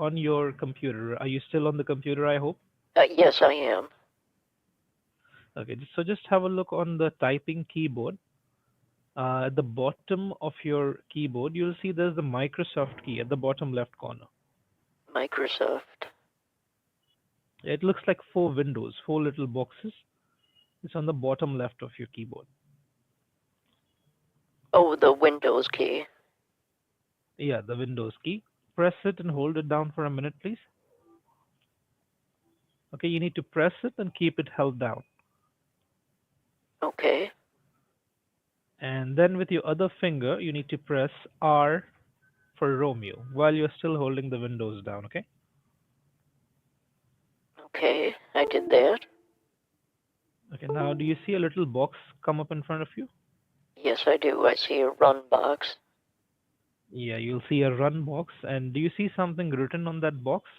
on your computer. Are you still on the computer, I hope? Yes, I am. Okay, so just have a look on the typing keyboard. At the bottom of your keyboard, you'll see there's the Microsoft key at the bottom left corner. Microsoft. It looks like four windows, four little boxes. It's on the bottom left of your keyboard. Oh, the Windows key. Yeah, the Windows key. Press it and hold it down for a minute, please. Okay, you need to press it and keep it held down. Okay. And then with your other finger, you need to press R for Romeo while you're still holding the Windows down, okay? Okay, I did that. Okay, now do you see a little box come up in front of you? Yes, I do. I see a run box. Yeah, you'll see a run box. And do you see something written on that box?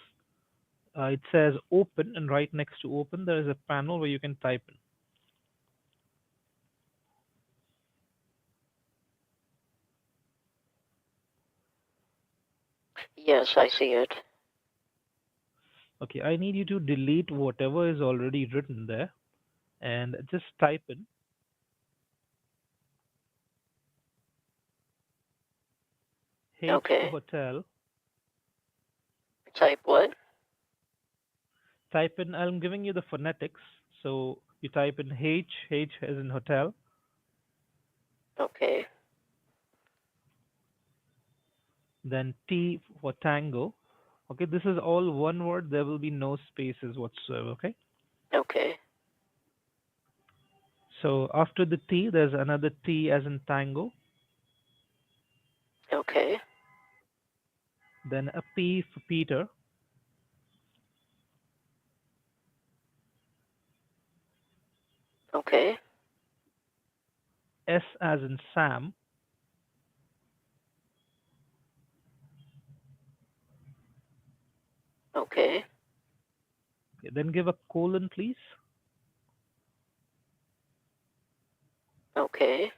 It says open, and right next to open, there is a panel where you can type in. Yes, I see it. Okay, I need you to delete whatever is already written there and just type in H for Okay. hotel. Type what? Type in, I'm giving you the phonetics. So you type in H as in hotel, Okay. then T for tango. Okay, this is all one word. There will be no spaces whatsoever. Okay. Okay. So after the T, there's another T as in tango, Okay. then a P for Peter, Okay. S as in Sam, Okay. okay, then give a colon, please. Okay.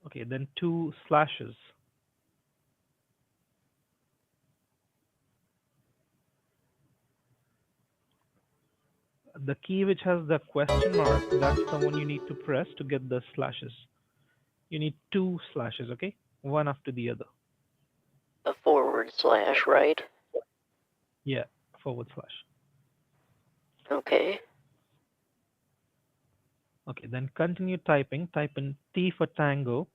Okay, then two slashes. The key which has the question mark, that's the one you need to press to get the slashes. You need two slashes, okay? One after the other. A forward slash, right? Yeah, forward slash. Okay. Okay, then continue typing. Type in T for tango,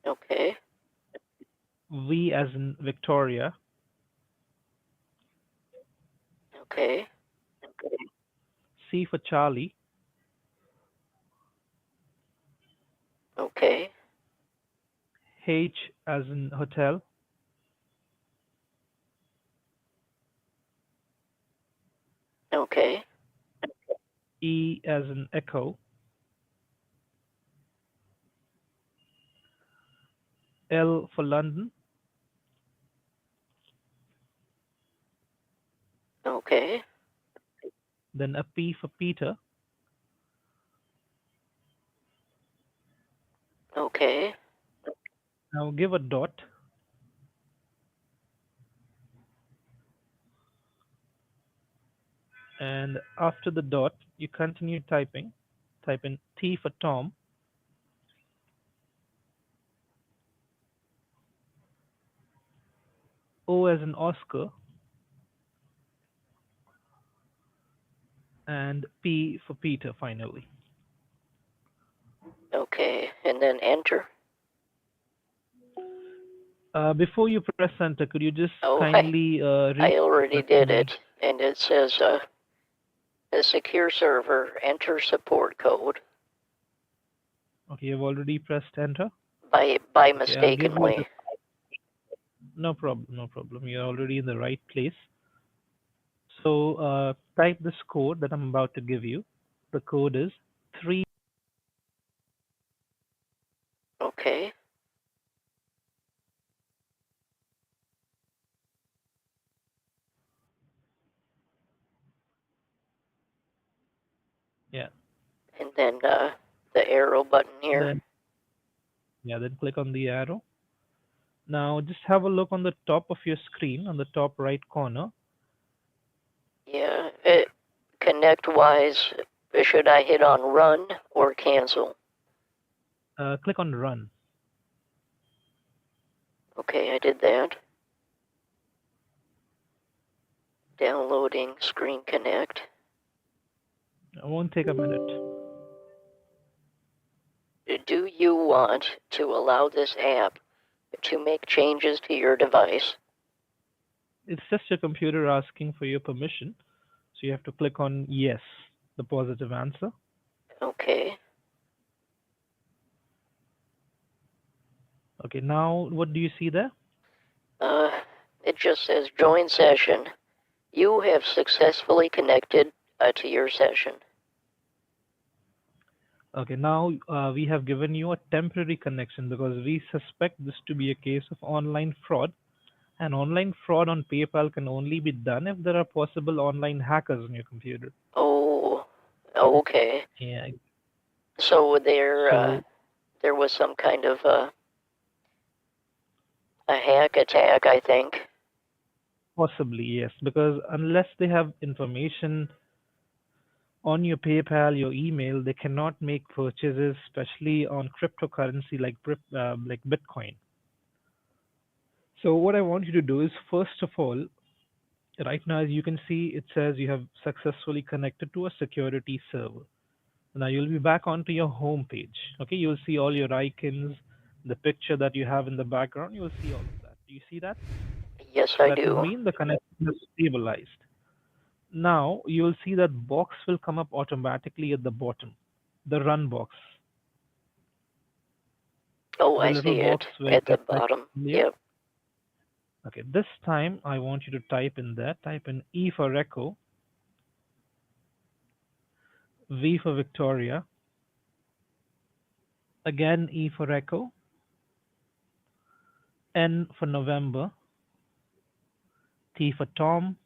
Okay. V as in Victoria, Okay. C for Charlie, Okay. H as in hotel, Okay. E as in echo, L for London, Okay. then a P for Peter, Okay. now give a dot, and after the dot, you continue typing. Type in T for Tom, O as in Oscar, and P for Peter finally. Okay. And then enter. Before you press enter, could you just Oh, kindly read I already back to did me? it. And it says a secure server, enter support code Okay, you've already pressed enter. by Okay, I'll give you the mistakenly. no problem, no problem. You're already in the right place. So type this code that I'm about to give you. The code is three. Okay. Yeah. And then the arrow button here. Then yeah, then click on the arrow. Now just have a look on the top of your screen, on the top right corner. Yeah. Connect wise, should I hit on run or cancel? Click on Run. Okay, I did that. Downloading Screen Connect. It won't take a minute. Do you want to allow this app to make changes to your device? It's just your computer asking for your permission. So you have to click on Yes, the positive answer. Okay. Okay, now what do you see there? Uh, it just says join session. You have successfully connected to your session. Okay, now we have given you a temporary connection because we suspect this to be a case of online fraud. And online fraud on PayPal can only be done if there are possible online hackers on your computer. Oh, okay. Yeah. So So there was some kind of a hack attack, I think. possibly, yes, because unless they have information on your PayPal, your email, they cannot make purchases, especially on cryptocurrency like Bitcoin. So what I want you to do is, first of all, right now, as you can see, it says you have successfully connected to a security server. Now you'll be back onto your home page. Okay, you'll see all your icons, the picture that you have in the background. You'll see all of that. Do you see that? Yes, So I that would do. mean the connection is stabilized. Now you'll see that box will come up automatically at the bottom, the run box, Oh, the I little see box it where at I the typed bottom. earlier. Yep. Okay, this time I want you to type in there. Type in E for Echo, V for Victoria, again E for Echo, N for November, T for Tom,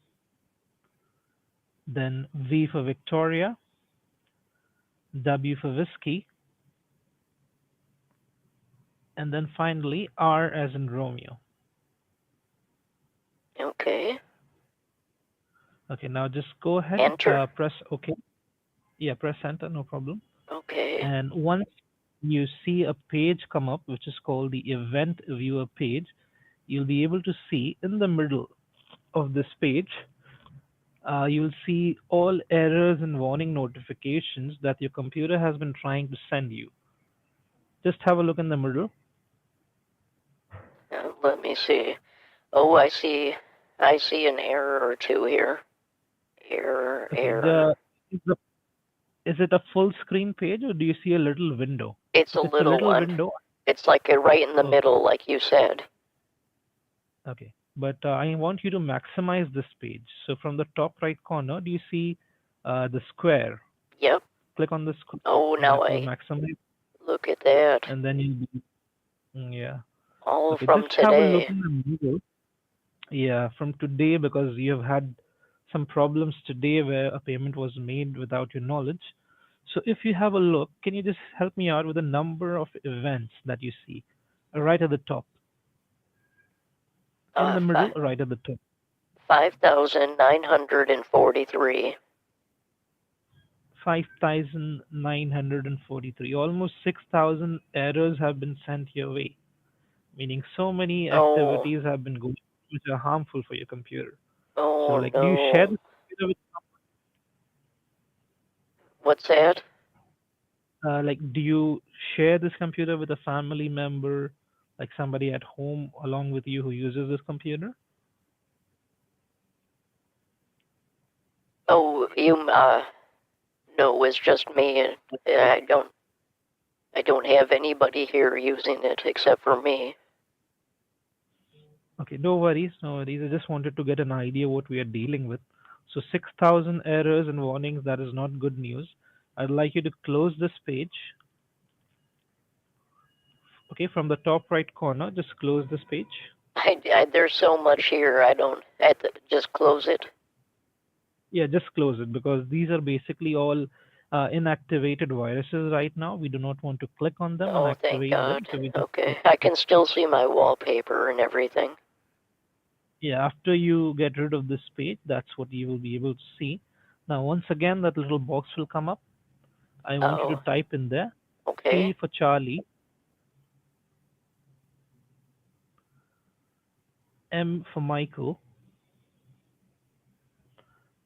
then V for Victoria, W for Whiskey, and then finally R as in Romeo. Okay. Okay, now just go ahead, Enter. press OK. Yeah, press enter, no problem. Okay. And once you see a page come up, which is called the event viewer page, you'll be able to see in the middle of this page, you'll see all errors and warning notifications that your computer has been trying to send you. Just have a look in the middle. Let me see. Oh, I see. I see an error or two here. Error, Okay, error. is it a full screen page or do you see a little window? It's a If it's a little little one. window, It's like right in the okay, middle, like you said. okay. But I want you to maximize this page. So from the top right corner, do you see the square? Yep. Click on the square. Oh, now That will I maximize, look at that. and then you'll be, yeah. All Okay, from just have a look today. in the middle. Yeah, from today because you have had some problems today where a payment was made without your knowledge. So if you have a look, can you just help me out with the number of events that you see right at the top, in Uh, the middle, right at the top? 5,943. 5,943. Almost 6,000 errors have been sent your way, meaning so many Oh, activities have been going which are harmful for your computer. So, oh like, do you share no. this computer with What's that? like, do you share this computer with a family member, like somebody at home along with you who uses this computer? Oh, no, it's just me. I don't have anybody here using it except for me. Okay, no worries, no worries. I just wanted to get an idea what we are dealing with. So 6,000 errors and warnings, that is not good news. I'd like you to close this page. Okay, from the top right corner, just close this page. There's so much here. I don't. I have to just close it. Yeah, just close it because these are basically all inactivated viruses right now. We do not want to click on them and Oh, thank activate them. God. So we just Okay, I can still see my wallpaper and everything. yeah, after you get rid of this page, that's what you will be able to see. Now, once again, that little box will come up. I want you to Oh, type in there okay. C for Charlie, M for Michael,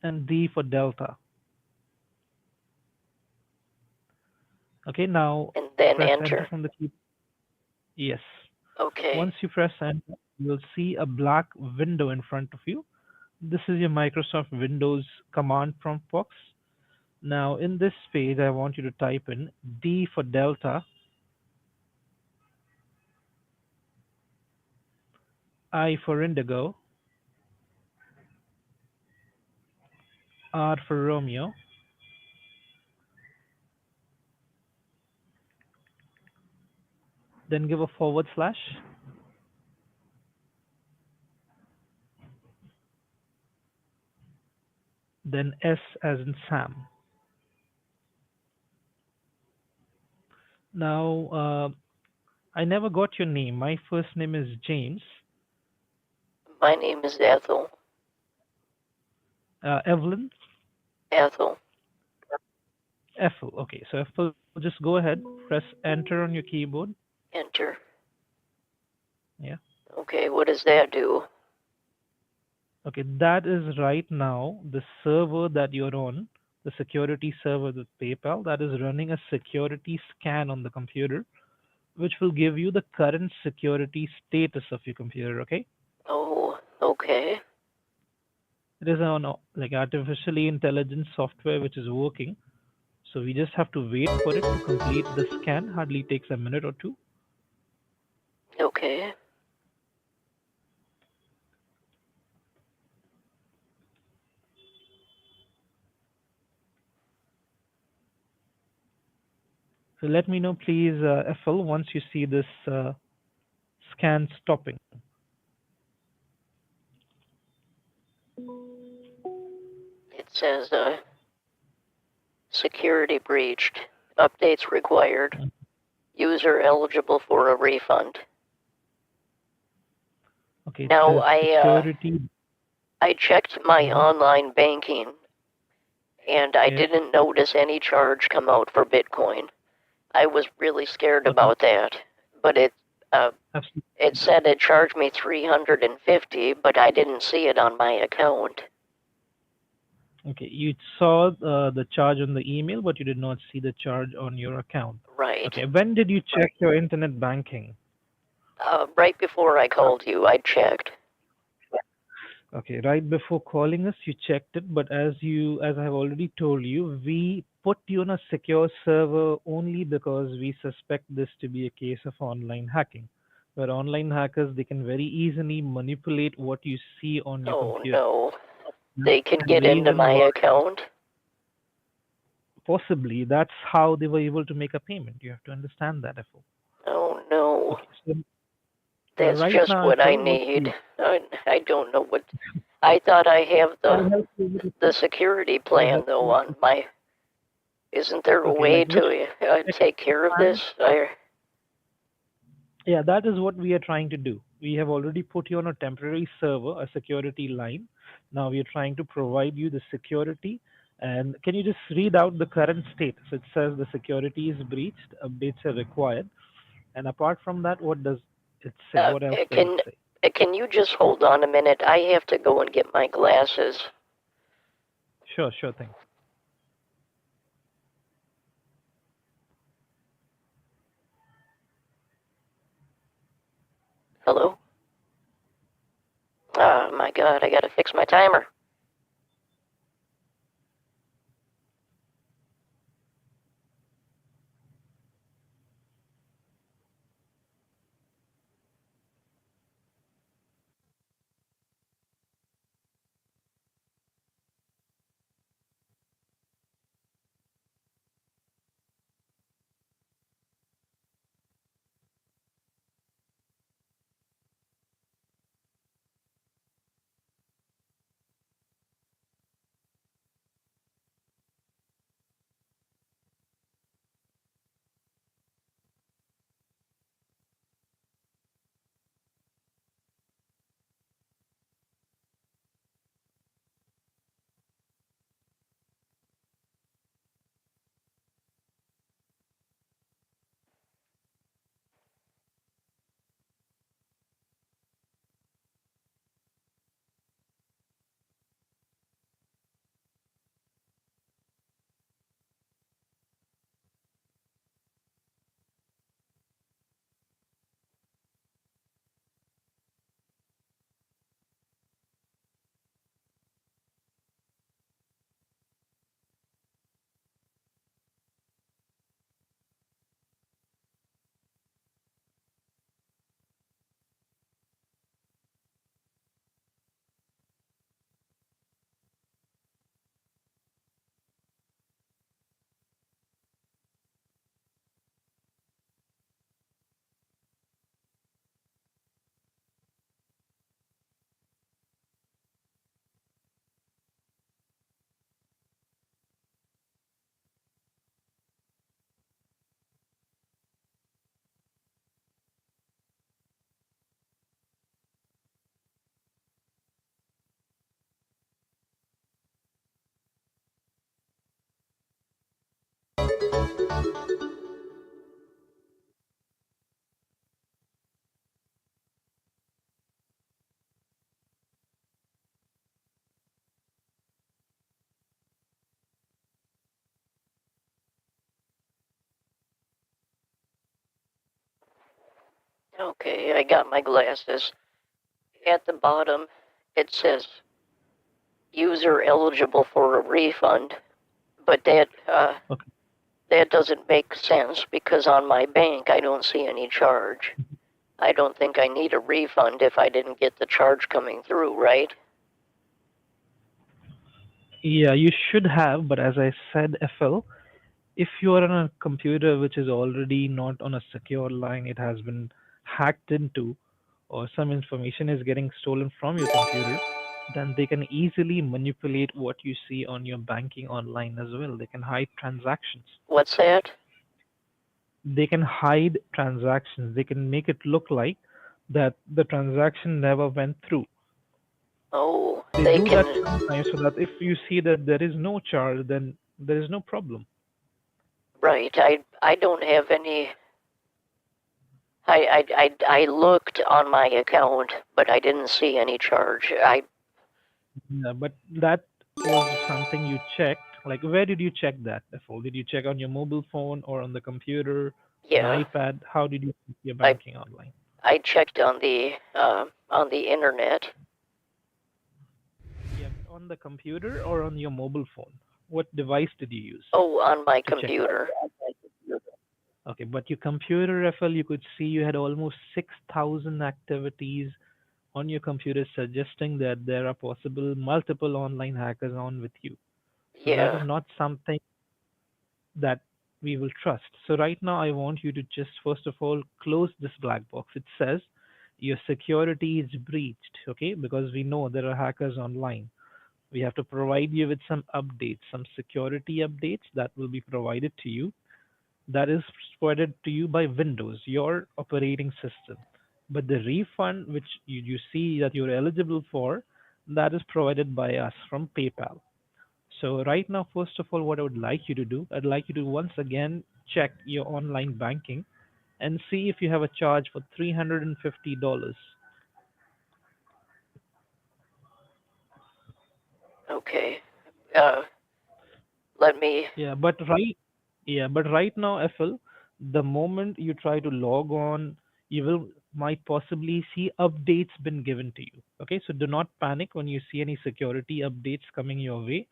and D for Delta. Okay, now And then press enter enter. from the key. Yes. Okay. Once you press enter, you'll see a black window in front of you. This is your Microsoft Windows command prompt box. Now, in this page, I want you to type in D for Delta, I for Indigo, R for Romeo, then give a forward slash, then S as in Sam. Now, I never got your name. My first name is James. My name is Ethel. Evelyn, Ethel. Ethel. Okay, so Ethel, just go ahead, press enter on your keyboard. Enter. Yeah. Okay, what does that do? Okay, that is right now the server that you're on, the security server with PayPal, that is running a security scan on the computer, which will give you the current security status of your computer. Okay, Oh, okay. it is on like artificially intelligent software which is working. So we just have to wait for it to complete the scan. Hardly takes a minute or two. Okay. So let me know, please, Ethel, once you see this scan stopping. It says, security breached. Updates required. Mm. User eligible for a refund. Okay, it Now, says security. I checked my Mhm. online banking and I Yes. didn't notice any charge come out for Bitcoin. I was really scared Okay. about that, but uh, it Absolutely. said it charged me 350, but I didn't see it on my account. Okay, you saw the charge on the email, but you did not see the charge on your account. Right. Okay, when did you check your internet banking? Right before I called you, I checked. Okay, right before calling us, you checked it, but as I have already told you, we put you on a secure server only because we suspect this to be a case of online hacking, where online hackers they can very easily manipulate what you see on your Oh computer. no. That's They can the get into reason my why account? possibly that's how they were able to make a payment. You have to understand that, FO. Oh no. Okay, so That's right just now, what I FO, what need. I don't know what. I thought I have I'll help you with the security I'll plan help though you on with my. Isn't there a okay, way like which to take security care of plan? this? Yeah, that is what we are trying to do. We have already put you on a temporary server, a security line. Now we are trying to provide you the security. And can you just read out the current status? It says the security is breached, updates are required. And apart from that, what does it say? Uh, What else uh, does it can say? can you just hold on a minute? I have to go and get my glasses. Sure, sure thing. Hello? Oh my God, I gotta fix my timer. Okay, I got my glasses. At the bottom, it says user eligible for a refund, but Okay. that doesn't make sense because on my bank I don't see any charge. I don't think I need a refund if I didn't get the charge coming through, right? Yeah, you should have, but as I said, FL, if you are on a computer which is already not on a secure line, it has been hacked into, or some information is getting stolen from your computer, then they can easily manipulate what you see on your banking online as well. They can hide transactions. What's that? They can hide transactions. They can make it look like that the transaction never went through. Oh, They they do that can. sometimes so that if you see that there is no charge, then there is no problem. Right. I don't have any. I looked on my account, but I didn't see any charge. Yeah, but that was something you checked. Like, where did you check that, Efol? Did you check on your mobile phone or on the computer, an Yeah, iPad? How did you check your I banking online? I checked on the internet. Yeah, but on the computer or on your mobile phone? What device did you use Oh, on my to check that? computer. Okay, but your computer, Efol, you could see you had almost 6,000 activities on your computer suggesting that there are possible multiple online hackers on with you. So that is Yeah. not something that we will trust. So right now, I want you to just first of all close this black box. It says your security is breached, okay? Because we know there are hackers online. We have to provide you with some updates, some security updates that will be provided to you. That is provided to you by Windows, your operating system. But the refund which you see that you're eligible for, that is provided by us from PayPal. So right now, first of all, what I would like you to do, I'd like you to once again check your online banking and see if you have a charge for $350. Okay. Uh, let me. Yeah, but right now, FL, the moment you try to log on, you will might possibly see updates been given to you. Okay, so do not panic when you see any security updates coming your way.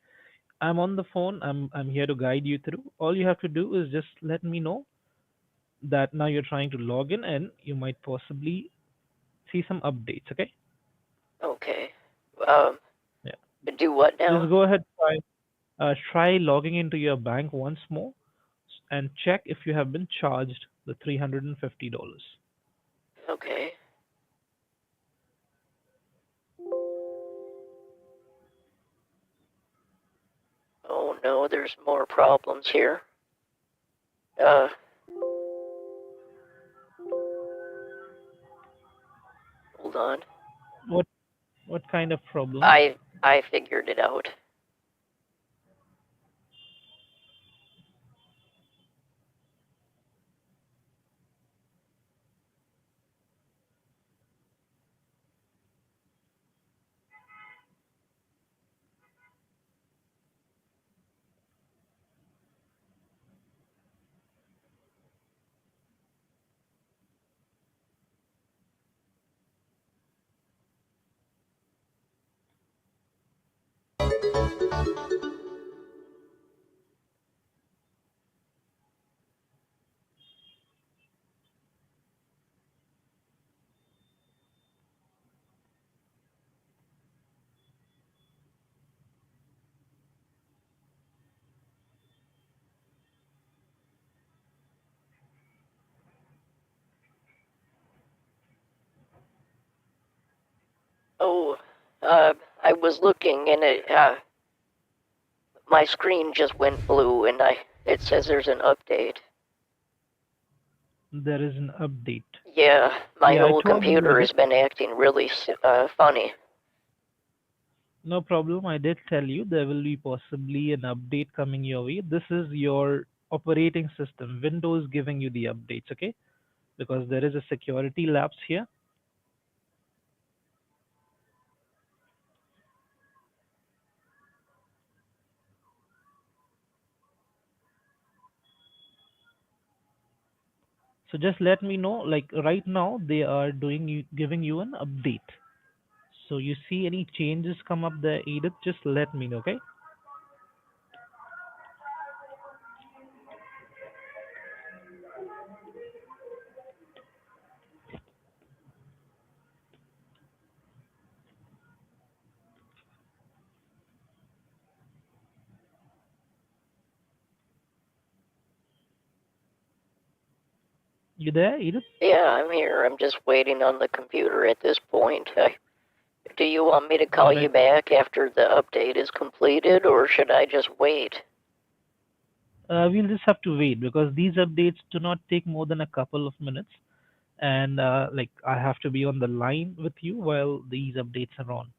I'm on the phone. I'm here to guide you through. All you have to do is just let me know that now you're trying to log in and you might possibly see some updates. Okay. Okay. Um, Yeah. do what now? Just go ahead, try logging into your bank once more and check if you have been charged the $350. Okay. Oh no, there's more problems here. Uh, hold on. what what kind of problems? I figured it out. Oh, I was looking and my screen just went blue and it says there's an update. There is an update. Yeah, my Yeah, I whole told you. I computer did. has been acting really funny. No problem. I did tell you there will be possibly an update coming your way. This is your operating system, Windows giving you the updates, okay? Because there is a security lapse here. So just let me know, like right now they are giving you an update. So you see any changes come up there, Edith, just let me know, okay? You there, Edith? Yeah, I'm here. I'm just waiting on the computer at this point. Do you want me to call All you right. back after the update is completed, or should I just wait? We'll just have to wait because these updates do not take more than a couple of minutes, and like I have to be on the line with you while these updates are on.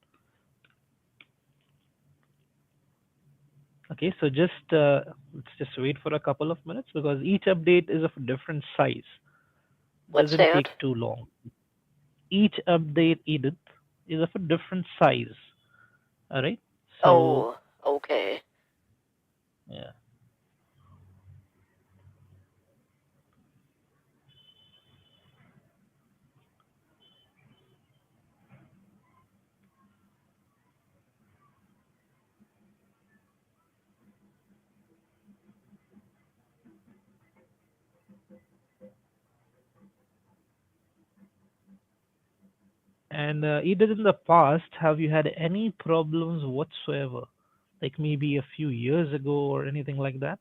Okay, so let's just wait for a couple of minutes because each update is of a different size. What's Doesn't take that? too long. Each update, Edith, is of a different size. All right. So Oh, okay. yeah, and Edith, in the past, have you had any problems whatsoever? Like maybe a few years ago or anything like that?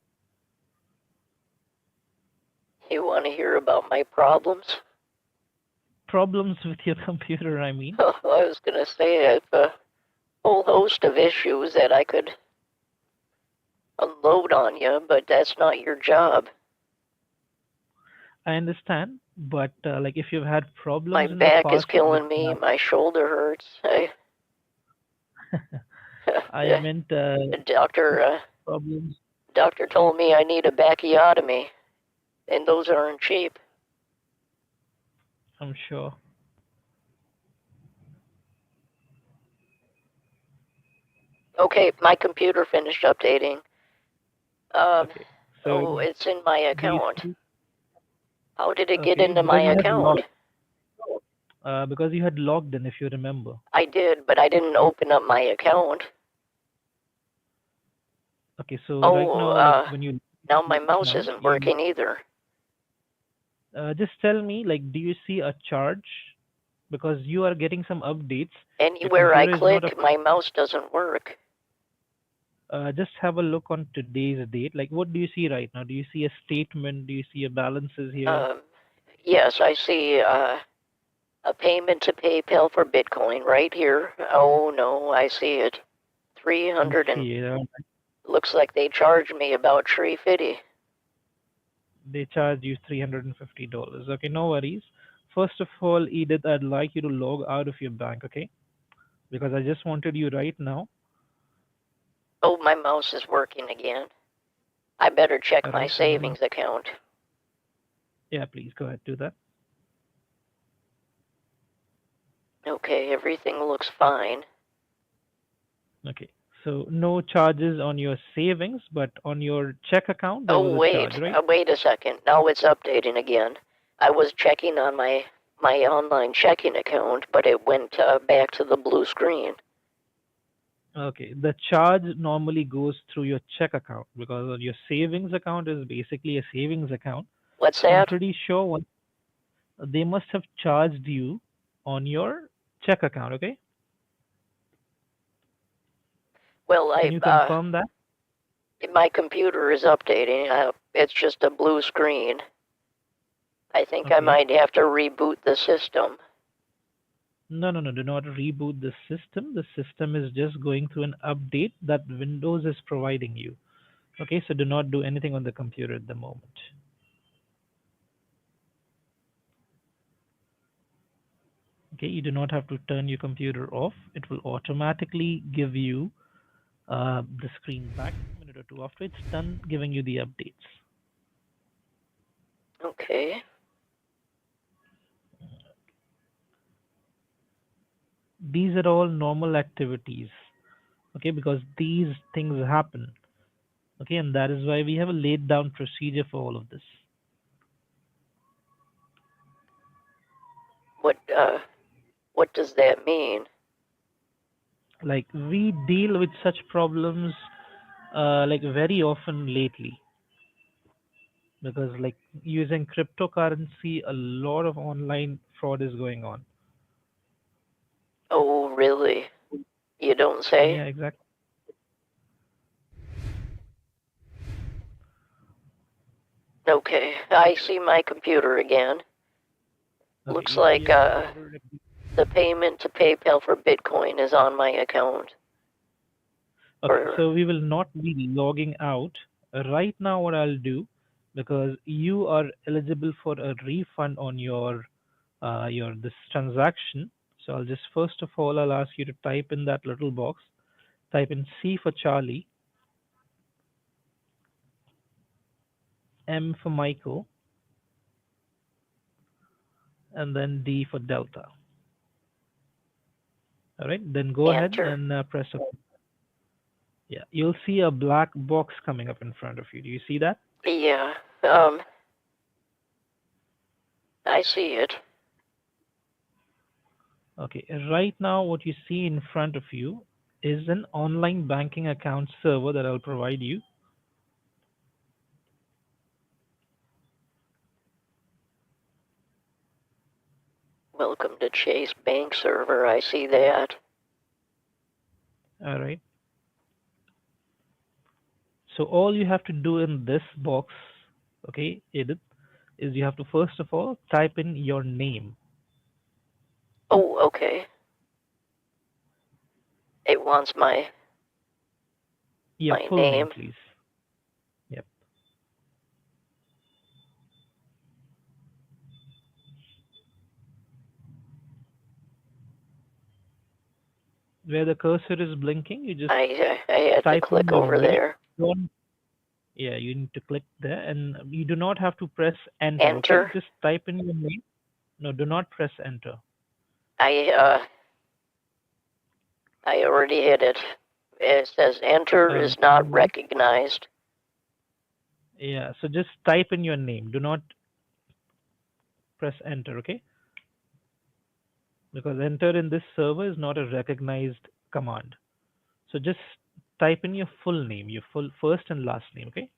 You want to hear about my problems? Problems with your computer, I mean. I was going to say I have a whole host of issues that I could unload on you, but that's not your job. I understand, but like if you've had My problems in the back is past with killing me. My shoulder hurts. I meant The problems. doctor told me I need a backiotomy, and those aren't cheap. I'm sure. Okay, my computer finished updating. Um, Okay, so oh, it's in my do you account. see? How did it get Okay, into my because you had account? logged in, if you remember. I did, but I didn't open up my account. Okay, so right Oh, now, like when you now my the mouse account, isn't working either. just tell me, like, do you see a charge? Because you are getting some updates. Your Anywhere I computer is not up. click, my mouse doesn't work. Just have a look on today's date. Like, what do you see right now? Do you see a statement? Do you see a balances here? Um, yes, I see a payment to PayPal for Bitcoin right here. Oh no, I see it. You 300 and see it. looks like they charged me about 350. They charge you $350. Okay, no worries. First of all, Edith, I'd like you to log out of your bank, okay? Because I just wanted you right now. Oh, my mouse is working again. I better check All my right. savings account. Yeah, please go ahead, do that. Okay, everything looks fine. Okay. So no charges on your savings, but on your check account there was Oh, a charge, wait. right? Wait a second. Now it's updating again. I was checking on my online checking account, but it went back to the blue screen. Okay. The charge normally goes through your check account because your savings account is basically a savings account. What's So I'm that? pretty sure they must have charged you on your check account, okay? Well, Can you confirm that? my computer is updating. It's just a blue screen. I think I Okay. might have to reboot the system. No, no, no. Do not reboot the system. The system is just going through an update that Windows is providing you. Okay, so do not do anything on the computer at the moment. Okay, you do not have to turn your computer off. It will automatically give you the screen back a minute or two after it's done giving you the updates. Okay. These are all normal activities, okay, because these things happen, okay, and that is why we have a laid down procedure for all of this. What does that mean? Like we deal with such problems like very often lately, because like using cryptocurrency, a lot of online fraud is going on. Oh, really? You don't say? Yeah, exactly. Okay. I see my computer again. Okay, Looks like your computer. the payment to PayPal for Bitcoin is on my account. Okay, Or so we will not be logging out right now. What I'll do, because you are eligible for a refund on your this transaction. So I'll just first of all I'll ask you to type in that little box. Type in C for Charlie, M for Michael, and then D for Delta. All right, then go ahead enter. and press OK. Yeah, you'll see a black box coming up in front of you. Do you see that? Yeah. I see it. Okay, right now what you see in front of you is an online banking account server that I'll provide you. Welcome to Chase Bank server. I see that. All right. So all you have to do in this box, okay, Edith, is you have to first of all type in your name. Oh, okay. It wants Your my full name, name. please. Yep. Where the cursor is blinking, you just I had to type in click your over name. there. Don't, yeah, you need to click there, and you do not have to press enter. Okay, Enter. just type in your name. No, do not press enter. I uh I already hit it. It says enter All is right. not recognized. Yeah, so just type in your name. Do not press enter, okay? Because enter in this server is not a recognized command. So just type in your full name, your full first and last name, okay?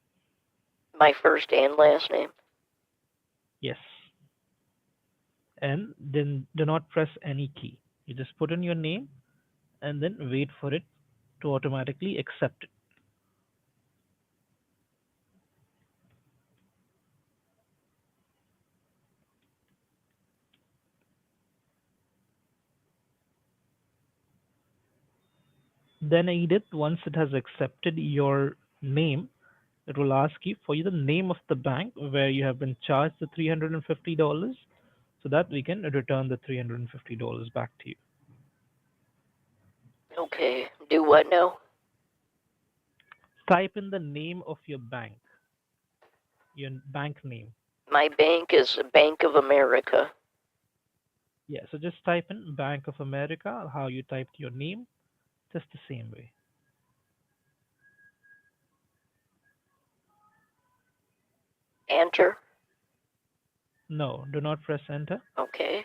My first and last name. Yes. And then do not press any key. You just put in your name and then wait for it to automatically accept it. Then Edith, once it has accepted your name, it will ask you for the name of the bank where you have been charged the $350 so that we can return the $350 back to you. Okay. Do what now? Type in the name of your bank name. My bank is Bank of America. Yeah, so just type in Bank of America, how you typed your name, just the same way. Enter. No, do not press enter. Okay.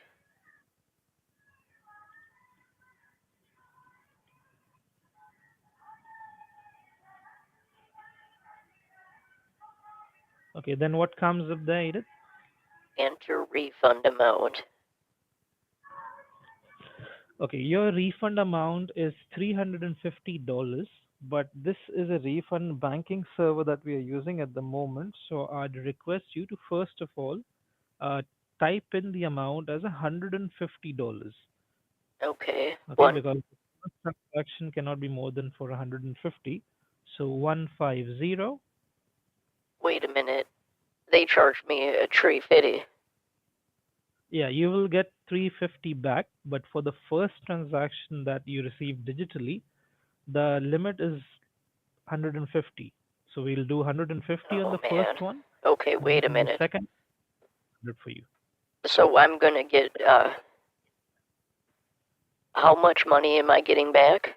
Okay, then what comes up there, Edith? Enter refund amount. Okay, your refund amount is $350, but this is a refund banking server that we are using at the moment. So I'd request you to first of all uh, type in the amount as $150. Okay. Okay, One. because the first transaction cannot be more than for 150. So 150. Wait a minute. They charged me a tree fitty. Yeah, you will get 350 back, but for the first transaction that you receive digitally, the limit is 150. So we'll do 150 on Oh the man. first one, Okay. and then Wait a on the minute. second. 200 for you. So I'm gonna get how much money am I getting back?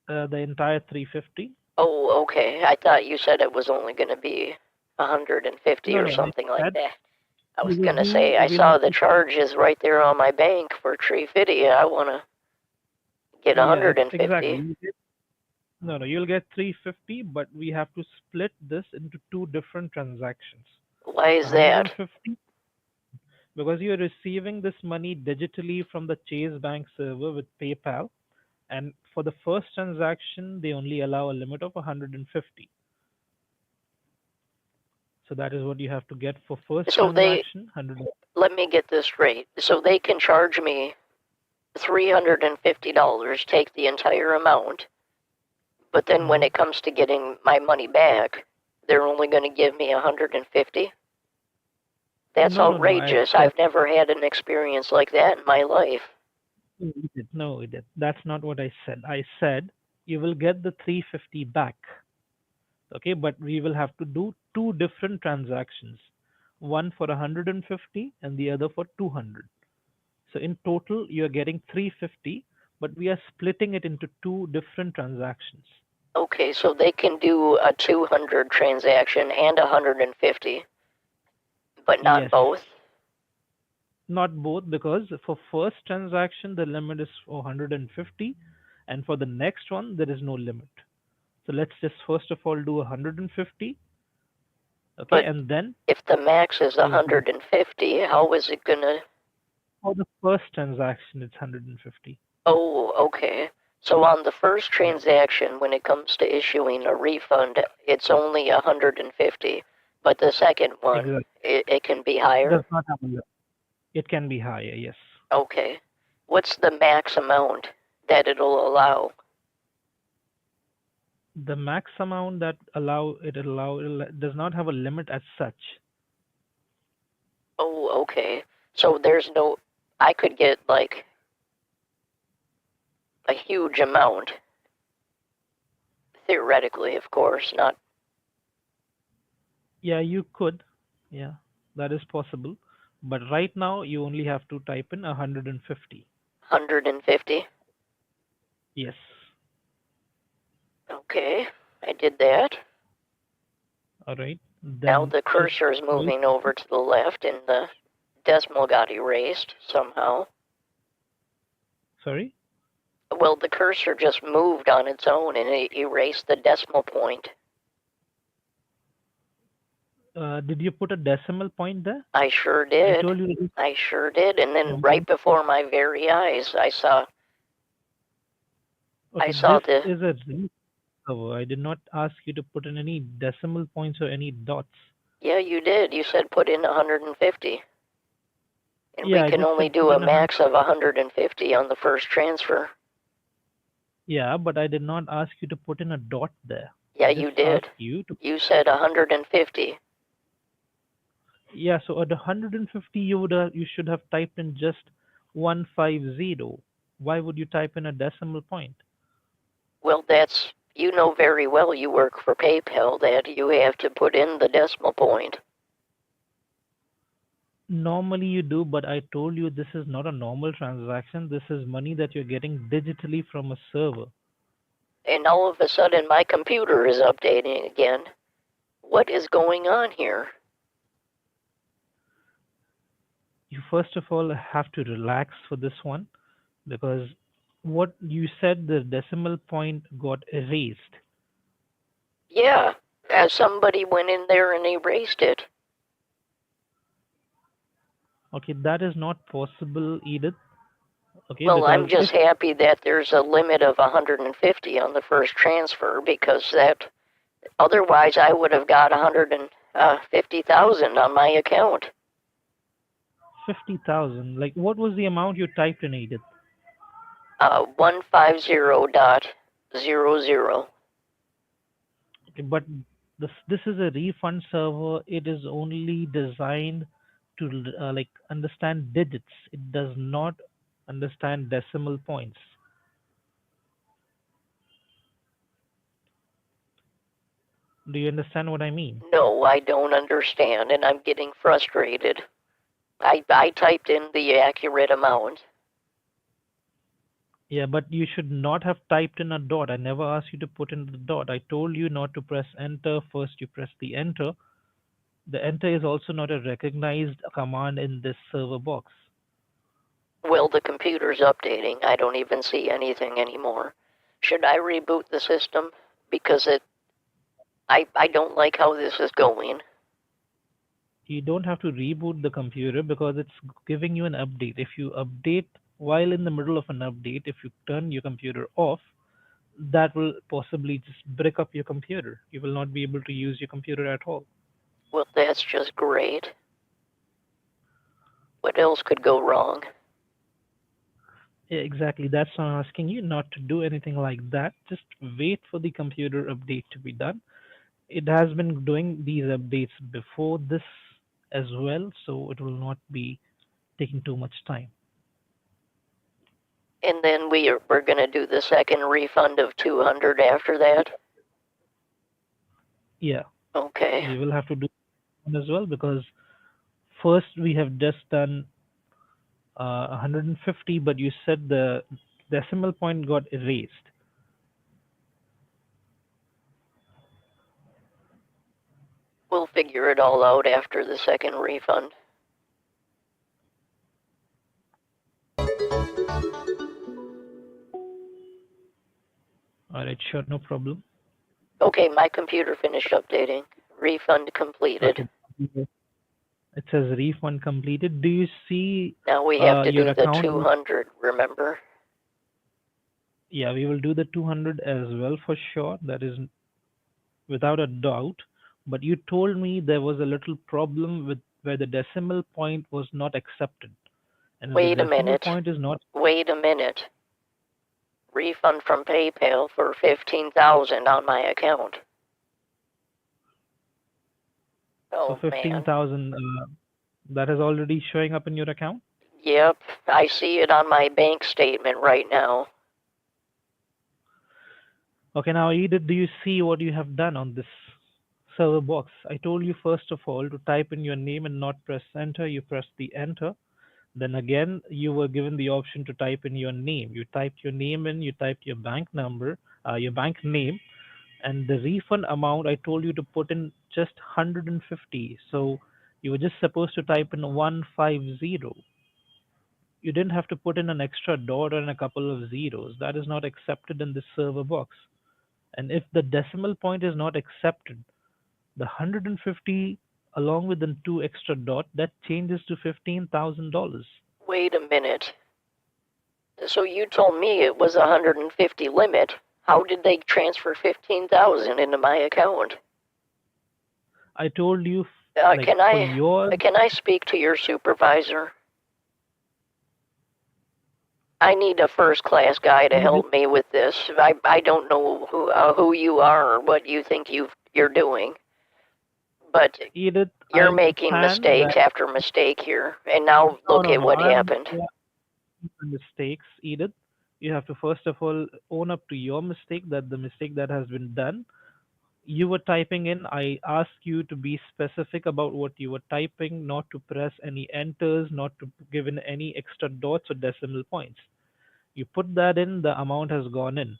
The entire 350. Oh, okay. I thought you said it was only gonna be 150 No, or no, I something like said that. I we was will gonna do. say I We'll saw the charges right there on my bank for Tree Fitty. I wanna get Yeah, exactly. 150. No, no, you'll get 350, but we have to split this into two different transactions. Why is that? 150 because you're receiving this money digitally from the Chase Bank server with PayPal, and for the first transaction, they only allow a limit of 150. So that is what you have to get for first So they transaction, 100. let me get this straight. So they can charge me $350, take the entire amount, but then when Mhm. it comes to getting my money back, they're only going to give me 150? That's No, no, no. I outrageous. said I've never had an experience like that in my life. no, we did. No, we did. That's not what I said. I said you will get the 350 back. Okay, but we will have to do two different transactions, one for 150 and the other for 200. So in total you are getting 350, but we are splitting it into two different transactions. Okay, so they can do a 200 transaction and 150, but not Yes, both. not both, because for first transaction the limit is 450, and for the next one there is no limit. So let's just first of all do 150. Okay, But and then if the max is we'll do 150, how is it gonna? for the first transaction it's 150. Oh, okay. So on the first Yeah, transaction, when it comes to issuing a refund, it's only 150. But the second one, exactly. it can be higher. Does not have a limit. It can be higher, yes. Okay. What's the max amount that it'll allow? The max amount that it does not have a limit as such. Oh, okay. So there's no, I could get like a huge amount, theoretically, of course, not Yeah, you could. Yeah, that is possible. But right now you only have to type in 150. 150. Yes. Okay, I did that. All right. Now Then the it cursor is will. moving over to the left and the decimal got erased somehow. Sorry. Well, the cursor just moved on its own and it erased the decimal point. Did you put a decimal point there? I sure I did. told you. I sure did. And then Um, right before my very eyes, I okay, saw this the. is a recover. I did not ask you to put in any decimal points or any dots. Yeah, you did. You said put in 150. And we Yeah, I can just only said do put a in a hundred. max of 150 on the first transfer. Yeah, but I did not ask you to put in a dot there. Yeah, I you just did. asked you to. You said 150. Yeah, so at 150 you should have typed in just 150. Why would you type in a decimal point? Well, that's. You know very well you work for PayPal that you have to put in the decimal point. Normally you do, but I told you this is not a normal transaction. This is money that you're getting digitally from a server. And all of a sudden my computer is updating again. What is going on here? You first of all have to relax for this one, because what you said, the decimal point got erased. Yeah, as somebody went in there and erased it. Okay, that is not possible, Edith. Okay, Well, I'm because just if happy that there's a limit of 150 on the first transfer because that otherwise I would have got 150,000 on my account. 50,000, like what was the amount you typed in, Edith? 150.00. Okay, but this is a refund server. It is only designed to like understand digits. It does not understand decimal points. Do you understand what I mean? No, I don't understand, and I'm getting frustrated. I typed in the accurate amount. Yeah, but you should not have typed in a dot. I never asked you to put in the dot. I told you not to press enter. First, you press the enter. The enter is also not a recognized command in this server box. Well, the computer's updating. I don't even see anything anymore. Should I reboot the system? Because I don't like how this is going. You don't have to reboot the computer because it's giving you an update. If you update while in the middle of an update, if you turn your computer off, that will possibly just break up your computer. You will not be able to use your computer at all. Well, that's just great. What else could go wrong? Yeah, exactly. That's why I'm asking you not to do anything like that. Just wait for the computer update to be done. It has been doing these updates before this as well, so it will not be taking too much time. And then we're gonna do the second refund of 200 after that. Yeah, Okay. we will have to do one as well because first we have just done 150, but you said the decimal point got erased. We'll figure it all out after the second refund. All right, sure, no problem. Okay, my computer finished updating. Refund completed. Okay, it says refund completed. Do you see Now we have to your do the account? 200, remember? Yeah, we will do the 200 as well for sure. That is without a doubt. But you told me there was a little problem with where the decimal point was not accepted. And if the Wait a decimal minute. point is not, Wait a minute. Refund from PayPal for 15,000 on my account. for Oh man. 15,000, that is already showing up in your account. Yep, I see it on my bank statement right now. Okay, now Edith, do you see what you have done on this server box? I told you first of all to type in your name and not press enter. You press the enter. Then again, you were given the option to type in your name. You typed your name in, you typed your bank number, your bank name, and the refund amount I told you to put in just 150. So you were just supposed to type in 150. You didn't have to put in an extra dot and a couple of zeros. That is not accepted in this server box. And if the decimal point is not accepted, the 150 along with the two extra dot that changes to $15,000. Wait a minute. So you told me it was a 150 limit. How did they transfer 15,000 into my account? I told you, Uh, like can for I your, can I speak to your supervisor? I need a first class guy to Edith, help me with this. I don't know who you are or what you think you're doing, but Edith, I you're making understand mistakes that. after mistake here. And now No, look no, at no. what I'm happened. yeah, mistakes, Edith. You have to first of all own up to your mistake, that the mistake that has been done. You were typing in, I asked you to be specific about what you were typing, not to press any enters, not to give in any extra dots or decimal points. You put that in, the amount has gone in.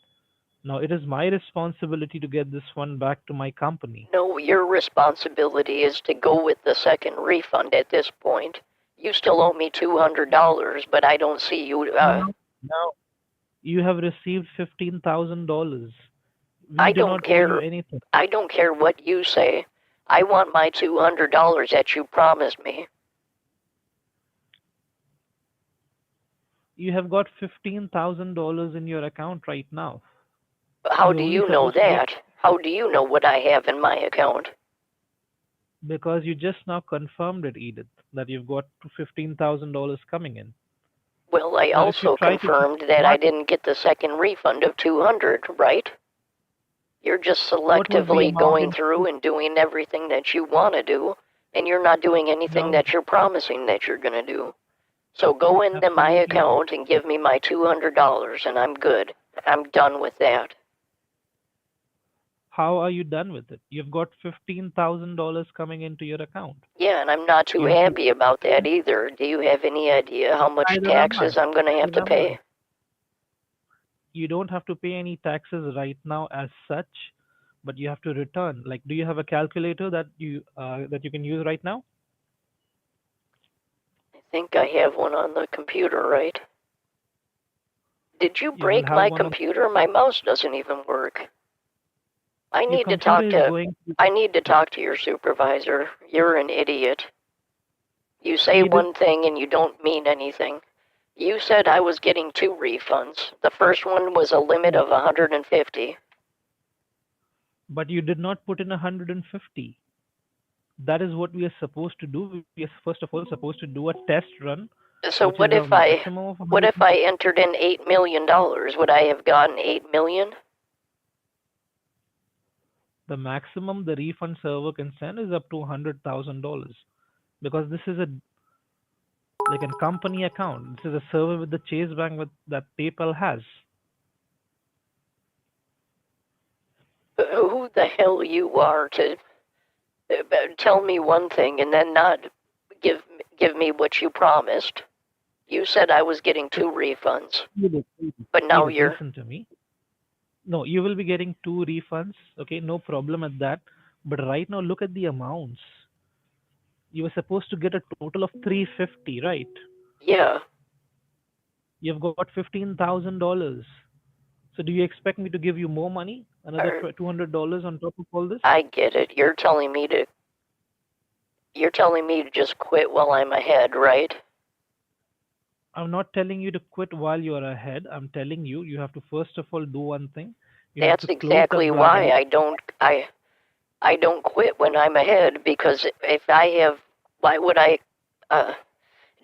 Now it is my responsibility to get this one back to my company. No, your responsibility is to go with the second refund at this point. You still owe me $200, but I don't see you. Now, now you have received $15,000. We I do don't not owe you care. anything. I don't care what you say. I want my $200 that you promised me. You have got $15,000 in your account right now. How You're do only you know supposed to get, that? How do you know what I have in my account? because you just now confirmed it, Edith, that you've got $15,000 coming in. Well, I Now, if you also try to confirmed that I not, didn't get the second refund of 200, right? You're just what was the selectively amount going in through and doing everything that you want to do, and you're not doing anything no, that you're promising that you're going to do. So go into my absolutely not. account and give me my $200, and I'm good. I'm done with that. How are you done with it? You've got $15,000 coming into your account. Yeah, and I'm not too You have to happy about that either. Do you have any idea how much Neither am I. taxes I'm going to have Neither to am I. pay? You don't have to pay any taxes right now as such, but you have to return. Like, do you have a calculator that you can use right now? I think I have one on the computer, right? Did you You will break have my one of computer? My mouse doesn't even work. I your need to computer talk is to going to I need to talk to your supervisor. You're an idiot. You say either. one thing and you don't mean anything. You said I was getting two refunds. The first one was a limit No, of 150. but you did not put in 150. That is what we are supposed to do. We are first of all supposed to do a test run, So which is a maximum of what if 150. I entered in $8 million? Would I have gotten 8 million? The maximum the refund server can send is up to $100,000 because this is a like a company account. This is a server with the Chase Bank with that PayPal has. Who the hell you are to tell me one thing and then not give give me what you promised? You said I was getting So two refunds, Edith, but now Edith, you're listen to me. No, you will be getting two refunds. Okay, no problem at that. But right now, look at the amounts. You were supposed to get a total of 350, right? yeah. You've got $15,000. So do you expect me to give you more money? Another $200 on top of all this? I get it. You're telling me to just quit while I'm ahead, right? I'm not telling you to quit while you are ahead. I'm telling you, you have to first of all do one thing. You have That's to close that exactly black why box. I don't quit when I'm ahead, because if I have, why would I uh,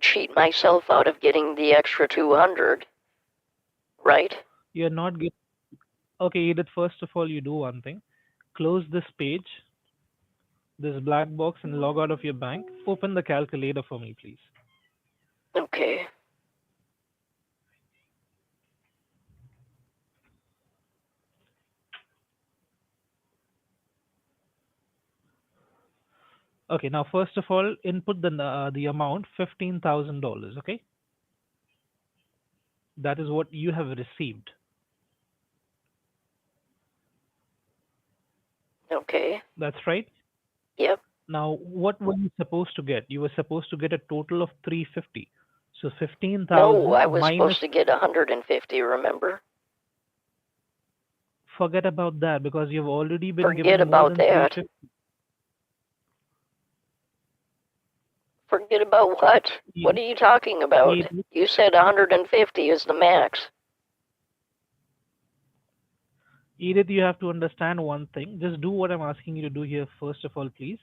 cheat myself out of getting the extra 200, right? You're not get Okay, Edith, first of all, you do one thing. Close this page, this black box, and log out of your bank. Open the calculator for me, please. Okay. Okay, now first of all, input the amount $15,000. Okay, that is what you have received. Okay. That's right. Yep. Now, what were you supposed to get? You were supposed to get a total of 350. So No, 15,000 I was minus. supposed to get 150, remember? Forget about that because you've already been Forget given more about than that. 350. Forget about what? What Edith, are you talking about? Edith, You said 150 is the max. Edith, you have to understand one thing. Just do what I'm asking you to do here, first of all, please.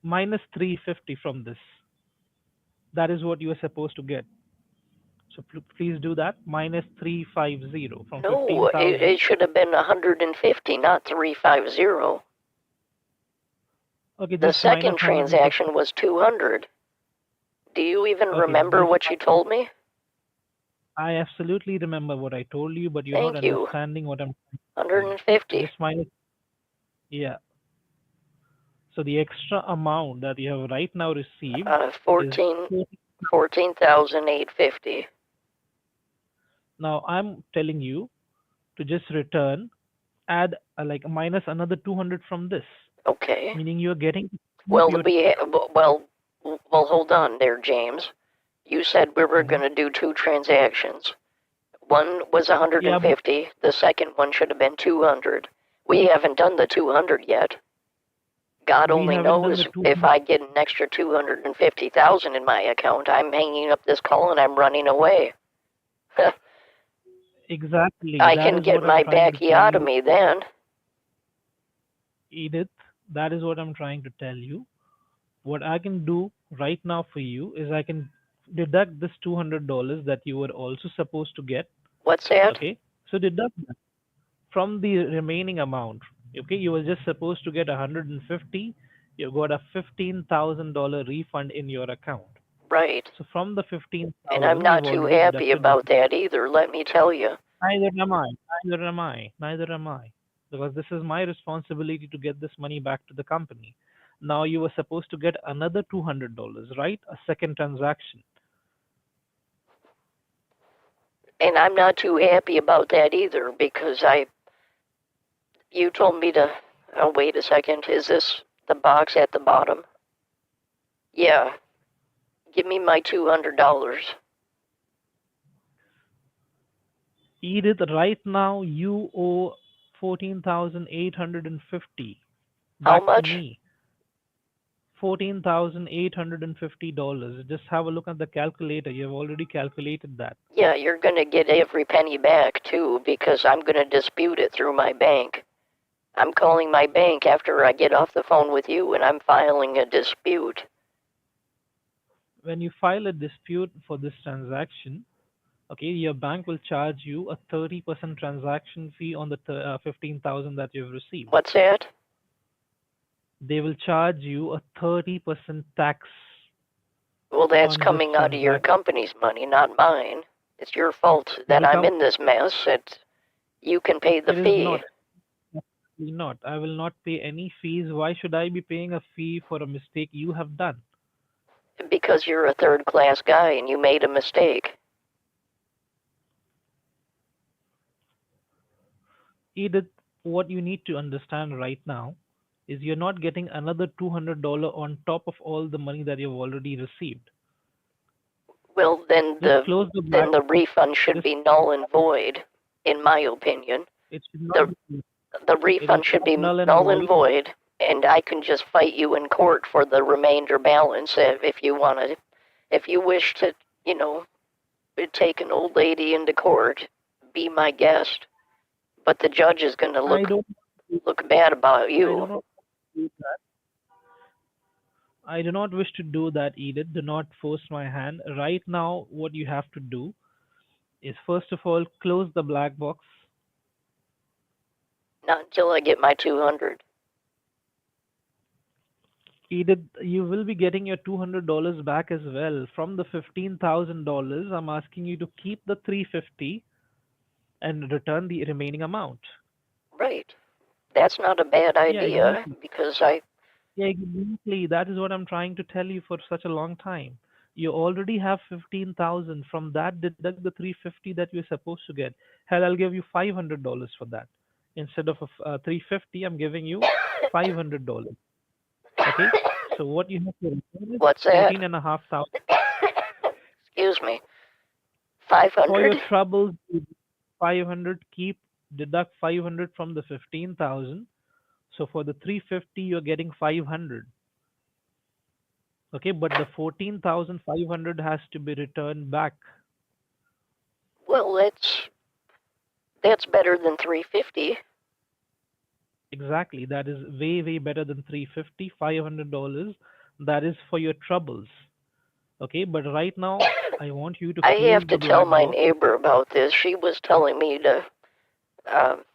Minus 350 from this. That is what you are supposed to get. So please do that. Minus 350 from No, 15,000. it should have been 150, not 350. Okay, The just minus second 150. transaction was 200. Do you even Okay, remember what you told me? I absolutely remember what I told you, but you're not Thank you. understanding what I'm telling you. So 150. just minus, yeah. So the extra amount that you have right now received Uh, is 14, 40. 14,850. Now I'm telling you to just return, add like minus another 200 from this, Okay. meaning you're getting to keep Well, your. hold on there, James. You said we were Mhm. going to do two transactions. One was Yeah, but 150. The second one should have been 200. We haven't done the 200 yet. God we only haven't done the knows if 200. I get an extra 250,000 in my account, I'm hanging up this call and I'm running away. Exactly. I That can is get what I'm my trying to tell you, bacchiotomy then. Edith. That is what I'm trying to tell you. What I can do right now for you is I can deduct this $200 that you were also supposed to get. What's that? Okay, so deduct that from the remaining amount. Okay, you were just supposed to get 150. You got a $15,000 refund in your account. Right. So from the And I'm 15,000, not you've too already happy deducted the. about that either, let me tell you. Neither am I. Neither am I. Neither am I. because this is my responsibility to get this money back to the company. Now you were supposed to get another $200, right? A second transaction. And I'm not too happy about that either because you told me to. Oh, wait a second. Is this the box at the bottom? Yeah. Give me my $200. Edith, right now you owe 14,850 How back to much? me. $14,850. Just have a look at the calculator. You have already calculated that. Yeah, you're going to get every penny back, too, because I'm going to dispute it through my bank. I'm calling my bank after I get off the phone with you, and I'm filing a dispute. When you file a dispute for this transaction, okay, your bank will charge you a 30% transaction fee on the 15,000 that you've received. What's that? They will charge you a 30% tax Well, that's on this coming out of your transaction. company's money, not mine. It's your fault that The I'm com- in this mess. You can pay the it is fee not. Absolutely not. I will not pay any fees. Why should I be paying a fee for a mistake you have done? because you're a third class guy and you made a mistake. Edith, what you need to understand right now is you're not getting another $200 on top of all the money that you've already received. Well, then Just the close the then black. the refund should Just be null and void, in my opinion. it should not The be. the It is refund should not be null and null and void. void, and I can just fight you in court for the remainder balance if you want to. If you wish to, you know, take an old lady into court, be my guest. But the judge is going to I don't. look bad about I do you. not do that. I do not wish to do that, Edith. Do not force my hand. Right now, what you have to do is first of all close the black box. Not until I get my 200. Edith, you will be getting your $200 back as well. From the $15,000, I'm asking you to keep the 350 and return the remaining amount. Right. That's not a bad Yeah, idea exactly. because Yeah, exactly. That is what I'm trying to tell you for such a long time. You already have 15,000. From that, deduct the 350 that you're supposed to get. Hell, I'll give you $500 for that. Instead of 350, I'm giving you $500. Okay? So what you have to return is what's that? 14,500. Excuse me. For your 500? troubles, 500, keep deduct 500 from the 15,000. So for the 350, you're getting 500. Okay, but the 14,500 has to be returned back. Well, that's better than 350. Exactly. That is way, way better than 350, $500. That is for your troubles. Okay, but right now, I want you to I close have to the tell black my box. neighbor about this. She was telling me to. Um,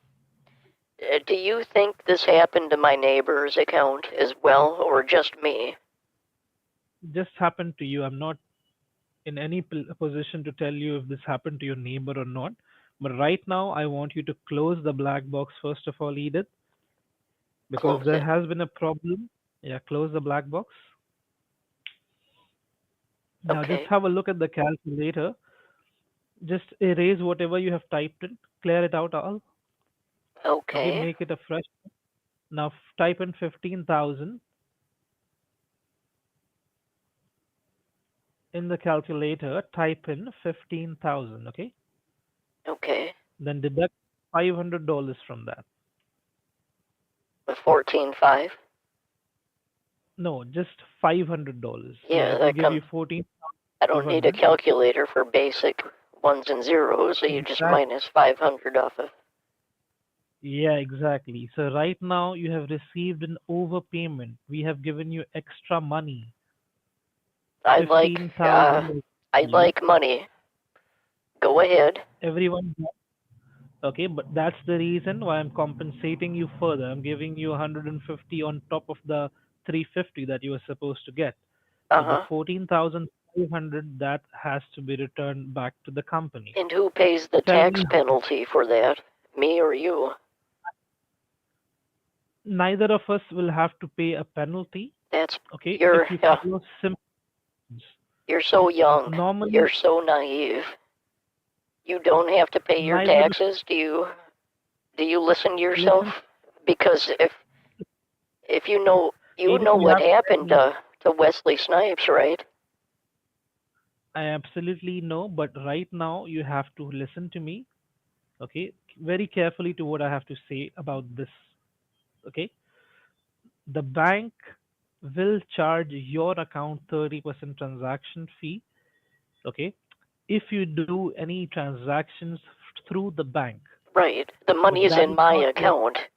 do you think this happened to my neighbor's account as well, or just me? Just happened to you. I'm not in any position to tell you if this happened to your neighbor or not. But right now, I want you to close the black box first of all, Edith, because Close there it. has been a problem. Yeah, close the black box. Now just Okay. have a look at the calculator. Just erase whatever you have typed in, clear it out all. Okay, Okay. make it a fresh. Now type in 15,000 in the calculator. Type in 15,000. Okay, Okay. then deduct $500 from that. The 14.5. No, just $500. So Yeah, let me that give comes. you fourteen I don't five need a hundred. calculator for basic ones and zeros. So you just Exactly. minus 500 off of. Yeah, exactly. So right now you have received an overpayment. We have given you extra money, I like. 15,000. I like money. Go ahead. Everyone. Okay, but that's the reason why I'm compensating you further. I'm giving you 150 on top of the 350 that you were supposed to get. Uh So the huh. 14,500 that has to be returned back to the company. And who pays the Tell tax me, penalty for that? Me or you? Neither of us will have to pay a penalty, That's okay, if you're you uh, follow simple. you're so young. Normally, You're so naive. You don't have to pay your neither taxes. Do you listen to listen. yourself? Because if you know You what have happened to, to Wesley Snipes, right? I absolutely know, but right now you have to listen to me, okay, very carefully to what I have to say about this, okay. The bank will charge your account 30% transaction fee, okay, if you do any transactions through the bank. Right. The But money's that in is my not what account.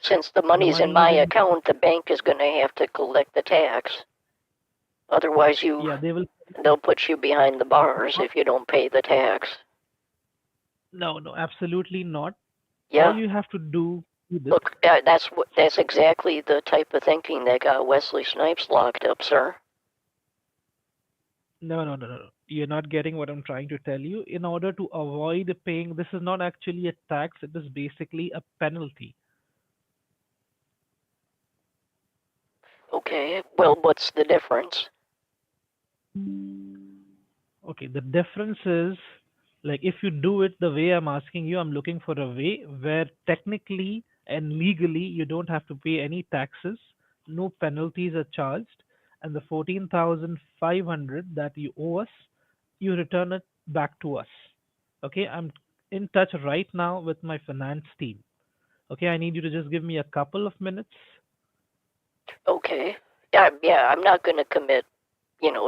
Since the the money's in money is my in. account, the bank is going to have to collect the tax. Otherwise, Yeah, they will. they'll put you behind the bars if you don't pay the tax. No, no, absolutely not. All Yeah. you have to do with it. Look, that's exactly the type of thinking that got Wesley Snipes locked up, sir. No, no, no, no, no. You're not getting what I'm trying to tell you. In order to avoid paying, this is not actually a tax, it is basically a penalty. Okay. Well, what's the difference? Okay, the difference is like if you do it the way I'm asking you, I'm looking for a way where technically and legally you don't have to pay any taxes, no penalties are charged, and the 14,500 that you owe us, you return it back to us. Okay, I'm in touch right now with my finance team. Okay, I need you to just give me a couple of minutes. Okay. Yeah, I'm not going to commit,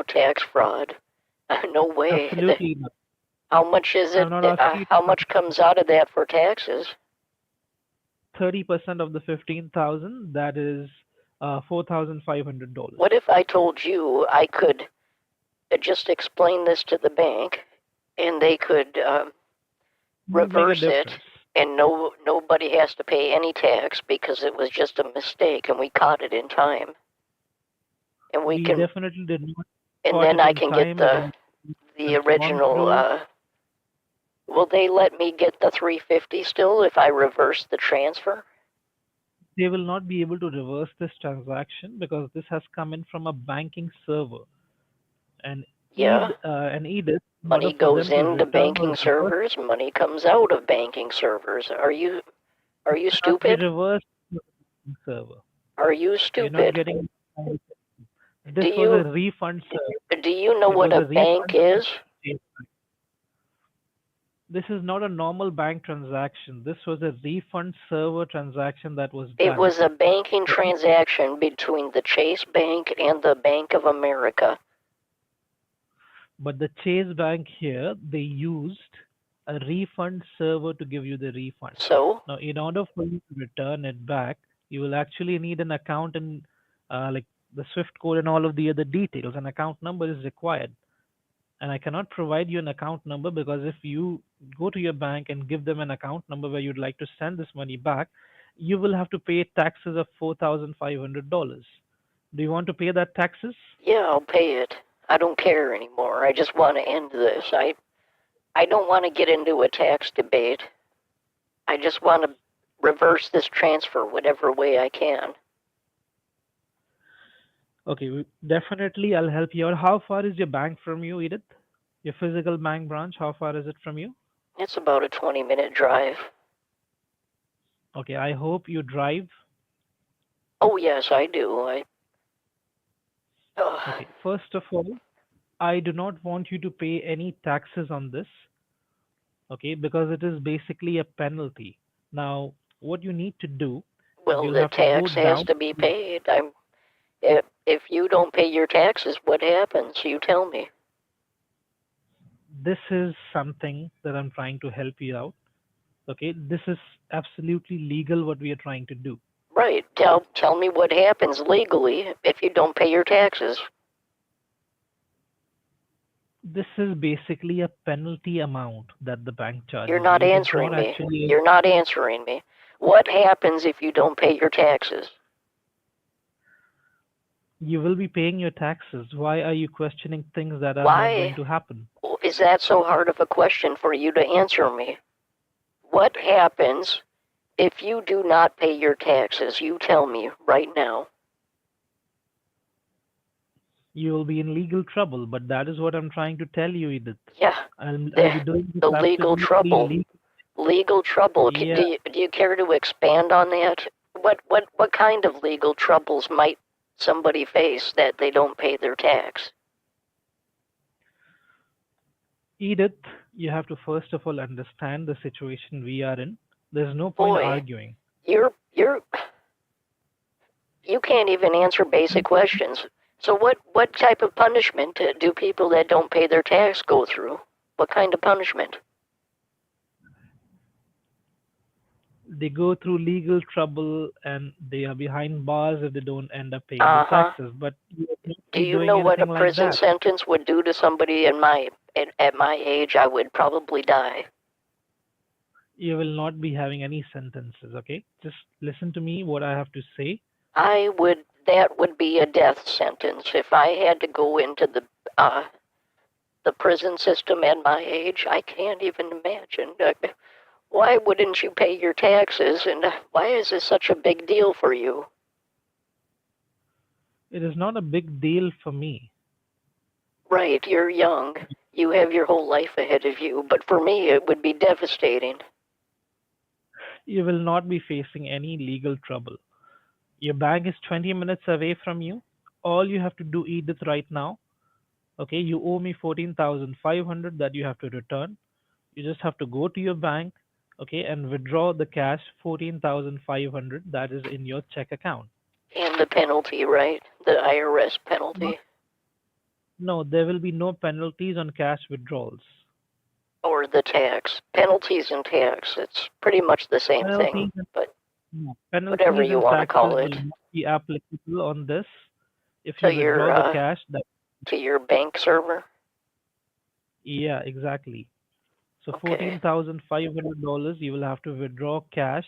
tax fraud. No way. Absolutely not. How much is I'm it? not asking you to How commit much comes out of that for taxes? 30% of the 15,000, that is $4,500. What if I told you I could just explain this to the bank and they could Won't make a reverse it difference. and nobody has to pay any tax because it was just a mistake and we caught it in time and we We can definitely did not and caught then it I in can get time. It the has the gone original through. will they let me get the 350 still if I reverse the transfer? They will not be able to reverse this transaction because this has come in from a banking server. And Yeah, an edit, in order money for goes them to into return or banking reverse, servers, money comes out of banking servers. Are you cannot be stupid? reversed to the banking server. Are you You're not stupid? getting. Do This was you a refund server. do you know It what was a a bank refund. is? This is not a normal bank transaction. This was a refund server transaction that was It done. was a banking Okay? transaction between the Chase Bank and the Bank of America. But the Chase Bank here, they used a refund server to give you the refund. So, Now, in order for you to return it back, you will actually need an account and like the SWIFT code and all of the other details. An account number is required. And I cannot provide you an account number because if you go to your bank and give them an account number where you'd like to send this money back, you will have to pay taxes of $4,500. Do you want to pay that taxes? yeah, I'll pay it. I don't care anymore. I just want to end this. I don't want to get into a tax debate. I just want to reverse this transfer whatever way I can. Okay, definitely I'll help you out. How far is your bank from you, Edith? Your physical bank branch, how far is it from you? It's about a 20-minute drive. Okay, I hope you drive. Oh, yes, I do. Uh, Okay, first of all, I do not want you to pay any taxes on this, okay, because it is basically a penalty. Now, what you need to do is well, you'll the have to go tax has down. to be paid. If you don't pay your taxes, what happens? You tell me. This is something that I'm trying to help you out. Okay, this is absolutely legal what we are trying to do. Right. Tell me what happens legally if you don't pay your taxes. This is basically a penalty amount that the bank You're charges not you. It is not answering me. actually, You're not answering me. What happens if you don't pay your taxes? you will be paying your taxes. Why are you questioning things that are not Why going to happen? is that so hard of a question for you to answer me? What happens If you do not pay your taxes, you tell me right now. You will be in legal trouble, but that is what I'm trying to tell you, Edith. Yeah, I'll the be doing this the legal absolutely trouble. legal. Legal trouble. Yeah, Do you care to expand on that? What kind of legal troubles might somebody face that they don't pay their tax? Edith, you have to first of all understand the situation we are in. There's no point Boy, arguing. you're you can't even answer basic questions. So what type of punishment do people that don't pay their tax go through? What kind of punishment? They go through legal trouble and they are behind bars if they don't end up paying the Uh-huh. taxes. But you will not Do be you know doing what a anything like prison that. sentence would do to somebody in my at my age? I would probably die. You will not be having any sentences, okay? Just listen to me, what I have to say. That would be a death sentence if I had to go into the prison system at my age. I can't even imagine. Why wouldn't you pay your taxes, and why is this such a big deal for you? It is not a big deal for me. Right, you're young. You have your whole life ahead of you, but for me it would be devastating. You will not be facing any legal trouble. Your bank is 20 minutes away from you. All you have to do, Edith, right now, okay, you owe me 14,500 that you have to return. You just have to go to your bank, okay, and withdraw the cash 14,500 that is in your check account. And the penalty, right? The IRS Not, penalty. no, there will be no penalties on cash withdrawals. Or the tax. Penalties and tax. It's pretty much the same thing, Penalties and but no, whatever penalties you and want to taxes call will it. not be applicable on this if To you withdraw your the cash. That to your bank server. yeah, exactly. So Okay. $14,500 you will have to withdraw cash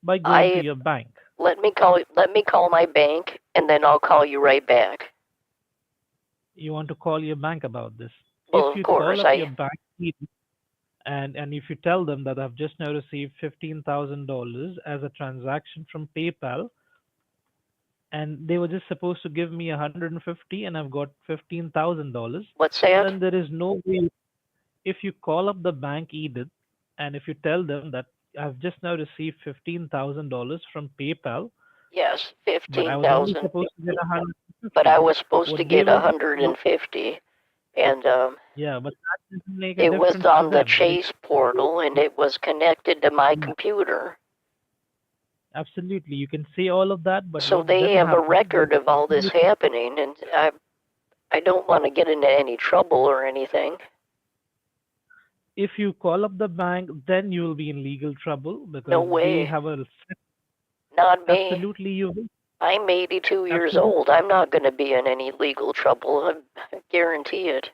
by going to I your bank. let me call my bank and then I'll call you right back. You want to call your bank about this. If Well, of you call course. up your I bank and if you tell them that I've just now received $15,000 as a transaction from PayPal and they were just supposed to give me 150 and I've got $15,000, what's that? then there is no way. If you call up the bank, Edith, and if you tell them that I've just now received $15,000 from PayPal, Yes, but I fifteen was only thousand. supposed to get But 150, I was supposed to what they get will a do, hundred and fifty, and yeah, but that doesn't make a it was difference to on the them. But if Chase portal and it was connected to my yeah, computer. absolutely, you can say all of that, but So what they then have a happens? record of all this happening, and I don't want to get into any trouble or anything. If you call up the bank, then you will be in legal trouble No because they way. have a Not me. absolutely you will. I'm 82 years Absolutely. old. I'm not going to be in any legal trouble. I guarantee it.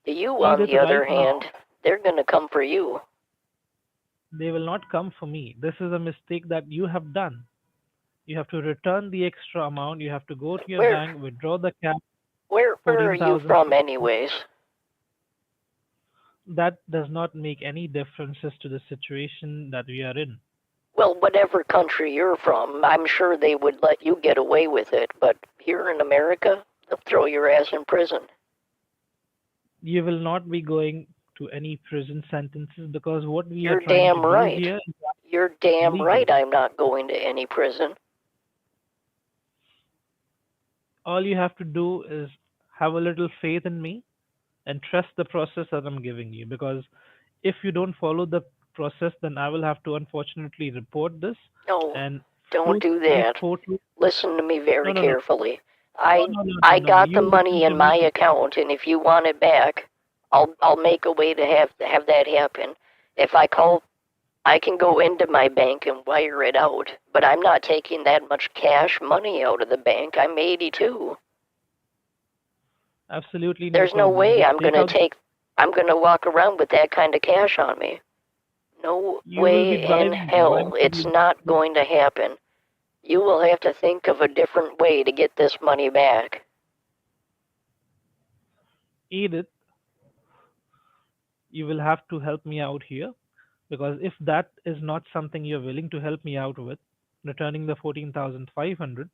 You, on Edith, the other right now, hand, they're going to come for you. they will not come for me. This is a mistake that you have done. You have to return the extra amount. You have to go to your Where bank, withdraw the cash, where are you 14,000. from anyways? That does not make any differences to the situation that we are in. Well, whatever country you're from, I'm sure they would let you get away with it, but here in America, they'll throw your ass in prison. You will not be going to any prison sentences because what we are You're trying to damn do right. here is You're damn legal. right I'm not going to any prison. All you have to do is have a little faith in me and trust the process that I'm giving you. Because if you don't follow the process, then I will have to unfortunately report this No, and don't prove do a that. total. Listen to me No, very no, no, carefully. no, I no, no, no, I no. got the You money listen to in my me. account, and if you want it back, I'll make a way to have that happen. If I call, I can go into my bank and wire it out, but I'm not taking that much cash money out of the bank. I'm 82. Absolutely no There's no problem. way Just take out. I'm gonna walk around with that kind of cash on me. No You will be way in driving. Why hell. would It's you? not going to happen. You will have to think of a different way to get this money back. Edith, you will have to help me out here, because if that is not something you're willing to help me out with, returning the 14,500,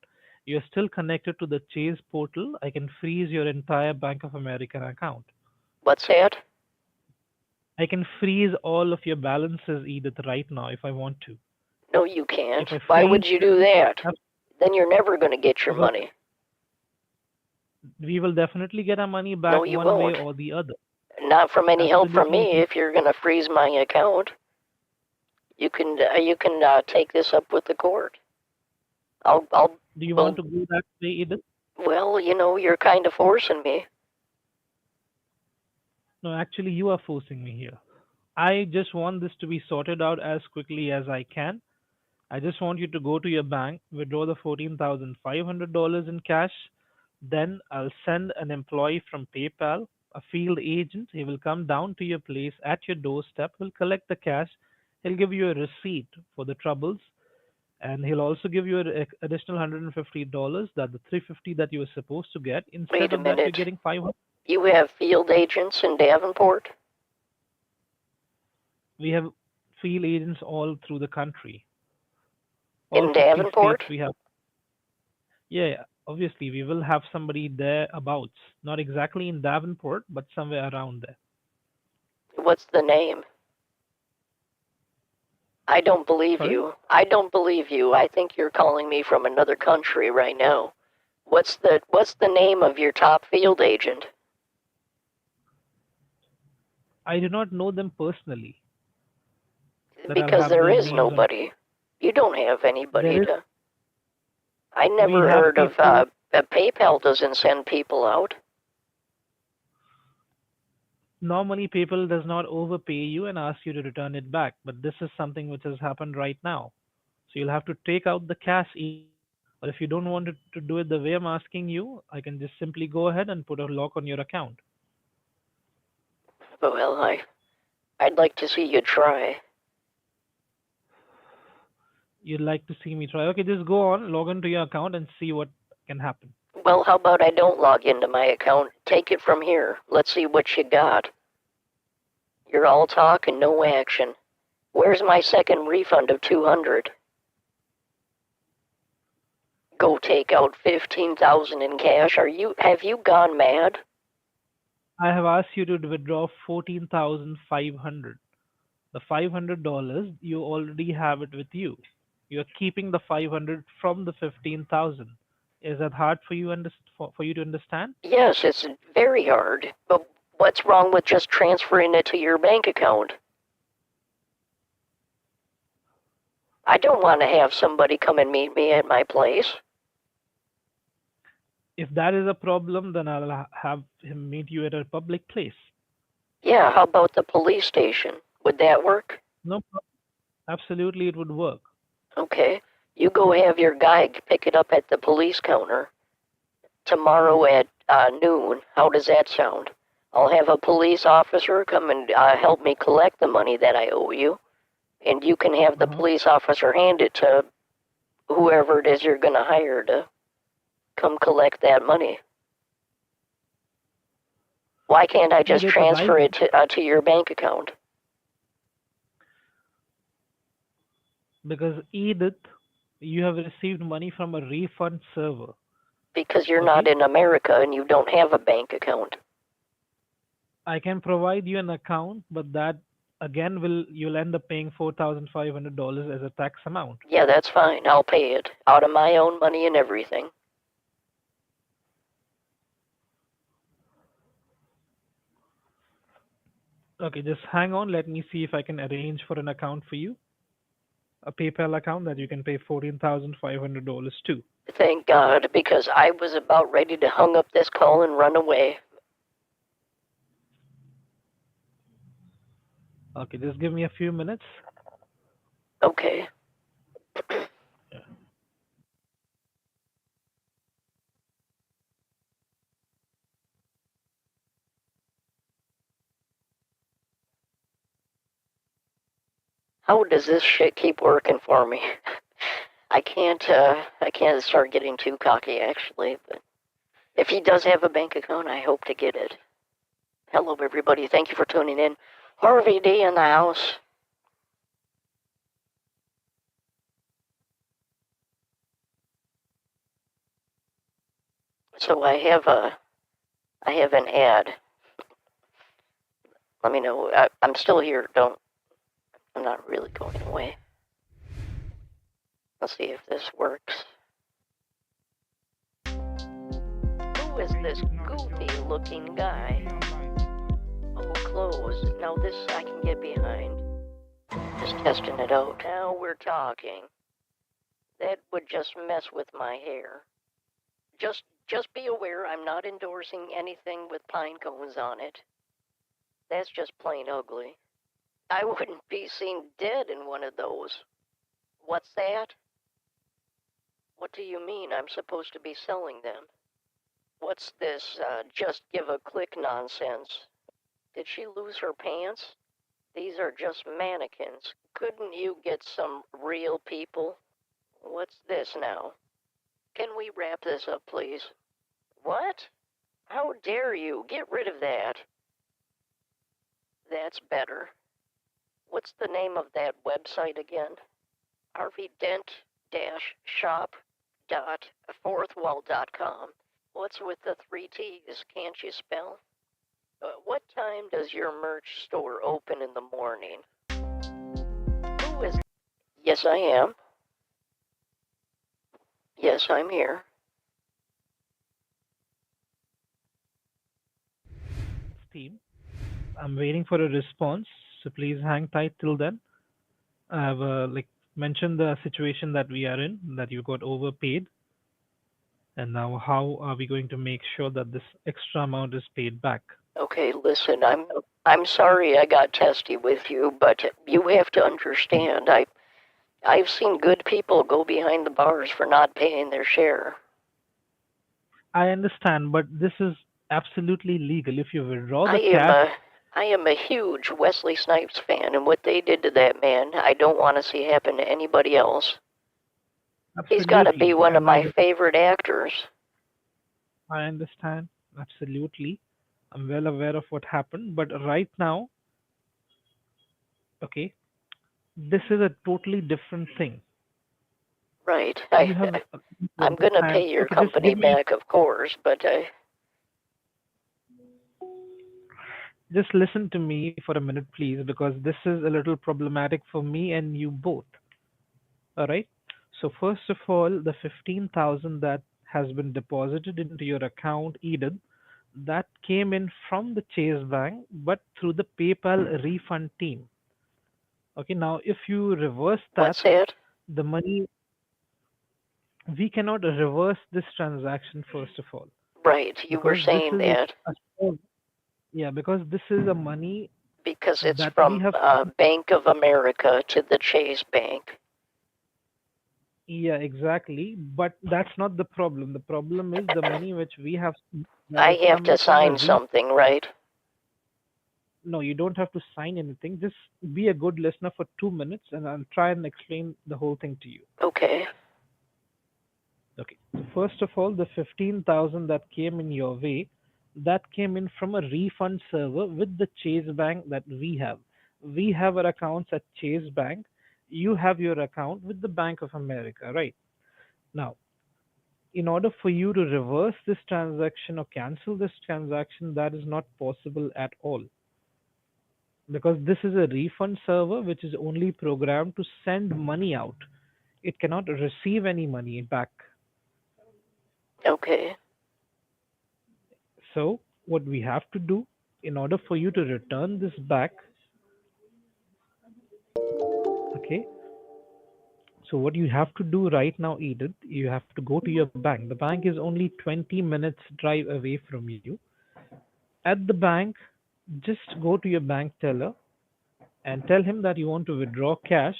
you're still connected to the Chase portal. I can freeze your entire Bank of America account. What's that? I can freeze all of your balances, Edith, right now if I want to. No, you can't. If I Why freeze would you do them, that? that's Then you're never going to get your because money. we will definitely get our money No, back you one way won't. or the other. Not from any help from Absolutely, me. If you're going to freeze my account, you can take this up with the court. I'll do you want well to go that way, Edith? well, you're kind of forcing me. No, actually, you are forcing me here. I just want this to be sorted out as quickly as I can. I just want you to go to your bank, withdraw the $14,500 in cash. Then I'll send an employee from PayPal, a field agent. He will come down to your place at your doorstep. He'll collect the cash. He'll give you a receipt for the troubles, and he'll also give you an additional $150, that the 350 that you were supposed to get. Wait Instead a of that, you're minute. getting 500. You have field agents in Davenport? We have field agents all through the country. All In 50 states Davenport? we have. Yeah, yeah, obviously we will have somebody there abouts. Not exactly in Davenport, but somewhere around there. What's the name? I don't believe Sorry? you. I don't believe you. I think you're calling me from another country right now. What's the name of your top field agent? I do not know them personally, that I'll Because have there their is names on. nobody. You don't have There anybody is, to. I we never have heard of people. PayPal doesn't send people out. Normally, people does not overpay you and ask you to return it back, but this is something which has happened right now. So you'll have to take out the cash, or if you don't want to do it the way I'm asking you, I can just simply go ahead and put a lock on your account. Well, I'd like to see you try. You'd like to see me try? Okay, just go on, log into your account and see what can happen. Well, how about I don't log into my account? Take it from here. Let's see what you got. You're all talk and no action. Where's my second refund of 200? Go take out 15,000 in cash. Have you gone mad? I have asked you to withdraw 14,500. The $500 you already have it with you. You are keeping the 500 from the 15,000. Is that hard for you for you to understand? Yes, it's very hard. But what's wrong with just transferring it to your bank account? I don't want to have somebody come and meet me at my place. If that is a problem, then I'll have him meet you at a public place. Yeah, how about the police station? Would that work? No problem. Absolutely, it would work. Okay. You go have your guy pick it up at the police counter tomorrow at noon. How does that sound? I'll have a police officer come and help me collect the money that I owe you, and you can have the Uh-huh. police officer hand it to whoever it is you're going to hire to come collect that money. Why can't I just Edith, right? transfer it to your bank account? Because Edith, you have received money from a refund server. Because you're not Okay? in America and you don't have a bank account. I can provide you an account, but that again will you'll end up paying $4,500 as a tax amount. Yeah, that's fine. I'll pay it out of my own money and everything. Okay, just hang on. Let me see if I can arrange for an account for you, a PayPal account that you can pay $14,500 to. Thank God, because I was about ready to hung up this call and run away. Okay, just give me a few minutes. Okay. Yeah. How does this shit keep working for me? I can't start getting too cocky actually, but if he does have a bank account, I hope to get it. Hello everybody, thank you for tuning in. Harvey D in the house. So I have an ad. Let me know. I'm still here. I'm not really going away. Let's see if this works. Who is this goofy-looking guy? Oh, close. Now this I can get behind. Just testing it out. Now we're talking. That would just mess with my hair. Just be aware I'm not endorsing anything with pine cones on it. That's just plain ugly. I wouldn't be seen dead in one of those. What's that? What do you mean I'm supposed to be selling them? What's this, just give a click nonsense? Did she lose her pants? These are just mannequins. Couldn't you get some real people? What's this now? Can we wrap this up, please? What? How dare you? Get rid of that. That's better. What's the name of that website again? harveydent-shop.fourthwall.com. What's with the 3 T's? Can't you spell? What time does your merch store open in the morning? Who is... Yes, I am. Yes, I'm here. Team, I'm waiting for a response, so please hang tight till then. I have mentioned the situation that we are in, that you got overpaid, and now how are we going to make sure that this extra amount is paid back? Okay, listen, I'm sorry I got testy with you, but you have to understand, I've seen good people go behind the bars for not paying their share. I understand, but this is absolutely legal. If you withdraw I the am cash, a huge Wesley Snipes fan, and what they did to that man, I don't want to see happen to anybody else. He's got to be absolutely, one of and my favorite actors. I understand absolutely. I'm well aware of what happened, but right now, okay, this is a totally different thing. Right. You have to I'm gonna understand. pay your Okay, just company give me, back, of course, but just listen to me for a minute, please, because this is a little problematic for me and you both. All right. So first of all, the 15,000 that has been deposited into your account, Eden, that came in from the Chase Bank, but through the PayPal refund team. Okay. Now, if you reverse that, what's that? the money, we cannot reverse this transaction first of all, Right, you were because this saying is that yeah, because this is a money because it's that we from have. Bank of America to the Chase Bank. Yeah, exactly. But that's not the problem. The problem is the money which we have that I is have coming to from a sign something, right? no, you don't have to sign anything. Just be a good listener for 2 minutes and I'll try and explain the whole thing to you. Okay. Okay. So first of all, the 15,000 that came in your way, that came in from a refund server with the Chase Bank that we have. We have our accounts at Chase Bank. You have your account with the Bank of America, right? Now, in order for you to reverse this transaction or cancel this transaction, that is not possible at all, because this is a refund server which is only programmed to send money out. It cannot receive any money back. Okay. So what we have to do, in order for you to return this back, okay, so what you have to do right now, Edith, you have to go to your bank. The bank is only 20 minutes drive away from you. At the bank, just go to your bank teller and tell him that you want to withdraw cash,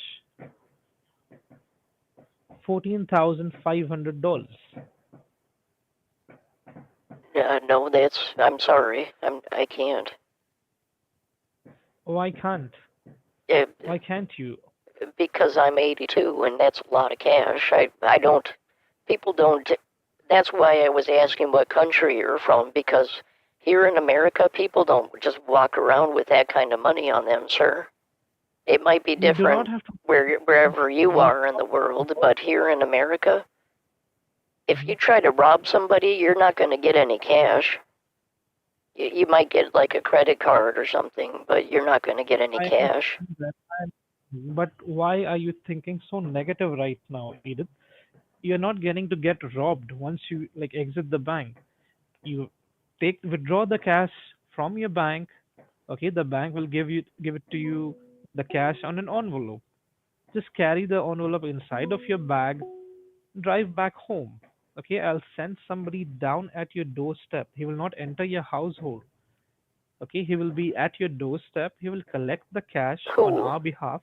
$14,500. No, I'm sorry. I can't. Why can't? Uh, Why can't you? because I'm 82 and that's a lot of cash. I don't, people don't, that's why I was asking what country you're from, because Here in America, people don't just walk around with that kind of money on them, sir. It might be You do not different have to wherever you walk are in the around. world, but here in America, if you Mhm. try to rob somebody, you're not going to get any cash. You might get like a credit card or something, but you're not going to get any I cash. understand that. But why are you thinking so negative right now, Edith? You're not getting to get robbed once you like exit the bank. You take withdraw the cash from your bank. Okay, the bank will give it to you the cash on an envelope. Just carry the envelope inside of your bag, drive back home. Okay, I'll send somebody down at your doorstep. He will not enter your household. Okay, he will be at your doorstep. He will collect the cash on Who? our behalf.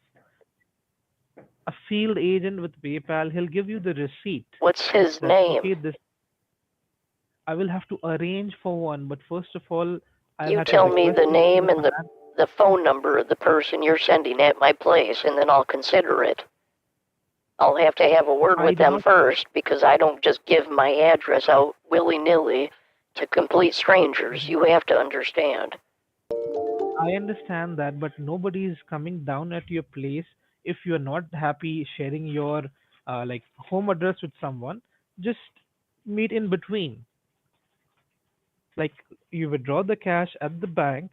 A field agent with PayPal, he'll give you the receipt What's his that name? okay, this I will have to arrange for one, but first of all, I'll You have to tell me request the him to the name and bank. the phone number of the person you're sending at my place, and then I'll consider it. I'll have to have a word I with do them not. first because I don't just give my address out willy nilly to complete strangers. Mhm. You have to understand. I understand that, but nobody is coming down at your place if you're not happy sharing your like home address with someone. Just meet in between. Like you withdraw the cash at the bank,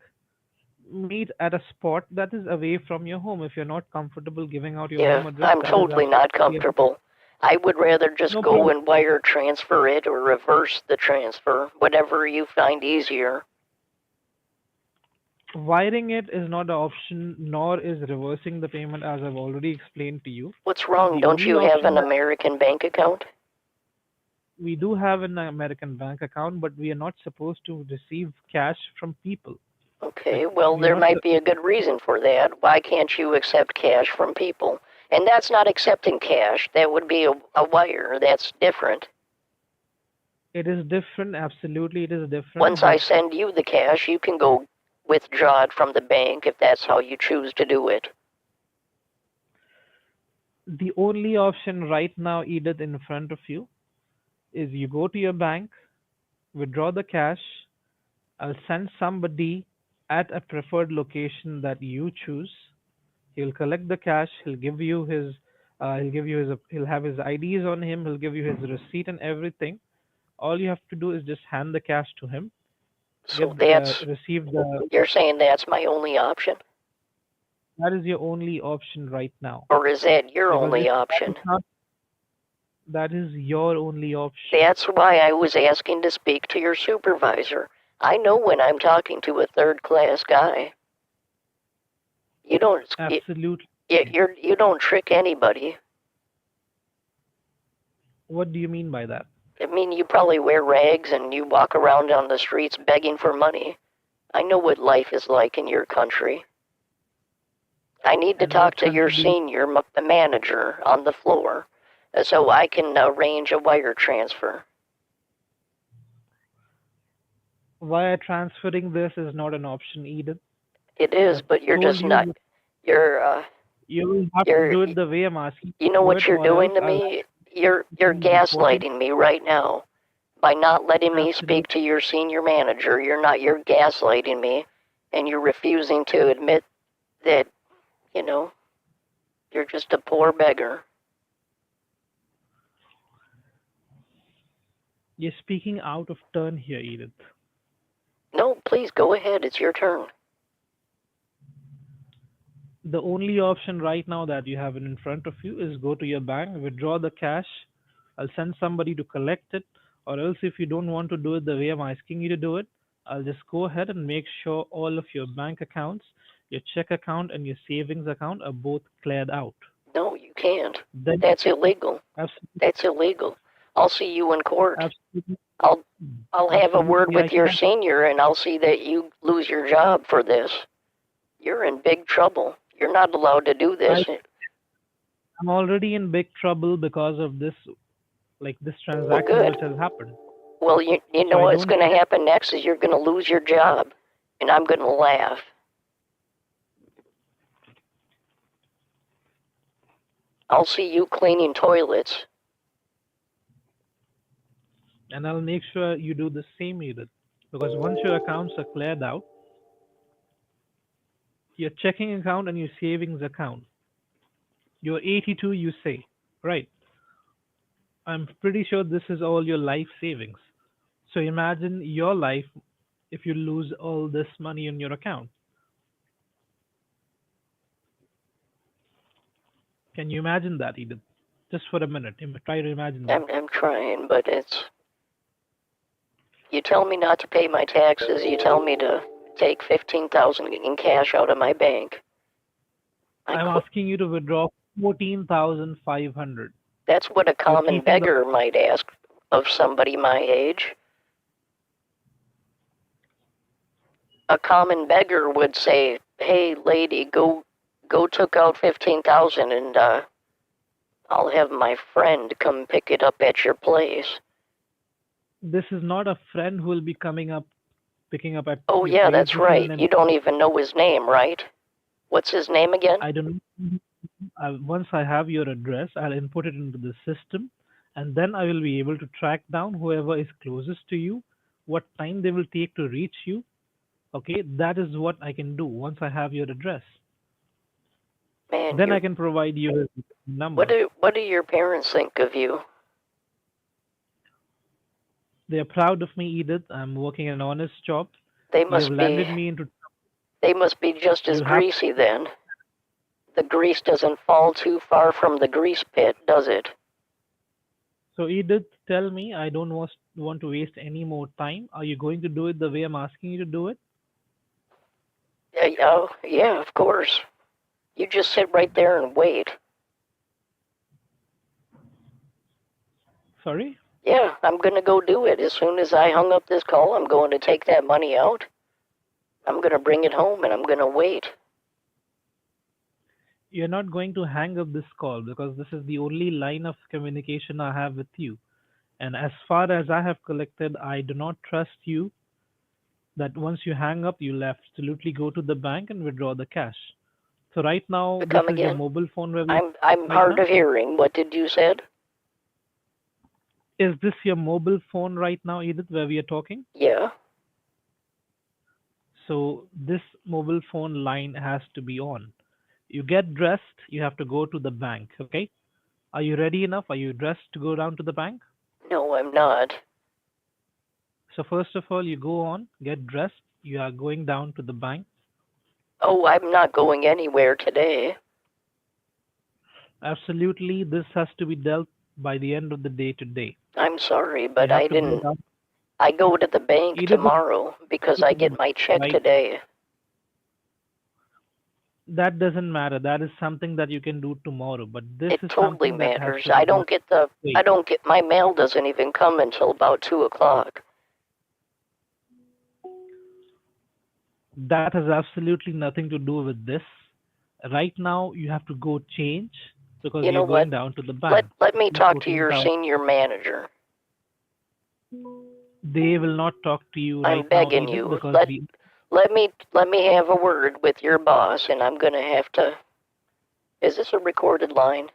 meet at a spot that is away from your home. If you're not comfortable giving out your Yeah, home address, I'm that is totally not absolutely okay. comfortable. I would rather just No go problem. and wire transfer it or reverse the transfer, whatever you find easier. Wiring it is not an option, nor is reversing the payment, as I've already explained to you. What's wrong? The Don't only you have option an that American bank account? we do have an American bank account, but we are not supposed to receive cash from people. Like Okay, well, we are there not. might be a good reason for that. Why can't you accept cash from people? And that's not accepting cash. That would be a wire. That's different. It is different. Absolutely, it is different. Once I But send you the cash, you can go withdraw it from the bank if that's how you choose to do it. the only option right now, Edith, in front of you, is you go to your bank, withdraw the cash. I'll send somebody at a preferred location that you choose. He'll collect the cash. He'll have his IDs on him. He'll give you his receipt and everything. All you have to do is just hand the cash to him. So that's, Receive the. you're saying that's my only option? That is your only option right now, Or is that your because if only that is option? not, that is your only option. That's why I was asking to speak to your supervisor. I know when I'm talking to a third class guy. You don't Absolutely. you don't trick anybody. What do you mean by that? I mean, you probably wear rags and you walk around on the streets begging for money. I know what life is like in your country. I need to And talk what to your country do you? senior manager on the floor so I can arrange a wire transfer. Why transferring this is not an option, Eden. It is, I've but you're told just you not. You're you will have to you're do it the way I'm asking you you know to do what it, you're or else doing to I'll have me? You're you reported. gaslighting me right now by not letting me Absolutely. speak to your senior manager. You're gaslighting me, and you're refusing to admit that you know you're just a poor beggar. You're speaking out of turn here, Edith. No, please go ahead. It's your turn. The only option right now that you have in front of you is go to your bank, withdraw the cash. I'll send somebody to collect it, or else if you don't want to do it the way I'm asking you to do it, I'll just go ahead and make sure all of your bank accounts, your check account, and your savings account are both cleared out. No, you can't. Then, That's illegal. absolutely, That's illegal. I'll see you in court. absolutely, I'll I'll have a word absolutely, I with your can. senior and I'll see that you lose your job for this. You're in big trouble. You're not allowed to do I, this. I'm already in big trouble because of this, like this Well, transaction good. which has happened. Well, you So know I what's don't going to happen next is you're going to lose your job, and I'm going to laugh. I'll see you cleaning toilets. and I'll make sure you do the same, Edith. Because once your accounts are cleared out, your checking account and your savings account, your 82, you say, right? I'm pretty sure this is all your life savings. So imagine your life if you lose all this money in your account. Can you imagine that, Edith? Just for a minute, try to imagine that. I'm trying, but it's. You tell me not to pay my taxes. You tell me to take 15,000 in cash out of my bank. I I'm quit. asking you to withdraw 14,500. That's what a You're common keeping the beggar might ask of somebody my age. A common beggar would say, "Hey, lady, go took out 15,000, and I'll have my friend come pick it up at your place." This is not a friend who will be coming up, picking up at Oh your yeah, place. that's This is right. an You don't even know his name, right? What's his name again? I don't. Once I have your address, I'll input it into the system, and then I will be able to track down whoever is closest to you, what time they will take to reach you. Okay, that is what I can do once I have your address. Man, Then I you. can provide you his What number. do your parents think of you? They are proud of me, Edith. I'm working an honest job. They You have must landed be. me into. They must be just as You have. greasy then. The grease doesn't fall too far from the grease pit, does it? So Edith, tell me, I don't want to waste any more time. Are you going to do it the way I'm asking you to do it? Oh, yeah, of course. You just sit right there and wait. Sorry? Yeah, I'm gonna go do it. As soon as I hung up this call, I'm going to take that money out. I'm gonna bring it home and I'm gonna wait. You're not going to hang up this call because this is the only line of communication I have with you. And as far as I have collected, I do not trust you that once you hang up, you'll absolutely go to the bank and withdraw the cash. So right now, this Come is your again? mobile phone where we I'm right hard now. of hearing. What did you said? Is this your mobile phone right now, Edith, where we are talking? Yeah. So this mobile phone line has to be on. You get dressed, you have to go to the bank, okay? Are you ready enough? Are you dressed to go down to the bank? No, I'm not. So first of all, you go on, get dressed, you are going down to the bank. Oh, I'm not going anywhere today. Absolutely, this has to be dealt by the end of the day today. I'm sorry, You but have I to go didn't. down. I go to the bank Either the tomorrow because I get my check right, today. that doesn't matter. That is something that you can do tomorrow, but this It is totally something that has matters. to be done I today. don't get my mail doesn't even come until about 2 o'clock. That has absolutely nothing to do with this. Right now, you have to go change because You you're know what? going down to the Let bank. let me The talk to your 14,000. senior manager. They will not talk to you I'm right now, begging Edith, you. because we Let me have a word with your boss, and I'm gonna have to. Is this a recorded line?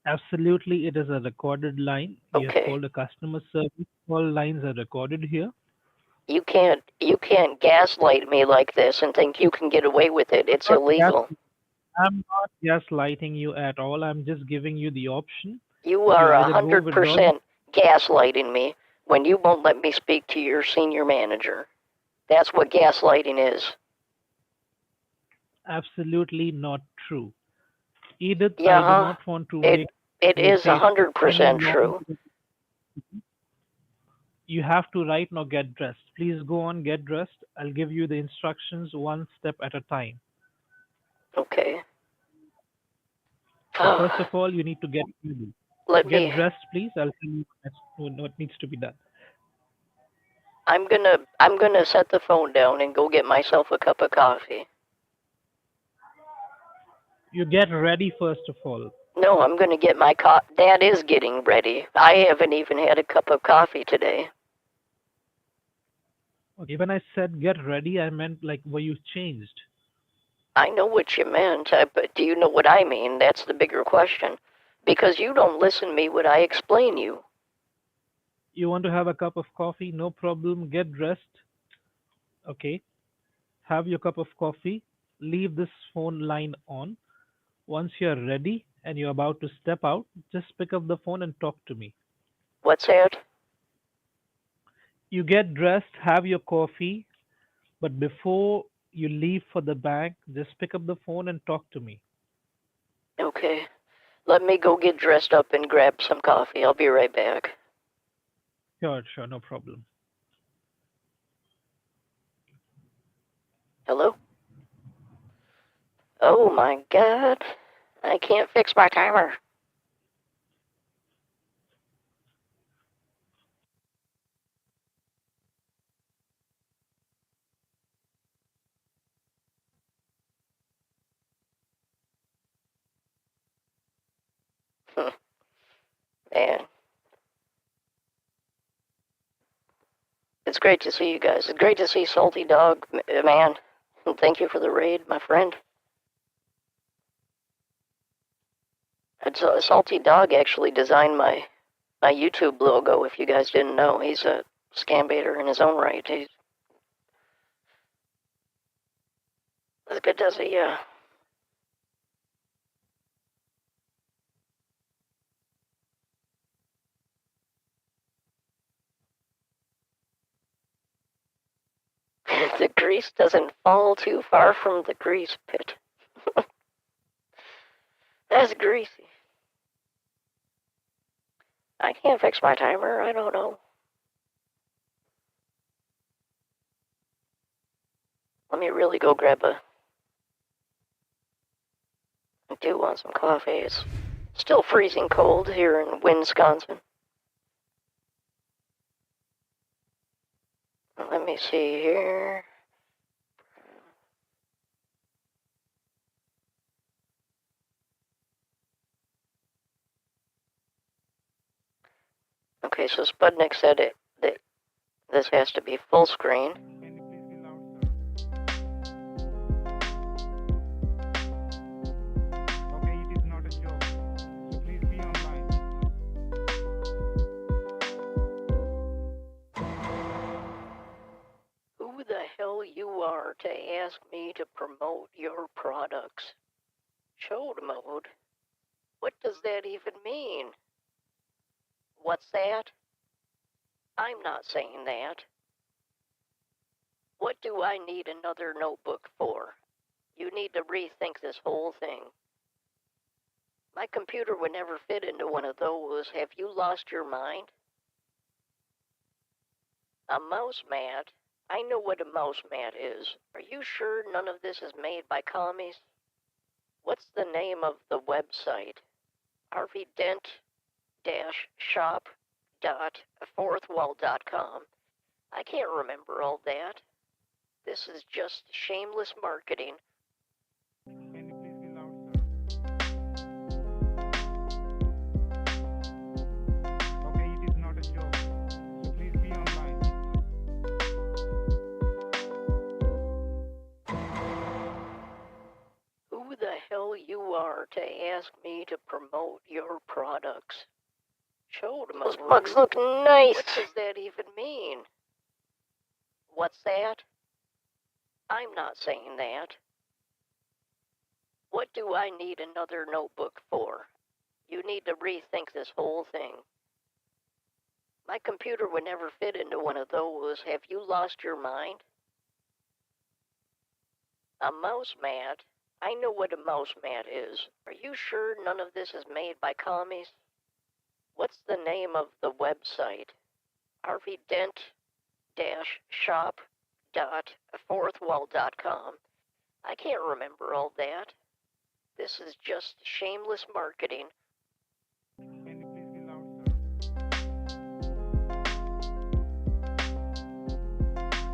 absolutely it is a recorded line. You have Okay. called a customer service. All lines are recorded here. You can't gaslight me like this and think you can get away with it. It's Not gas, illegal. I'm not gaslighting you at all. I'm just giving you the option. You You are a either go hundred withdraw the. percent gaslighting me when you won't let me speak to your senior manager. That's what gaslighting is. Absolutely not true. Edith, Yeah, I do huh? not want to It make it you is a take hundred any percent long. true. You have to right now get dressed. Please go on, get dressed. I'll give you the instructions one step at a time. Okay. So first of all, you need to get ready. Let Get me. dressed, please. I'll tell you what needs to be done. I'm gonna set the phone down and go get myself a cup of coffee. You get ready first of all. No, I'm gonna get my Dad is getting ready. I haven't even had a cup of coffee today. Okay, when I said get ready, I meant like were you changed? I know what you meant, but do you know what I mean? That's the bigger question. Because you don't listen to me when I explain you. You want to have a cup of coffee? No problem. Get dressed. Okay. Have your cup of coffee. Leave this phone line on. Once you're ready and you're about to step out, just pick up the phone and talk to me. What's that? You get dressed, have your coffee, but before you leave for the bank, just pick up the phone and talk to me. Okay. Let me go get dressed up and grab some coffee. I'll be right back. Sure, sure, no problem. Hello? Oh my god. I can't fix my timer. Man, it's great to see you guys. It's great to see Salty Dog, man. Thank you for the raid, my friend. Salty Dog actually designed my YouTube logo. If you guys didn't know, he's a scam baiter in his own right. It's good to see you. The grease doesn't fall too far from the grease pit. That's greasy. I can't fix my timer. I don't know. Let me really go grab a. I do want some coffee. It's still freezing cold here in Wisconsin. Let me see here. Okay, so Spudnik said that this has to be full screen. Can you please be loud, sir? Okay, it is not a joke. So please be online. Who the hell you are to ask me to promote your products? Chode mode? What does that even mean? What's that? I'm not saying that. What do I need another notebook for? You need to rethink this whole thing. My computer would never fit into one of those. Have you lost your mind? A mouse mat? I know what a mouse mat is. Are you sure none of this is made by commies? What's the name of the website? rvdent-shop.fourthwall.com. I can't remember all that. This is just shameless marketing. Can you please be loud, sir? Okay, it is not a joke. So please be online. Who the hell you are to ask me to promote your products? Chode mode. Those mugs look nice. What does that even mean? What's that? I'm not saying that. What do I need another notebook for? You need to rethink this whole thing. My computer would never fit into one of those. Have you lost your mind? A mouse mat? I know what a mouse mat is. Are you sure none of this is made by commies? What's the name of the website? rvdent-shop.fourthwall.com. I can't remember all that. This is just shameless marketing. Can you please be loud, sir?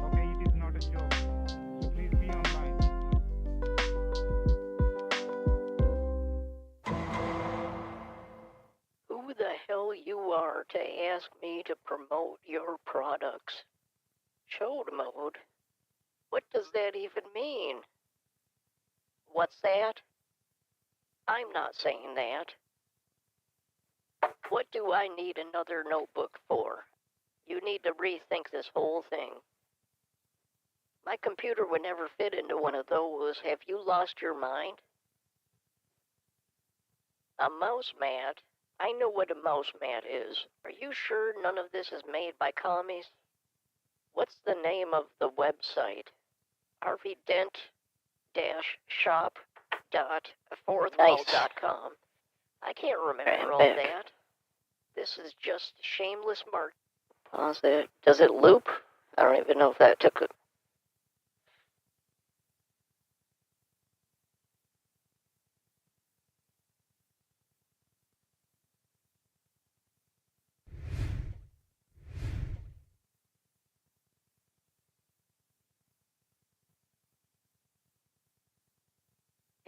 Okay, it is not a joke. So please be online. Who the hell you are to ask me to promote your products? Chode mode? What does that even mean? What's that? I'm not saying that. What do I need another notebook for? You need to rethink this whole thing. My computer would never fit into one of those. Have you lost your mind? A mouse mat? I know what a mouse mat is. Are you sure none of this is made by commies? What's the name of the website? rvdent-shop.4thwall.com. I can't remember all that. This is just shameless mark. Pause it. Does it loop? I don't even know if that took it.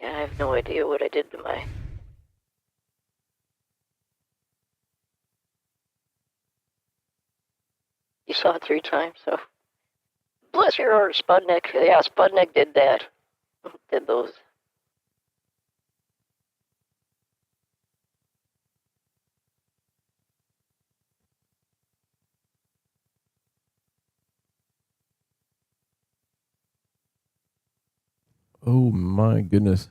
Yeah, I have no idea what I did to my... You saw it 3 times, so... Bless your heart, Spudnik. Yeah, Spudnik did that. Did those. Oh my goodness.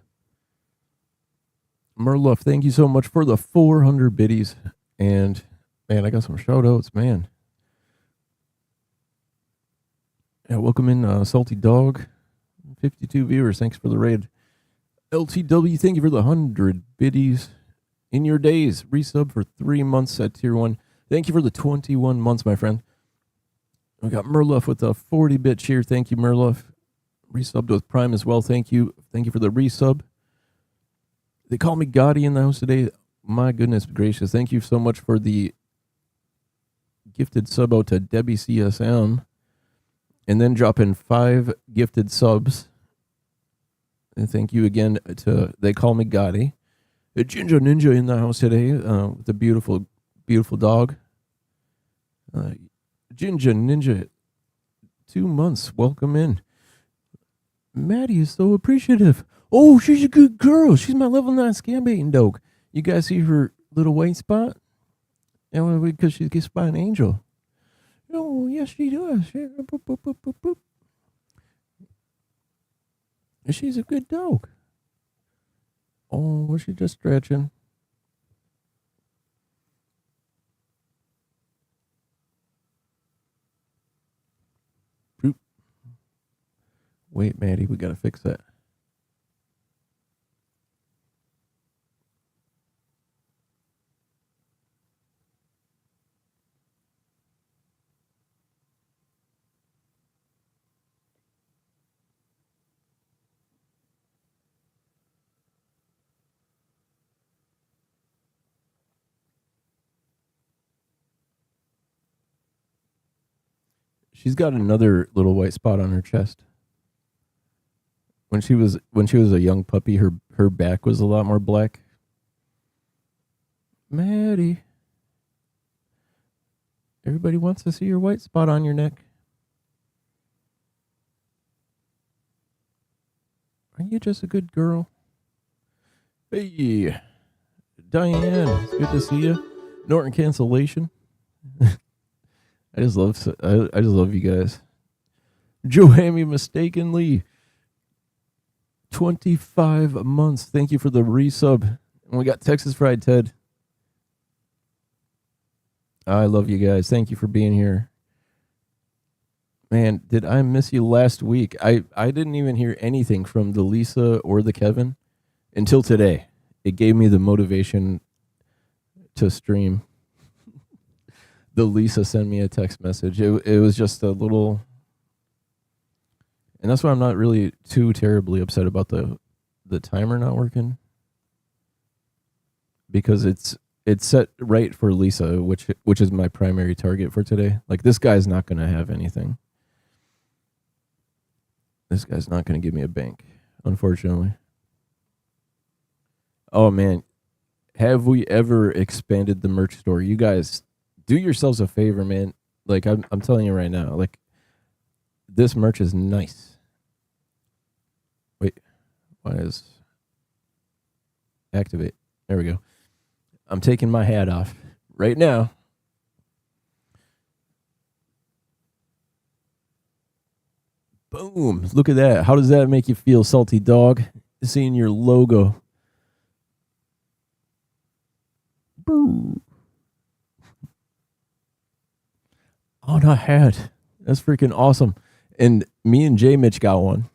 Merluff, thank you so much for the 400 biddies. And man, I got some shout outs, man. Yeah, welcome in, Salty Dog. 52 viewers. Thanks for the raid. LTW, thank you for the 100 biddies. In your days, resub for 3 months at tier 1. Thank you for the 21 months, my friend. We got Merluff with a 40-bit cheer. Thank you, Merluff. Resubbed with Prime as well. Thank you. Thank you for the resub. They call me Gotti in the house today. My goodness gracious. Thank you so much for the gifted sub out to Debbie CSM. And then drop in 5 gifted subs. And thank you again to They Call Me Gotti. A Ginger Ninja in the house today with a beautiful, beautiful dog. Ginger Ninja, 2 months. Welcome in. Maddie is so appreciative. Oh, she's a good girl. She's my level 9 scam baiting dog. You guys see her little white spot? And because she gets by an angel. Oh, yes, she does. Boop, boop, boop, boop, boop. She's a good dog. Oh, she's just stretching. Boop. Wait, Maddie, we gotta fix that. She's got another little white spot on her chest. When she was a young puppy, her back was a lot more black. Maddie, everybody wants to see your white spot on your neck. Are you just a good girl? Hey, Diane, it's good to see you. Norton cancellation. I just love you guys. Johammy mistakenly. 25 months. Thank you for the resub. And we got Texas Fried Ted. I love you guys. Thank you for being here. Man, did I miss you last week? I didn't even hear anything from the Lisa or the Kevin until today. It gave me the motivation to stream. The Lisa sent me a text message. It was just a little... And that's why I'm not really too terribly upset about the timer not working. Because it's set right for Lisa, which is my primary target for today. Like, this guy's not going to have anything. This guy's not going to give me a bank, unfortunately. Oh, man. Have we ever expanded the merch store? You guys, do yourselves a favor, man. Like, I'm telling you right now. Like, this merch is nice. Wait. Why is... Activate. There we go. I'm taking my hat off right now. Boom. Look at that. How does that make you feel, Salty Dog? Seeing your logo. Boo. On a hat. That's freaking awesome. And me and J Mitch got one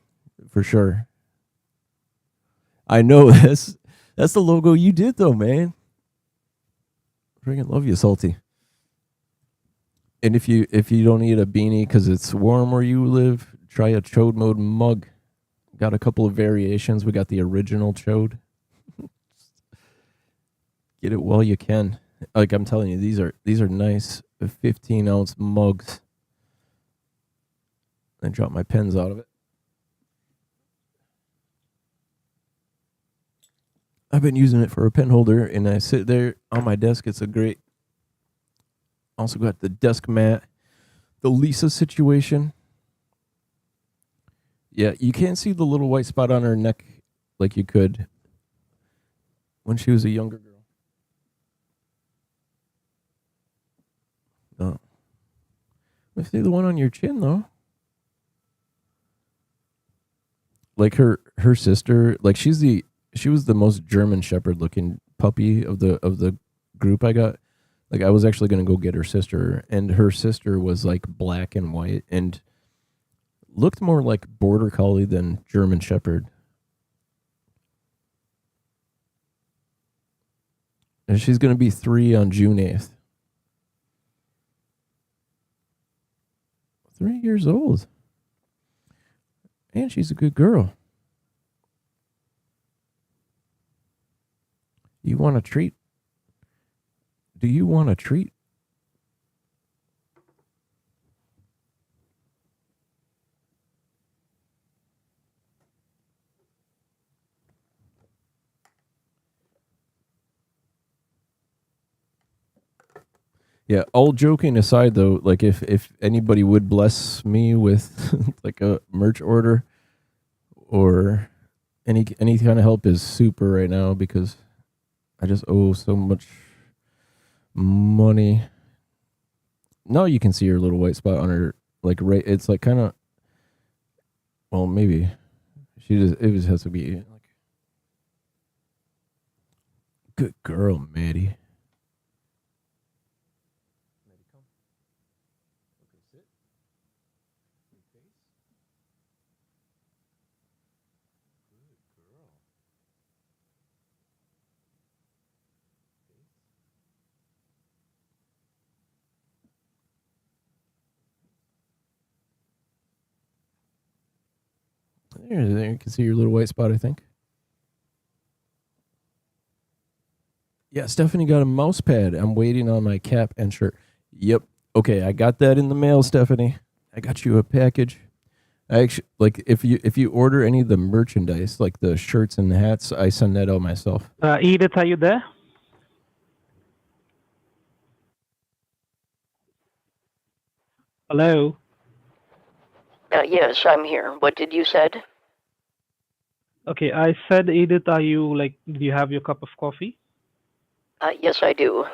for sure. I know that's the logo you did though, man. Freaking love you, Salty. And if you don't need a beanie because it's warm where you live, try a chode mode mug. Got a couple of variations. We got the original chode. Get it while you can. Like I'm telling you, these are nice 15-ounce mugs. I dropped my pens out of it. I've been using it for a pen holder, and I sit there on my desk. It's a great. Also got the desk mat, the Lisa situation. Yeah, you can't see the little white spot on her neck like you could when she was a younger girl. No. Let's see the one on your chin though. Like her sister, like she was the most German Shepherd looking puppy of the group I got. Like I was actually gonna go get her sister, and her sister was like black and white and looked more like border collie than German Shepherd. And she's gonna be 3 on June 8th. 3 years old. And she's a good girl. You want a treat? Do you want a treat? Yeah, all joking aside though, like if anybody would bless me with like a merch order or any kind of help is super right now because I just owe so much money. Now you can see her little white spot on her like right it's like kind of well maybe she just it just has to be like good girl, Maddie. There you can see your little white spot, I think. Yeah, Stephanie got a mouse pad. I'm waiting on my cap and shirt. Yep. Okay, I got that in the mail, Stephanie. I got you a package. I actually like if you order any of the merchandise, like the shirts and the hats, I send that out myself. Edith, are you there? Hello. Yes, I'm here. What did you said? Okay, I said, Edith, are you like? Do you have your cup of coffee? Yes, I do.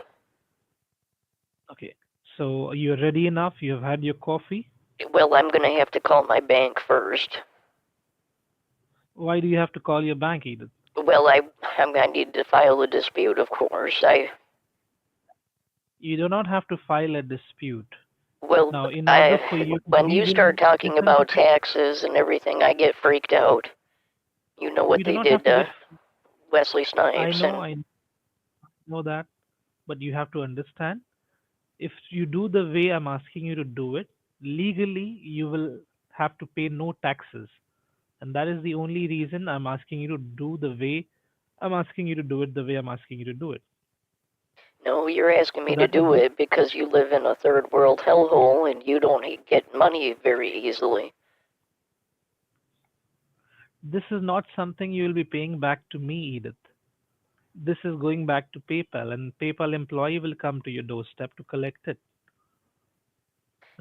Okay. So you're ready enough. You have had your coffee. Well, I'm gonna have to call my bank first. Why do you have to call your bank, Edith? Well, I'm gonna need to file a dispute, of course. You do not have to file a dispute. Well, Now, in order for I you to when you start legally talking listen to about me, taxes and everything, I get freaked out. You know what you do they not have did to get. to Wesley I Snipes, know, and I know that, but you have to understand. If you do the way I'm asking you to do it, legally you will have to pay no taxes, and that is the only reason I'm asking you to do the way I'm asking you to do it the way I'm asking you to do it. no, you're asking So me to that is do the, it because you live in a third world hellhole and you don't get money very easily. this is not something you will be paying back to me, Edith. This is going back to PayPal, and PayPal employee will come to your doorstep to collect it.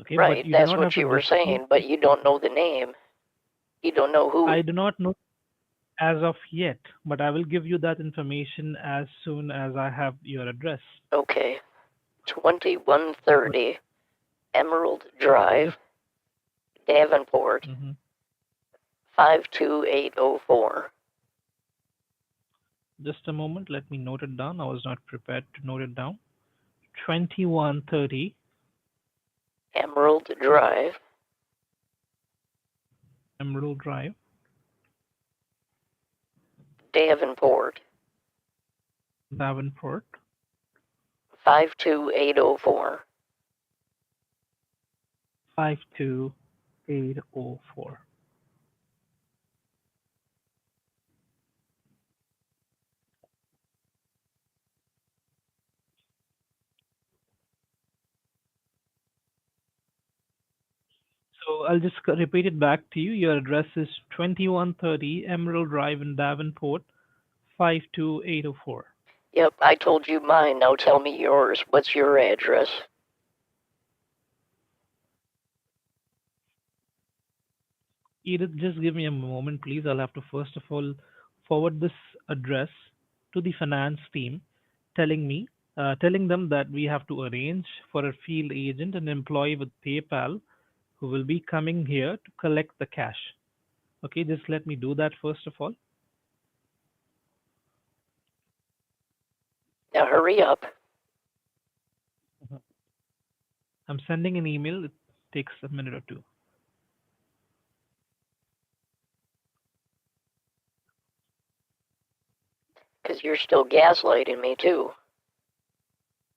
Okay, but Right, you do that's not have what to you were dispute saying, but it. you don't know the name. You don't know who. I do not know as of yet, but I will give you that information as soon as I have your address. Okay, But 2130 Emerald okay, Drive, just Davenport, mhm. 52804. Just a moment, let me note it down. I was not prepared to note it down. 2130 Emerald Drive, Emerald Drive, Davenport, Davenport, 52804. 52804. So I'll just repeat it back to you. Your address is 2130 Emerald Drive in Davenport, 52804. Yep, I told you mine. Now tell me yours. What's your address? Edith, just give me a moment, please. I'll have to first of all forward this address to the finance team, telling them that we have to arrange for a field agent and employee with PayPal who will be coming here to collect the cash. Okay, just let me do that first of all. Now hurry up, I'm sending an email. It takes a minute or two. because you're still gaslighting me, too.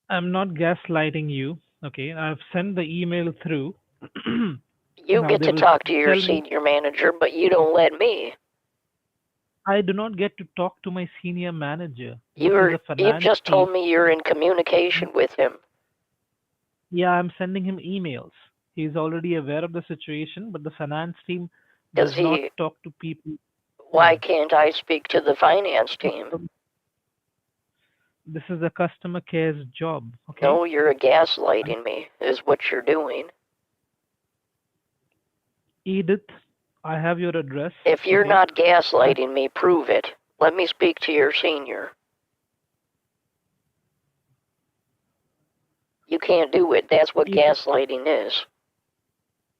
I'm not gaslighting you. Okay, I've sent the email through. You Now get they to will talk to your tell me. senior manager, but you don't let me. I do not get to talk to my senior manager. This is You a finance just team. told me you're in communication with him. Yeah, I'm sending him emails. He's already aware of the situation, but the finance team Does does not he? talk to people Why here. can't I speak to the finance team? This is a customer care's job, okay? No, you're gaslighting me, is what you're doing. Edith, I have your address, If you're okay? not gaslighting me, prove it. Let me speak to your senior. You can't do it. That's what Edith, gaslighting is.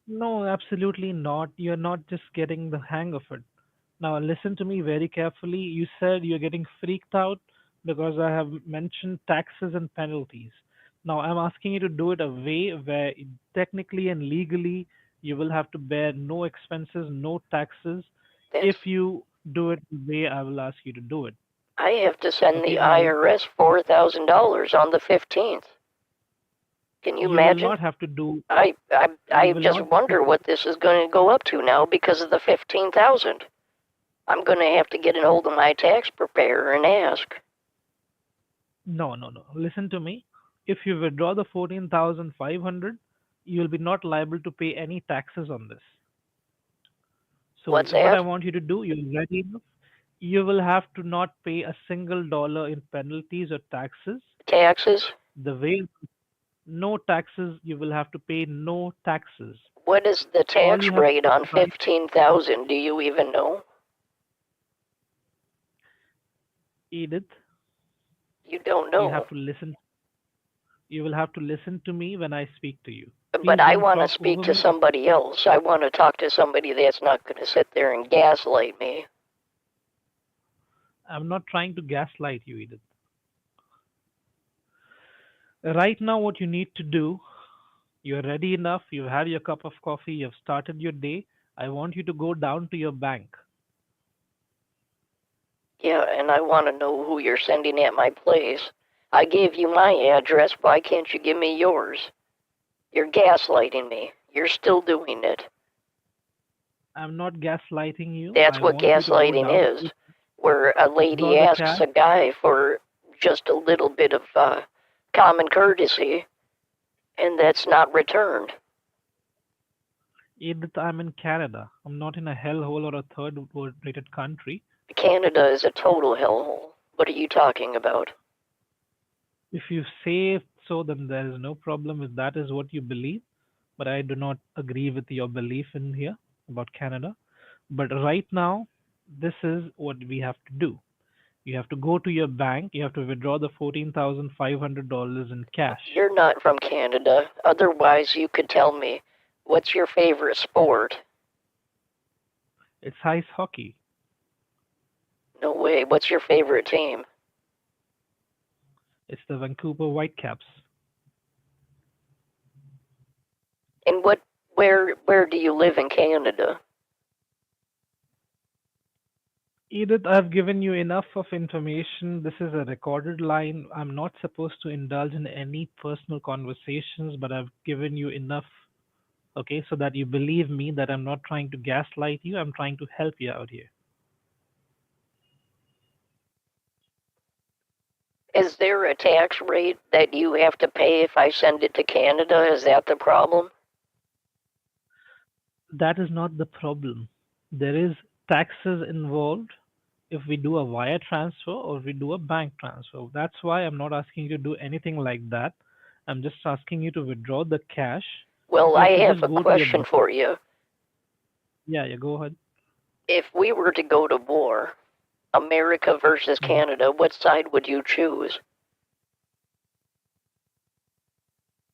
no, absolutely not. You're not just getting the hang of it. Now, listen to me very carefully. You said you're getting freaked out because I have mentioned taxes and penalties. Now, I'm asking you to do it a way where technically and legally you will have to bear no expenses, no taxes. That's. If you do it the way I will ask you to do it. I have to send Okay, the now IRS $4,000 on the 15th. Can you you will imagine? not have to do, you I will just not have to wonder what this is going to go up to now because of the 15,000. I'm going to have to get a hold of my tax preparer and ask. no, no, no. Listen to me. If you withdraw the 14,500, you will be not liable to pay any taxes on this. So What's what I that? want you to do, you're ready enough. You will have to not pay a single dollar in penalties or taxes. Taxes? The way no taxes, you will have to pay no taxes. What is the All tax you have to rate do on right, 15,000? Do you even know? Edith, You don't you know. have to listen. You will have to listen to me when I speak to you. But Please I don't want to talk speak over to me. somebody else. I want to talk to somebody that's not going to sit there and gaslight me. I'm not trying to gaslight you, Edith. Right now, what you need to do, you're ready enough. You've had your cup of coffee. You've started your day. I want you to go down to your bank. Yeah, and I want to know who you're sending at my place. I gave you my address. Why can't you give me yours? You're gaslighting me. You're still doing it. I'm not gaslighting you. That's I what want you to go gaslighting down, is, where a withdraw lady the asks cash. a guy for just a little bit of common courtesy, and that's not returned. Edith, I'm in Canada. I'm not in a hellhole or a third world rated country. Canada is a total hellhole. What are you talking about? If you say so, then there is no problem if that is what you believe. But I do not agree with your belief in here about Canada. But right now, this is what we have to do. You have to go to your bank. You have to withdraw the $14,500 in cash. You're not from Canada. Otherwise, you could tell me, what's your favorite sport? It's ice hockey. No way. What's your favorite team? It's the Vancouver Whitecaps. And where do you live in Canada? Edith, I've given you enough of information. This is a recorded line. I'm not supposed to indulge in any personal conversations, but I've given you enough, okay, so that you believe me that I'm not trying to gaslight you. I'm trying to help you out here. Is there a tax rate that you have to pay if I send it to Canada? Is that the problem? That is not the problem. There is taxes involved if we do a wire transfer or we do a bank transfer. That's why I'm not asking you to do anything like that. I'm just asking you to withdraw the cash. Well, You I have to have just a go to your question bank. for you. Yeah, yeah, go ahead. If we were to go to war, America versus Mhm. Canada, what side would you choose?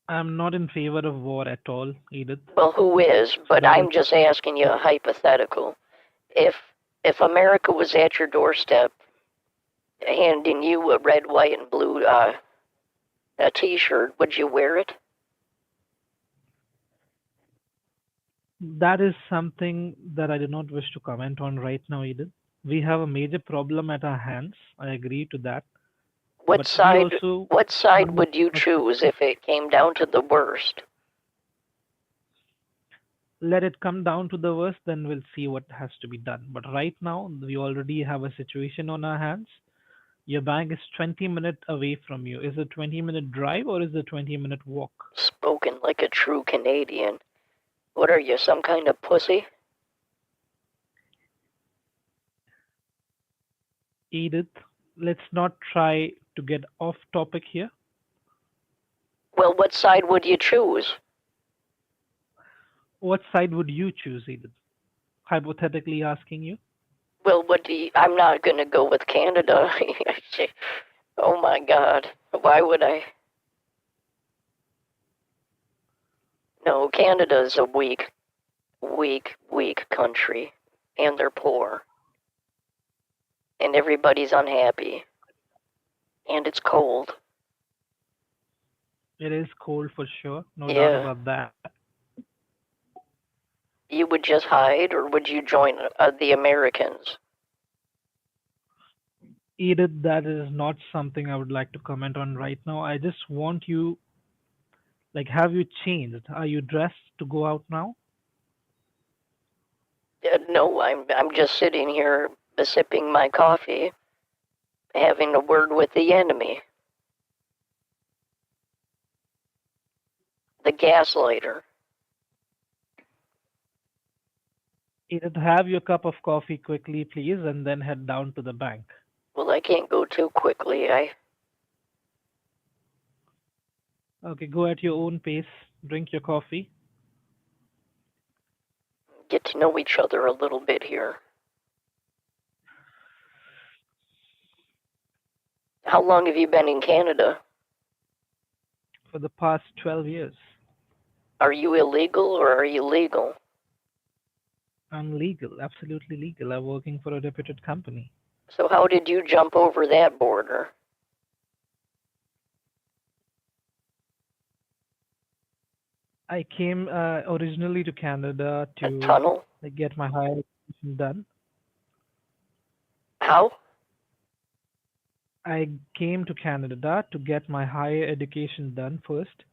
I'm not in favor of war at all, Edith. Well, who is? So But that is I'm just asking you a hypothetical. If if America was at your doorstep handing you a red, white, and blue a T-shirt, would you wear it? that is something that I do not wish to comment on right now, Edith. We have a major problem at our hands. I agree to that. What But we side also what side want would you to choose if it came down to the worst? let it come down to the worst, then we'll see what has to be done. But right now, we already have a situation on our hands. Your bank is 20 minutes away from you. Is it 20-minute drive or is it 20-minute walk? Spoken like a true Canadian. What are you, some kind of pussy? Edith, let's not try to get off topic here. Well, what side would you choose? What side would you choose, Edith? Hypothetically asking you. Well, what do you, I'm not going to go with Canada. Oh my God. Why would I? No, Canada's a weak country. And they're poor. And everybody's unhappy. And it's cold. It is cold for sure, no doubt Yeah. about that. You would just hide, or would you join the Americans? Edith, that is not something I would like to comment on right now. I just want you, like, have you changed? Are you dressed to go out now? No, I'm just sitting here sipping my coffee, having a word with the enemy, the gaslighter. Edith, have your cup of coffee quickly, please, and then head down to the bank. Well, I can't go too quickly. I Okay, go at your own pace. Drink your coffee. get to know each other a little bit here. How long have you been in Canada? For the past 12 years. Are you illegal or are you legal? I'm legal, absolutely legal. I'm working for a reputed company. So how did you jump over that border? I came originally to Canada A to tunnel? get my higher education done. How? I came to Canada to get my higher education done first.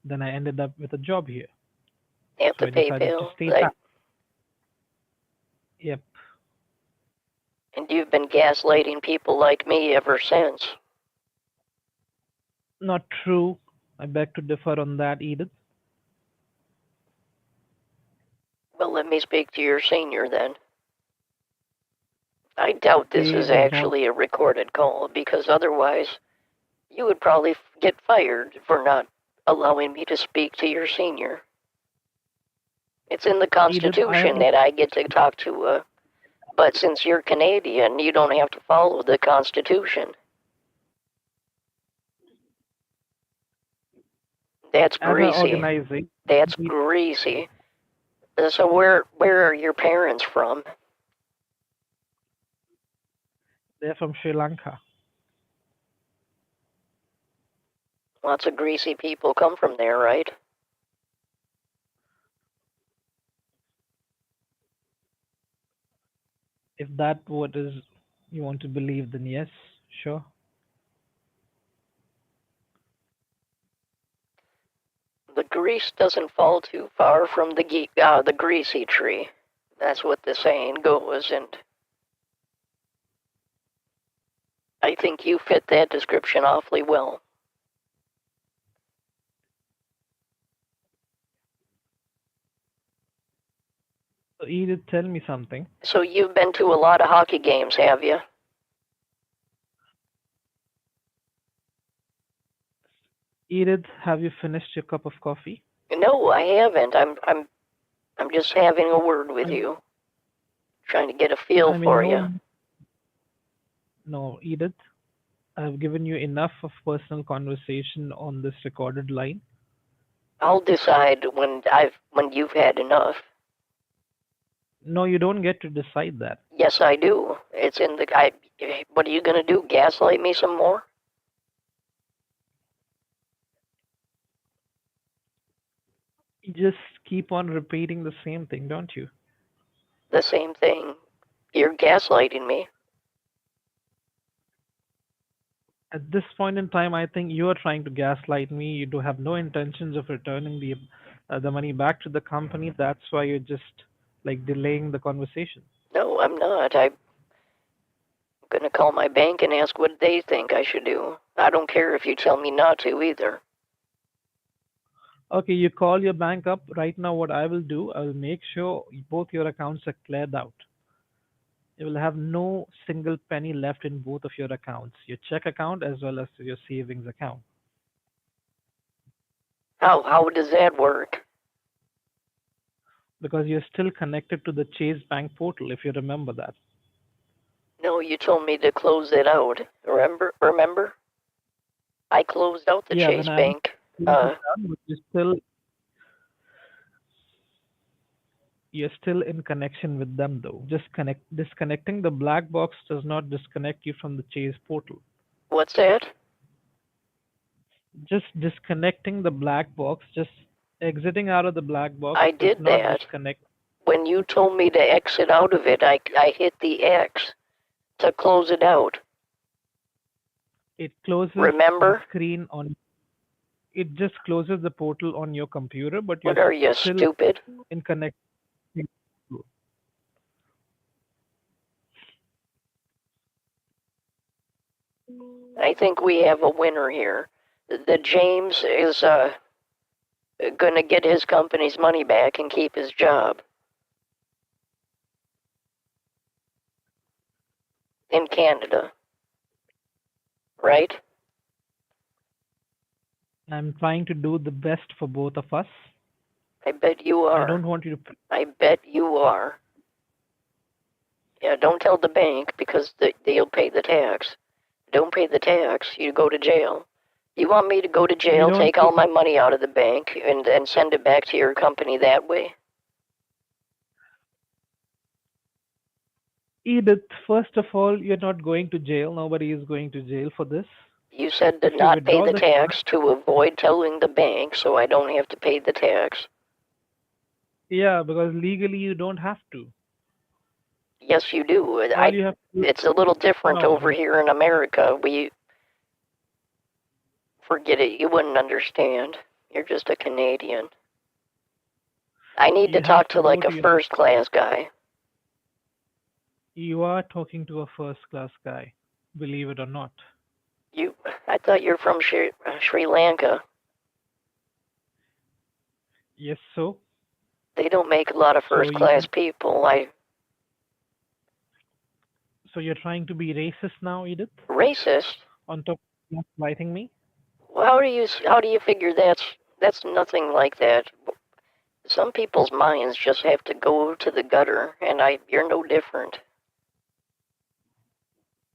Then I ended up with a job here. At So the I decided to PayPal? stay Like, back. Yep. and you've been gaslighting people like me ever since. Not true. I beg to differ on that, Edith. Well, let me speak to your senior then. I doubt this They is would not. actually a recorded call because otherwise you would probably get fired for not allowing me to speak to your senior. It's in the Edith, I am Constitution not. that I get to talk to, but since you're Canadian, you don't have to follow the Constitution. That's At our greasy. organizing, That's we, greasy. So where are your parents from? They're from Sri Lanka. Lots of greasy people come from there, right? If that what is you want to believe, then yes, sure. The grease doesn't fall too far from the greasy tree. That's what the saying goes, and I think you fit that description awfully well. So Edith, tell me something. So you've been to a lot of hockey games, have you? Edith, have you finished your cup of coffee? No, I haven't. I'm just having a word with I, you, trying to get a feel I mean, for no, you. no, Edith. I've given you enough of personal conversation on this recorded line. I'll decide when you've had enough. No, you don't get to decide that. Yes, I do. It's in the. What are you gonna do? Gaslight me some more? You just keep on repeating the same thing, don't you? The same thing. You're gaslighting me. At this point in time, I think you are trying to gaslight me. You do have no intentions of returning the money back to the company. That's why you're just like delaying the conversation. No, I'm not. I'm gonna call my bank and ask what they think I should do. I don't care if you tell me not to either. Okay, you call your bank up right now. What I will do, I will make sure both your accounts are cleared out. You will have no single penny left in both of your accounts, your check account as well as your savings account, How does that work? because you're still connected to the Chase Bank portal, if you remember that. No, you told me to close it out. Remember? I closed out the Yeah, when Chase I was Bank. closed it down, but you're still in connection with them though. Just disconnecting the black box does not disconnect you from the Chase portal. What's that? Just disconnecting the black box, just exiting out of the black box I does did not that. disconnect. When you told me to exit out of it, I hit the X to close it out. It closes the Remember? screen on it just closes the portal on your computer, but you're What are you, still stupid? in connect. I think we have a winner here. The James is going to get his company's money back and keep his job in Canada, right? I'm trying to do the best for both of us. I bet you I are. don't want you to. I bet you are. Yeah, don't tell the bank because they'll pay the tax. Don't pay the tax, you go to jail. You want me to go to You jail, don't. take all my money out of the bank, and send it back to your company that way? Edith, first of all, you're not going to jail. Nobody is going to jail for this. You said to If you not pay withdraw the the card, tax to avoid telling the bank so I don't have to pay the tax. yeah, because legally you don't have to. Yes, you do. All you have to do, It's a little different no, over here in America. We forget it. You wouldn't understand. You're just a Canadian. I need to you have talk to to go like a to your. first class guy. You are talking to a first class guy, believe it or not. I thought you're from Sri Lanka. Yes, so. They don't make a lot of So first you. class people. So you're trying to be racist now, Edith? Racist? On top of gaslighting me? Well, how do you figure that's nothing like that? Some people's minds just have to go to the gutter, and you're no different.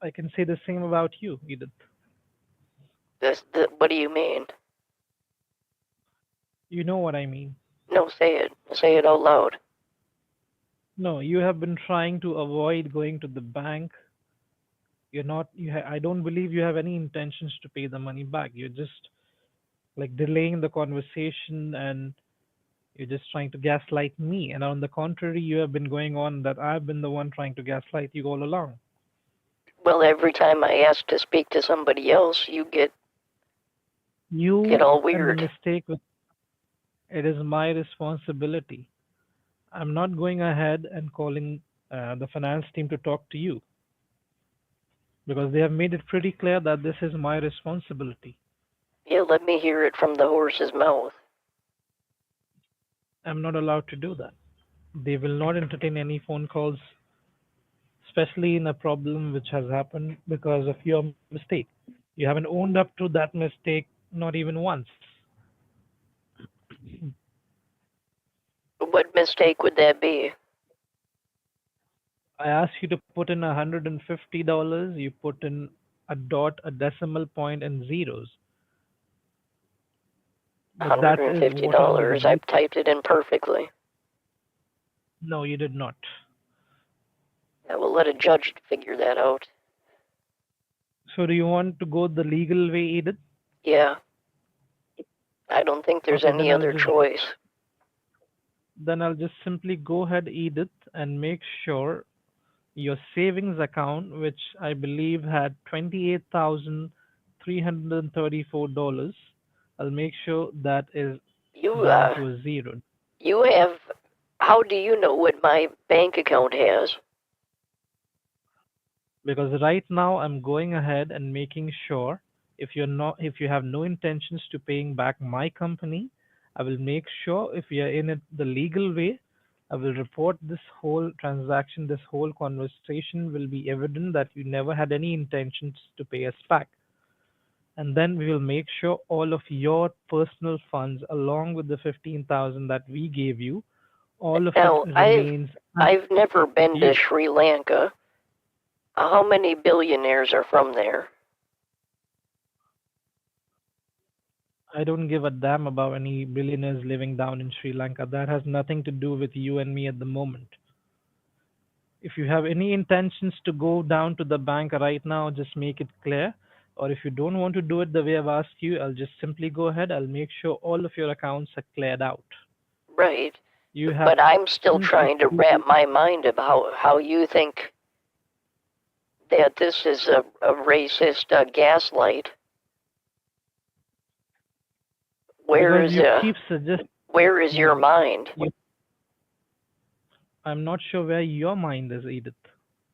I can say the same about you, Edith. What do you mean? You know what I mean. No, say it. Say it out loud. No, you have been trying to avoid going to the bank. You're not. I don't believe you have any intentions to pay the money back. You're just like delaying the conversation, and you're just trying to gaslight me. And on the contrary, you have been going on that I've been the one trying to gaslight you all along. Well, every time I ask to speak to somebody else, you get You all and the weird. mistake. It is my responsibility. I'm not going ahead and calling the finance team to talk to you because they have made it pretty clear that this is my responsibility. Yeah, let me hear it from the horse's mouth. I'm not allowed to do that. They will not entertain any phone calls, especially in a problem which has happened because of your mistake. You haven't owned up to that mistake, not even once. What mistake would that be? I asked you to put in $150. You put in a dot, a decimal point, and zeros. But that is what is $150. needed. I typed it in perfectly. No, you did not. I will let a judge figure that out. So do you want to go the legal way, Edith? Yeah, I don't think there's Okay, any other choice. then I'll just simply go ahead, Edith, and make sure your savings account, which I believe had $28,334, I'll make sure that is You, down to a zero. you have. How do you know what my bank account has? Because right now I'm going ahead and making sure if you have no intentions to paying back my company, I will make sure if you are in it the legal way, I will report this whole transaction, this whole conversation will be evident that you never had any intentions to pay us back. And then we will make sure all of your personal funds along with the 15,000 that we gave you, all of it Now, remains I've never been to to you. Sri Lanka. How many billionaires are from there? I don't give a damn about any billionaires living down in Sri Lanka. That has nothing to do with you and me at the moment. If you have any intentions to go down to the bank right now, just make it clear. Or if you don't want to do it the way I've asked you, I'll just simply go ahead. I'll make sure all of your accounts are cleared out. Right. You have But I'm still tons of trying to wrap people. my mind about how you think that this is a racist gaslight. Where Because is you keep suggesting, where is your mind? you, I'm not sure where your mind is, Edith.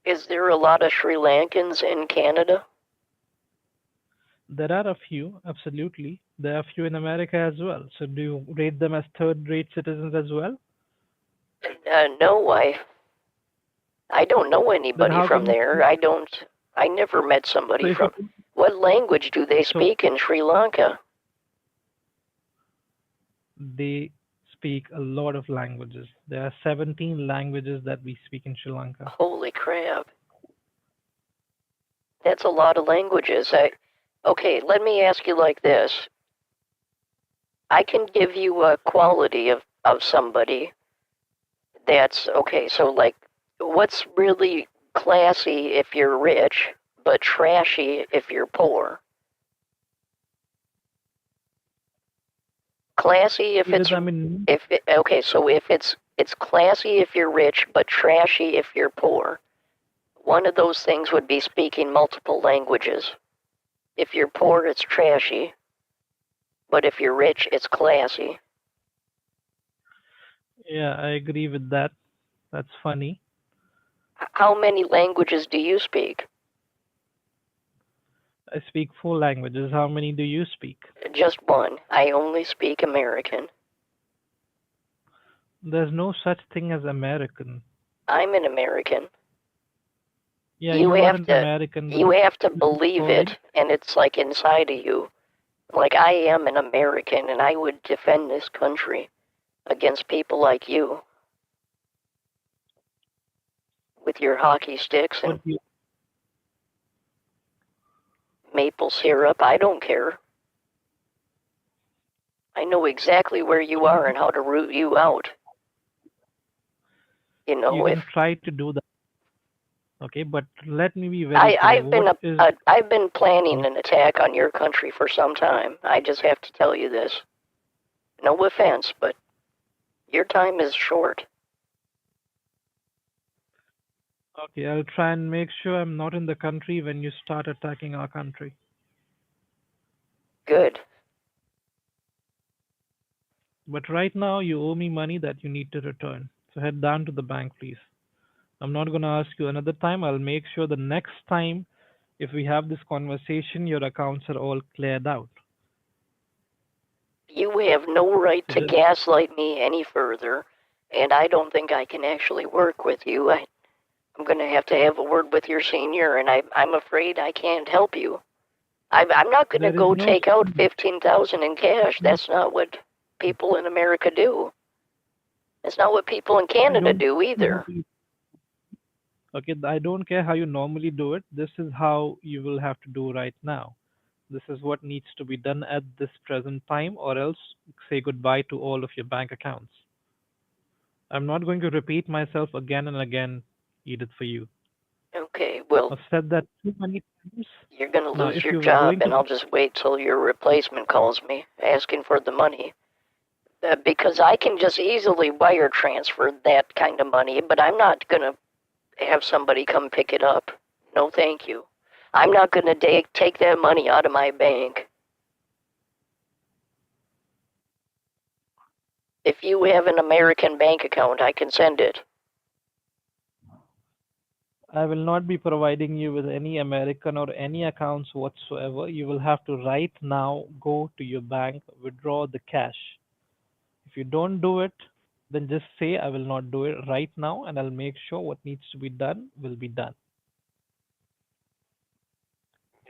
Is there a lot of Sri Lankans in Canada? There are a few, absolutely. There are a few in America as well. So do you rate them as third rate citizens as well? No, I don't know Then anybody how from come there. I never met so somebody if you, from. What language do they so speak in Sri Lanka? they speak a lot of languages. There are 17 languages that we speak in Sri Lanka. Holy crap. That's a lot of languages. Okay, let me ask you like this. I can give you a quality of somebody that's okay, so like what's really classy if you're rich, but trashy if you're poor? Classy if Edith, it's I mean, if it, okay, so if it's classy if you're rich, but trashy if you're poor. One of those things would be speaking multiple languages. If you're poor, it's trashy, but if you're rich, it's classy. yeah, I agree with that. That's funny. How many languages do you speak? I speak four languages. How many do you speak? Just one. I only speak American. There's no such thing as American. I'm an American. Yeah, You you are have an to American, but you have to believe calling. it, and it's like inside of you. Like I am an American, and I would defend this country against people like you with your hockey sticks and What you, maple syrup. I don't care. I know exactly where you are and how to root you out. You you know, can if try to do that. Okay, but let me be very clear. I've What been is I've been planning oh, an attack on your country for some time. I just have to tell you this. No offense, but your time is short. okay? I'll try and make sure I'm not in the country when you start attacking our country. Good. But right now, you owe me money that you need to return. So head down to the bank, please. I'm not going to ask you another time. I'll make sure the next time, if we have this conversation, your accounts are all cleared out. You have no right So to just gaslight me any further, and I don't think I can actually work with you. I'm going to have a word with your senior, and I'm afraid I can't help you. I'm not going to there is go no take out senior. 15,000 in cash. That's not what people in America do. It's not what people in I Canada don't do care how either. you, okay, I don't care how you normally do it. This is how you will have to do right now. This is what needs to be done at this present time, or else say goodbye to all of your bank accounts. I'm not going to repeat myself again and again, Edith, for you. Okay, well, I've said that too many times. you're going to Now, lose if your you were job, going to, and I'll just wait till your replacement calls me asking for the money. Because I can just easily wire transfer that kind of money, but I'm not going to have somebody come pick it up. No, thank you. I'm not going to take that money out of my bank. If you have an American bank account, I can send it. I will not be providing you with any American or any accounts whatsoever. You will have to right now go to your bank, withdraw the cash. If you don't do it, then just say I will not do it right now, and I'll make sure what needs to be done will be done.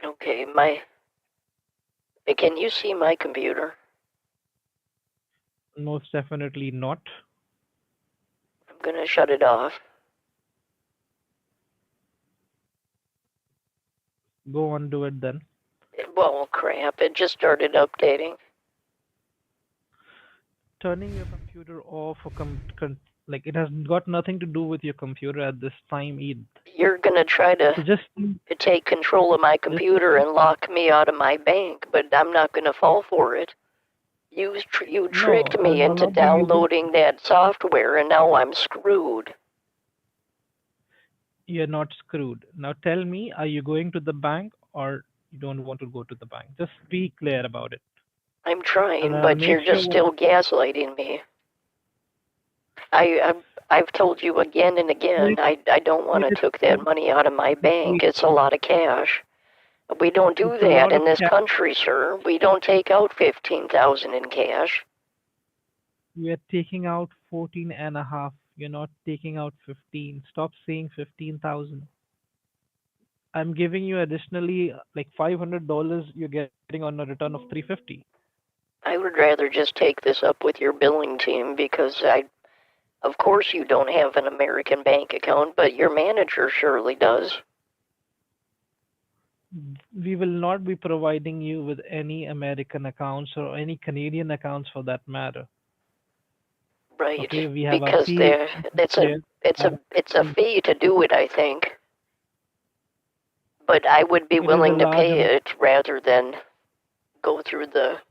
Okay, can you see my computer? Most definitely not. I'm going to shut it off. Go on, do it then. Well, crap, it just started updating. Turning your computer off or like it has got nothing to do with your computer at this time, Eid. You're going to try So to take control of my just computer and lock me out of my bank, but I'm not going to fall for it. You no, tricked me I'll into not be using. downloading that software, and now I'm screwed. You're not screwed. Now tell me, are you going to the bank or you don't want to go to the bank? Just be clear about it, I'm and trying, I'll but make you're sure just still gaslighting me. I've told you again and again, it, I don't want to it, took that money out of my bank. It's a lot of cash. We don't do it's a that lot of in this cash. country, sir. We don't take out 15,000 in cash. You're taking out 14 and a half. You're not taking out 15. Stop saying 15,000. I'm giving you additionally like $500 you're getting on a return of 350. I would rather just take this up with your billing team because of course you don't have an American bank account, but your manager surely does. We will not be providing you with any American accounts or any Canadian accounts for that matter. Right, Okay, we have our because fee. There. it's a fee to do it, I think. But I would be It is a willing to large pay amount. it rather than go through the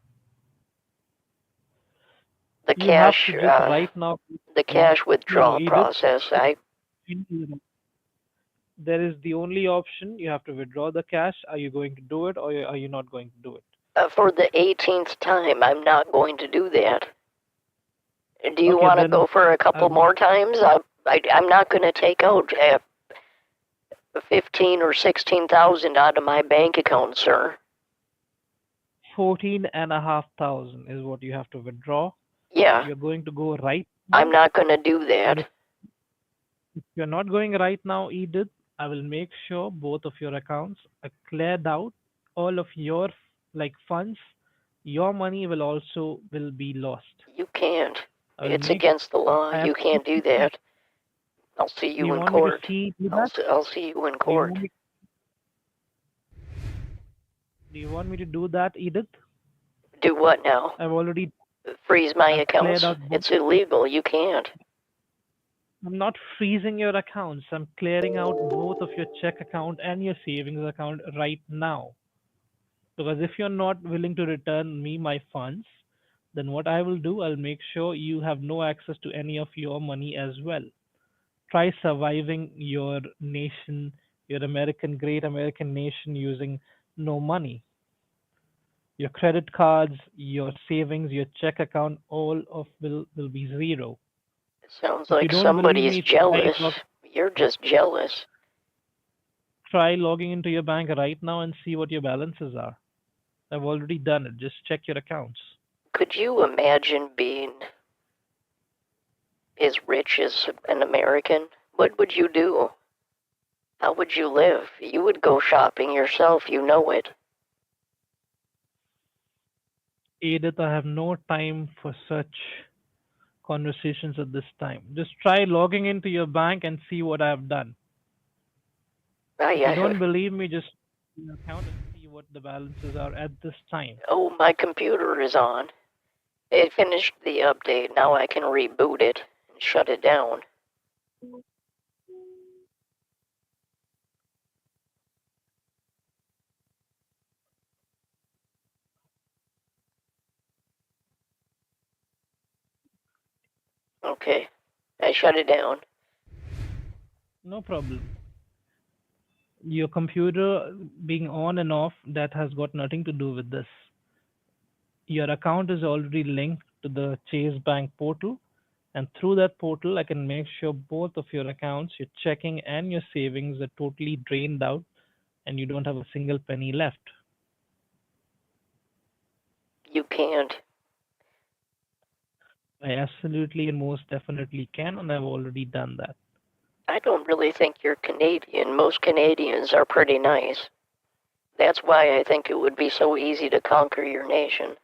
You have cash to just right now. the No, cash no, withdrawal Edith. process. I There is the only option. You have to withdraw the cash. Are you going to do it or are you not going to do it? For the 18th time, I'm not going to do that. Do you Okay, want to then go for a I couple would more times? I'm not going to take out 15 or 16,000 out of my bank account, sir. 14,500 is what you have to withdraw. Yeah, You're going to go right I'm now, not going to do and that. if you're not going right now, Edith, I will make sure both of your accounts are cleared out. All of your like funds, your money will also will be lost. You can't. I will It's make. against the law. I have. You can't do that. I'll see Do you you in want me to court. see do that? I'll see you in Do you court. want me? Do you want me to do that, Edith? Do what now? I've already. Freeze my I've cleared accounts? out both. It's illegal. You can't. I'm not freezing your accounts. I'm clearing out both of your check account and your savings account right now. Because if you're not willing to return me my funds, then what I will do, I'll make sure you have no access to any of your money as well. Try surviving your nation, your great American nation using no money. Your credit cards, your savings, your check account, all of will be zero. It sounds If you like don't believe somebody's me, jealous. You're just jealous. try logging into your bank right now and see what your balances are. I've already done it. Just check your accounts. Could you imagine being as rich as an American? What would you do? How would you live? You would go shopping yourself, you know it. Edith, I have no time for such conversations at this time. Just try logging into your bank and see what I've done. If you I, don't believe me, just your account and see what the balances are at this time. oh, my computer is on. It finished the update. Now I can reboot it and shut it down. Okay, I shut it down. No problem. Your computer being on and off, that has got nothing to do with this. Your account is already linked to the Chase Bank portal, and through that portal, I can make sure both of your accounts, your checking and your savings, are totally drained out and you don't have a single penny left. You can't. I absolutely and most definitely can, and I've already done that. I don't really think you're Canadian. Most Canadians are pretty nice. That's why I think it would be so easy to conquer your nation.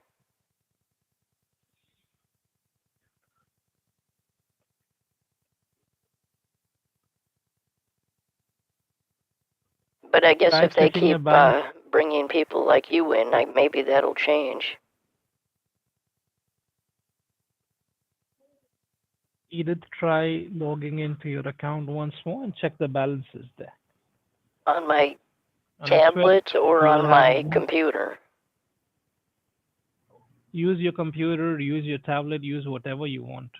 But I guess Try if they checking your keep bank. bringing people like you in, maybe that'll change. Edith, try logging into your account once more and check the balances there. On my On the 12th, tablet or you will on have my computer. use your computer, use your tablet, use whatever you want.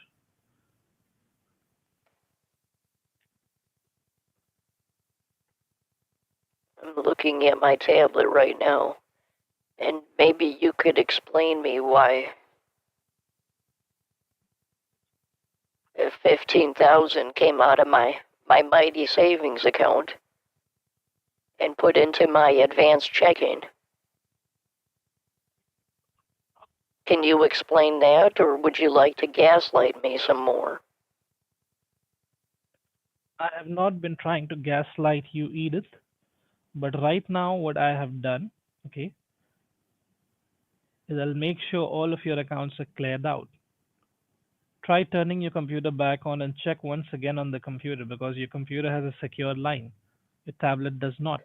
I'm looking at my tablet right now, and maybe you could explain me why if 15,000 came out of my mighty savings account and put into my advanced checking. Can you explain that, or would you like to gaslight me some more? I have not been trying to gaslight you, Edith, but right now, what I have done, okay, is I'll make sure all of your accounts are cleared out. Try turning your computer back on and check once again on the computer because your computer has a secure line. Your tablet does not.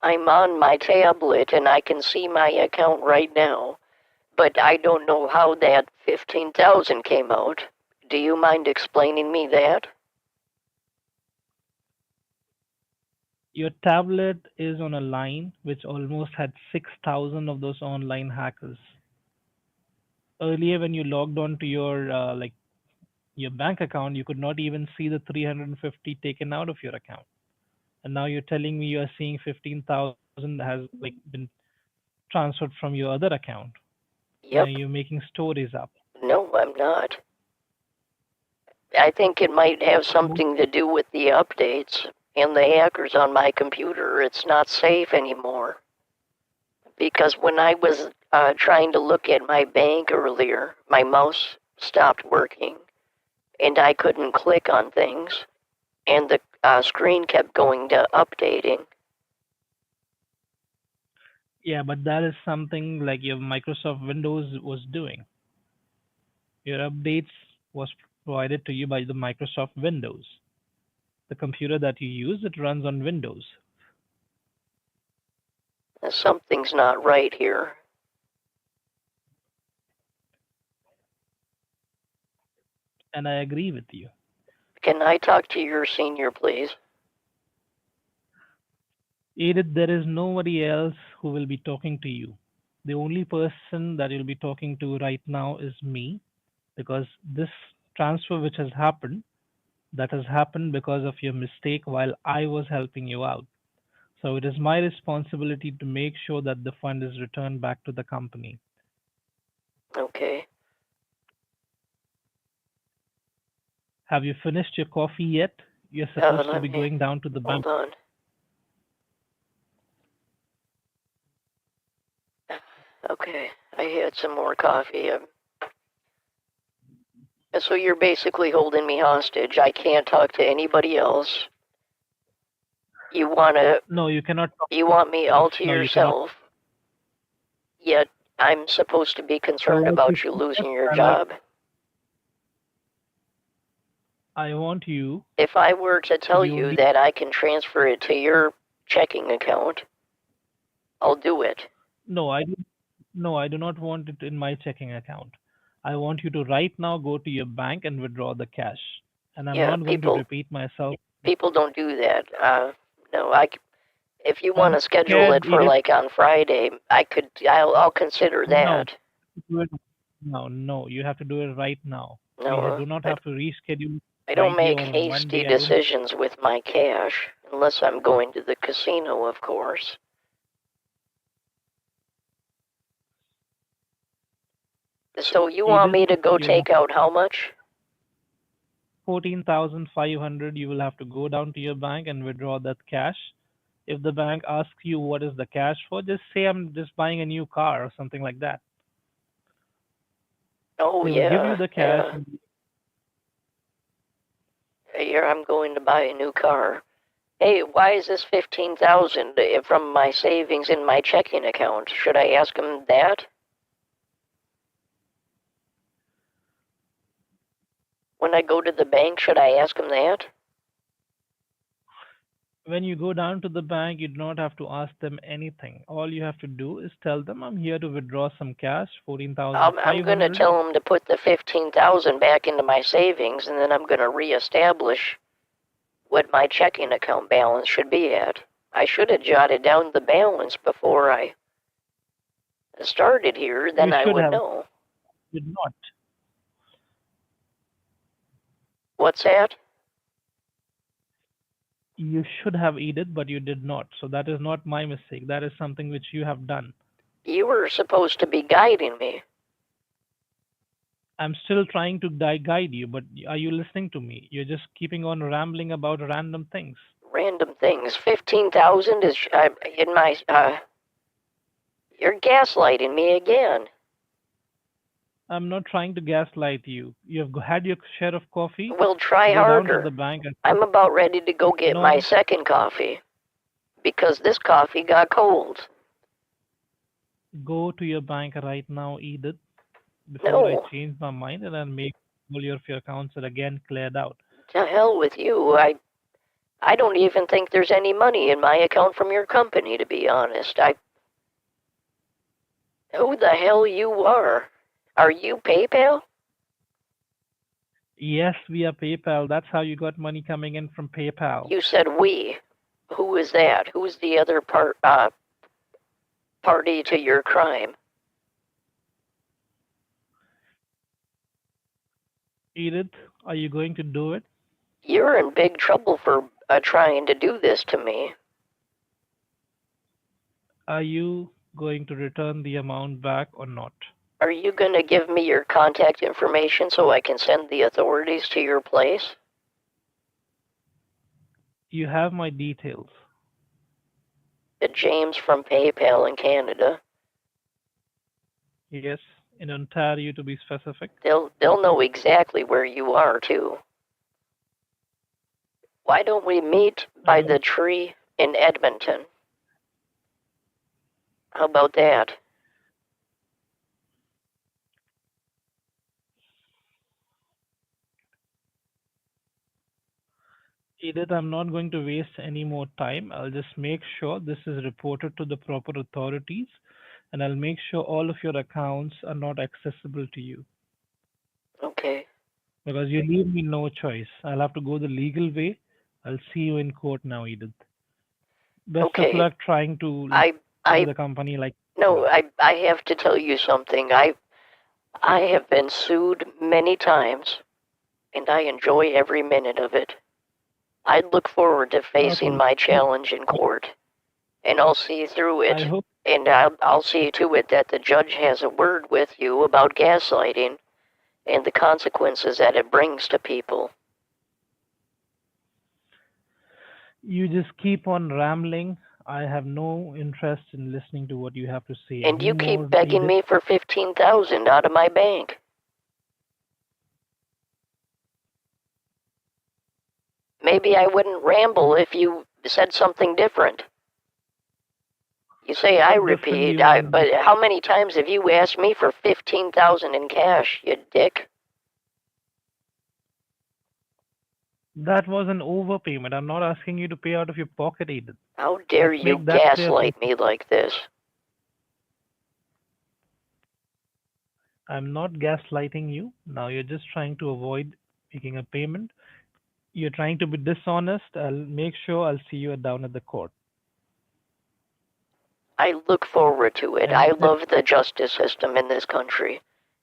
I'm on my tablet and I can see my account right now, but I don't know how that 15,000 came out. Do you mind explaining me that? Your tablet is on a line which almost had 6,000 of those online hackers. Earlier, when you logged on to your your bank account, you could not even see the 350 taken out of your account. And now you're telling me you are seeing 15,000 has been transferred from your other account. Yep. You're making stories up. No, I'm not. I think it might have something to do with the updates and the hackers on my computer. It's not safe anymore. Because when I was trying to look at my bank earlier, my mouse stopped working and I couldn't click on things, and the screen kept going to updating. Yeah, but that is something like your Microsoft Windows was doing. Your updates was provided to you by the Microsoft Windows. The computer that you use, it runs on Windows. Something's not right here. And I agree with you. Can I talk to your senior, please? Edith, there is nobody else who will be talking to you. The only person that you'll be talking to right now is me, because this transfer which has happened, that has happened because of your mistake while I was helping you out. So it is my responsibility to make sure that the fund is returned back to the company. Okay. Have you finished your coffee yet? You're supposed to Let be me going down to the bank. hold on. Okay, I had some more coffee. So you're basically holding me hostage. I can't talk to anybody else. You wanna? No, you cannot talk You want me all to No, you cannot. yourself? Yet I'm supposed to be Well, concerned like you about you said, losing your like job. I want you If I were to to tell be you only. that I can transfer it to your checking account, I'll do it. No, I do not want it in my checking account. I want you to right now go to your bank and withdraw the cash. And I'm Yeah, not going to repeat myself. people don't do that. No, if you want I'm to schedule scared, it for Edith. like on Friday, I'll consider No, that. do it. No, you have to do it right now. We No, do not have to reschedule I don't Friday make or on hasty Monday. I don't. decisions with my cash, unless I'm going to the casino, of course. So you want Edith, me to go you'll have take out how much? 14,500. You will have to go down to your bank and withdraw that cash. If the bank asks you what is the cash for, just say I'm just buying a new car or something like that. Oh, They will give you yeah, the cash. yeah. Here, I'm going to buy a new car. Hey, why is this 15,000 from my savings in my checking account? Should I ask him that? When I go to the bank, should I ask him that? When you go down to the bank, you do not have to ask them anything. All you have to do is tell them, I'm here to withdraw some cash, I'm gonna 14,500. tell him to put the 15,000 back into my savings, and then I'm gonna reestablish what my checking account balance should be at. I should have jotted down the balance before I started here, You then I should would have, know. did not. What's that? You should have Edith, but you did not. So that is not my mistake. That is something which you have done. You were supposed to be guiding me. I'm still trying to guide you, but are you listening to me? You're just keeping on rambling about random things. Random things. 15,000 is in my. You're gaslighting me again. I'm not trying to gaslight you. You have had your share of coffee. Well, try Go down to harder. the bank and I'm about ready to go get my no, second coffee because this coffee got cold. go to your bank right now, Edith, before I No, change my mind and then make all your accounts are again cleared out. to hell with you. I don't even think there's any money in my account from your company, to be honest. Who the hell you are? Are you PayPal? Yes, via PayPal. That's how you got money coming in from PayPal. You said we. Who is that? Who's the other party to your crime? Edith, are you going to do it? You're in big trouble for trying to do this to me. Are you going to return the amount back or not? Are you going to give me your contact information so I can send the authorities to your place? You have my details. James from PayPal in Canada. Yes, in Ontario to be specific. They'll know exactly where you are too. Why don't we meet by the tree in Edmonton? How about that? Edith, I'm not going to waste any more time. I'll just make sure this is reported to the proper authorities and I'll make sure all of your accounts are not accessible to you. Okay. because you leave me no choice. I'll have to go the legal way. I'll see you in court now, Edith. Best of Okay, luck trying to I, with I, a company like no, now. I have to tell you something. I have been sued many times, and I enjoy every minute of it. I look forward to facing Okay. my challenge in court, and I'll see through I it. hope And I'll see to it that the judge has a word with you about gaslighting and the consequences that it brings to people. you just keep on rambling. I have no interest in listening to what you have to say And you keep anymore, begging Edith. me for 15,000 out of my bank. Maybe I wouldn't ramble if you said something different. You say I What different do repeat, you want me to but how many times have you asked me for 15,000 in cash, you dick? That was an overpayment. I'm not asking you to pay out of your pocket, Edith. How dare Let's you make that clear from. gaslight me like this? I'm not gaslighting you. Now you're just trying to avoid making a payment. You're trying to be dishonest. I'll make sure I'll see you down at the court. I look forward to it. And I love the justice system in this country.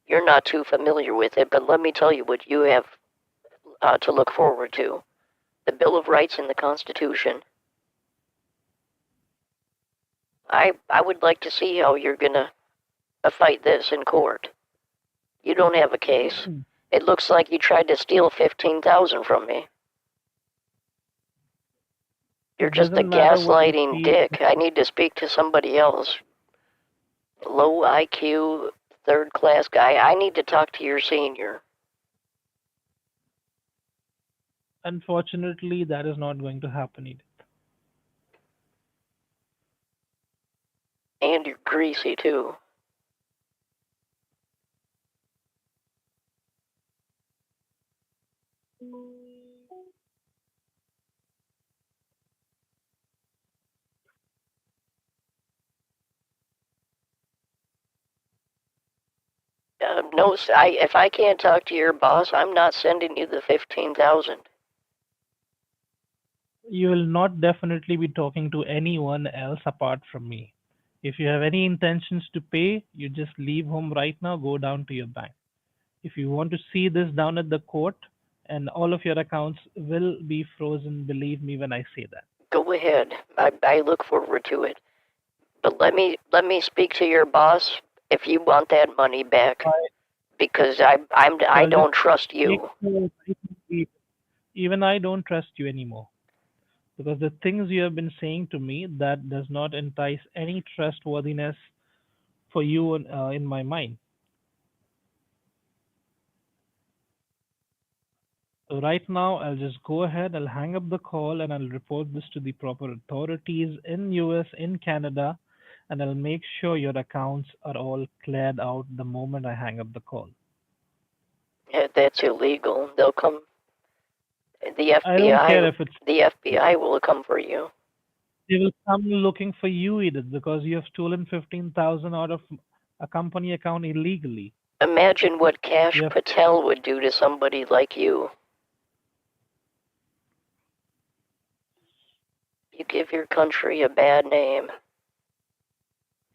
You're not too familiar with it, but let me tell you what you have to look forward to. The Bill of Rights and the Constitution. I would like to see how you're gonna fight this in court. You don't have a case. It looks like you tried to steal 15,000 from me. You're it just a doesn't matter what you gaslighting see. dick. I need to speak to somebody else. Low IQ, third class guy. I need to talk to your senior. Unfortunately, that is not going to happen, Edith. And you're greasy too. No, if I can't talk to your boss, I'm not sending you the 15,000. You will not definitely be talking to anyone else apart from me. If you have any intentions to pay, you just leave home right now, go down to your bank. If you want to see this down at the court, and all of your accounts will be frozen, believe me when I say that. Go ahead. I look forward to it. But let me speak to your boss if you want that money back, I, because so I I'll just don't trust make you. sure even I don't trust you anymore. Because the things you have been saying to me, that does not entice any trustworthiness for you in my mind. So right now, I'll just go ahead, I'll hang up the call, and I'll report this to the proper authorities in US, in Canada, and I'll make sure your accounts are all cleared out the moment I hang up the call. That's illegal. They'll come. The I don't FBI. care if it's The FBI will come for you. they will come looking for you, Edith, because you have stolen 15,000 out of a company account illegally. Imagine what You Cash have Patel would do to somebody like you. You give your country a bad name.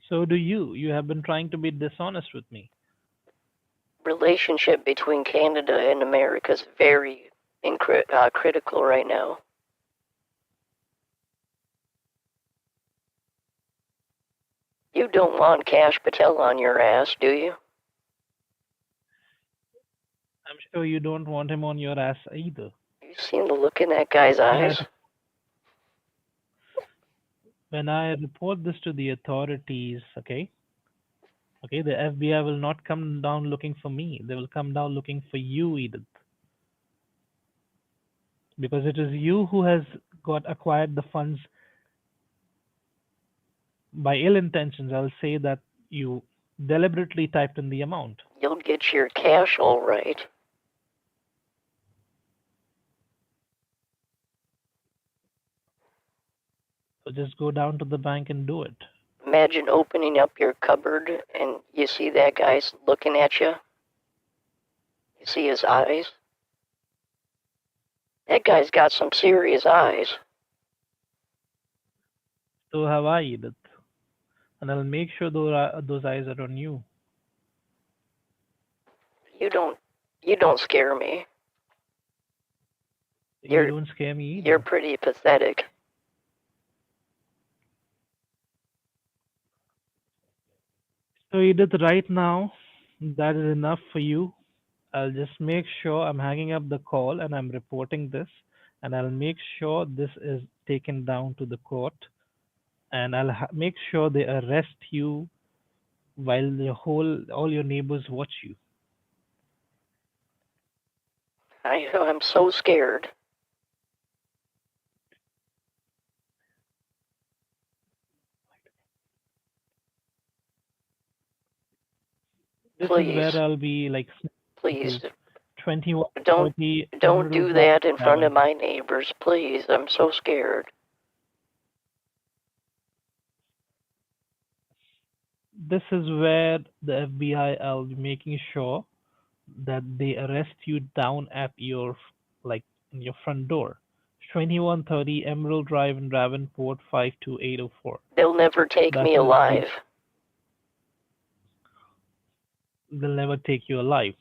so do you. You have been trying to be dishonest with me. Relationship between Canada and America is very critical right now. You don't want Cash Patel on your ass, do you? I'm sure you don't want him on your ass either. You seen the look in that guy's When I eyes? when I report this to the authorities, okay, the FBI will not come down looking for me. They will come down looking for you, Edith, because it is you who has got acquired the funds by ill intentions. I'll say that you deliberately typed in the amount. You'll get your cash all right. So just go down to the bank and do it. Imagine opening up your cupboard and you see that guy's looking at you. You see his eyes. That guy's got some serious eyes. So have I, Edith. And I'll make sure those eyes are on you. You don't scare me. You don't scare me You're either. pretty pathetic. So Edith, right now, that is enough for you. I'll just make sure I'm hanging up the call and I'm reporting this, and I'll make sure this is taken down to the court, and I'll make sure they arrest you while all your neighbors watch you. I'm so scared. This is Please, where I'll be like please, to 21 don't 30 don't Emerald do Drive, that in front of Davin. my neighbors, please. I'm so scared. This is where the FBI, I'll be making sure that they arrest you down at your like in your front door. 2130 Emerald Drive in Davenport 52804. They'll never take That me is alive. they'll never take you alive.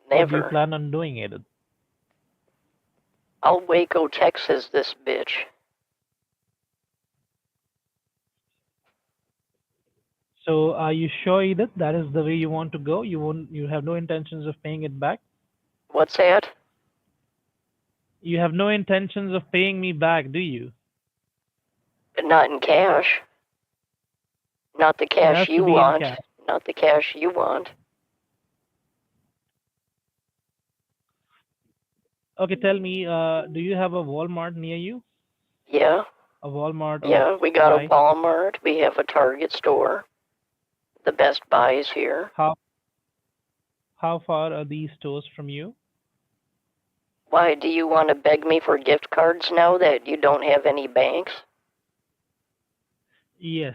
What do you Never. plan on doing, Aiden? I'll Waco, Texas this bitch. So are you sure, Edith, that is the way you want to go? You have no intentions of paying it back? What's that? You have no intentions of paying me back, do you? Not in cash. Not the It cash has to you be in want. cash. Not the cash you want. Okay, tell me, do you have a Walmart near you? Yeah. A Walmart or Yeah, Best we got a Buy? Walmart. We have a Target store. The Best Buy is here. How far are these stores from you? Why, do you want to beg me for gift cards now that you don't have any banks? Yes,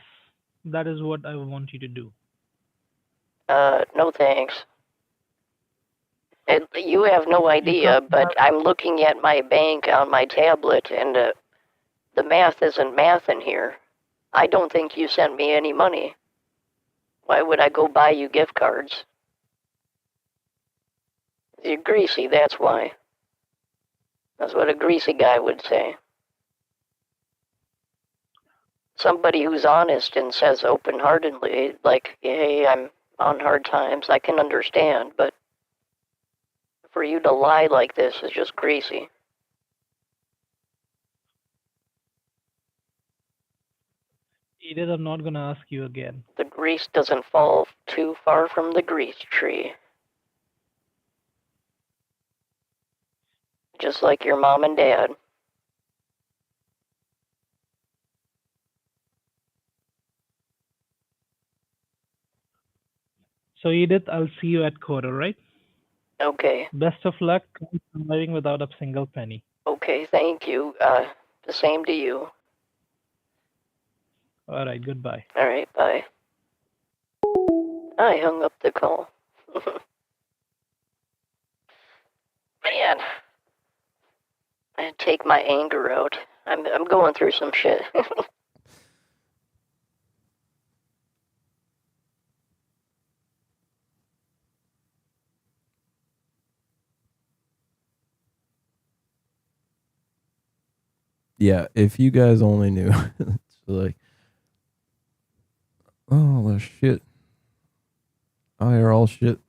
that is what I want you to do. No thanks. You have no You come idea, but I'm looking at my bank on my tablet, and the math isn't math in here. I don't think you sent me any money. Why would I go buy you gift cards? You're greasy, that's why. That's what a greasy guy would say. Somebody who's honest and says open-heartedly, like, hey, I'm on hard times, I can understand, but for you to lie like this is just greasy. Edith, I'm not gonna ask you again. The grease doesn't fall too far from the grease tree. Just like your mom and dad. So Edith, I'll see you at court, alright? Okay. Best of luck surviving without a single penny. Okay, thank you. The same to you. Alright, goodbye. Alright, bye. I hung up the call. Man, I take my anger out. I'm going through some shit. Yeah, if you guys only knew. It's like, oh, the shit. IRL shit.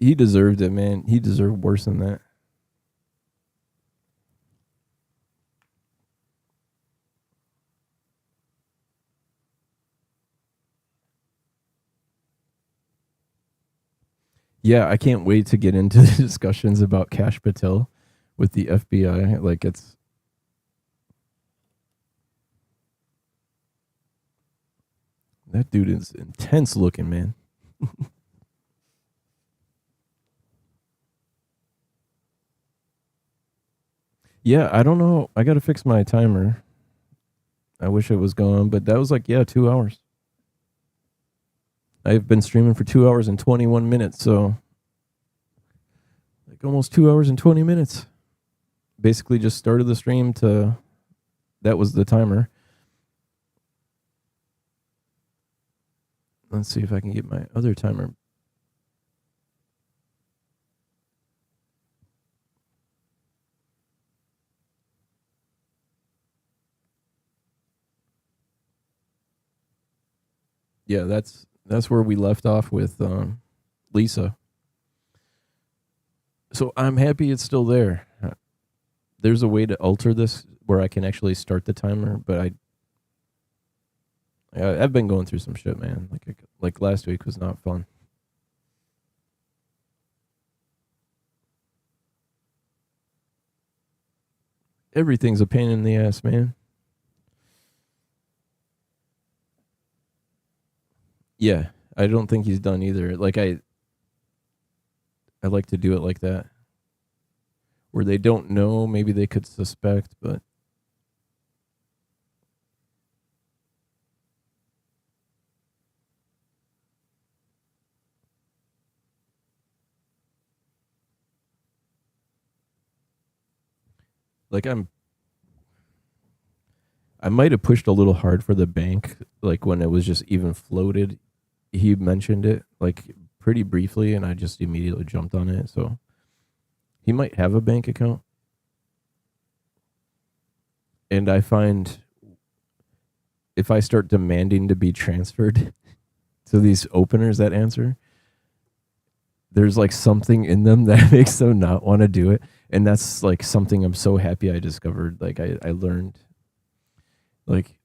He deserved it, man. He deserved worse than that. Yeah, I can't wait to get into the discussions about Kash Patel with the FBI. Like, it's that dude is intense looking, man. Yeah, I don't know. I got to fix my timer. I wish it was gone, but that was like, yeah, 2 hours. I've been streaming for 2 hours and 21 minutes, so like almost 2 hours and 20 minutes. Basically just started the stream to, that was the timer. Let's see if I can get my other timer. Yeah, that's where we left off with Lisa. So I'm happy it's still there. There's a way to alter this where I can actually start the timer, but I've been going through some shit, man. Like last week was not fun. Everything's a pain in the ass, man. Yeah, I don't think he's done either. Like I like to do it like that, where they don't know, maybe they could suspect, but like I might have pushed a little hard for the bank, like when it was just even floated. He mentioned it like pretty briefly, and I just immediately jumped on it. So he might have a bank account. And I find if I start demanding to be transferred to these openers that answer, there's like something in them that makes them not want to do it. And that's like something I'm so happy I discovered. Like I learned, like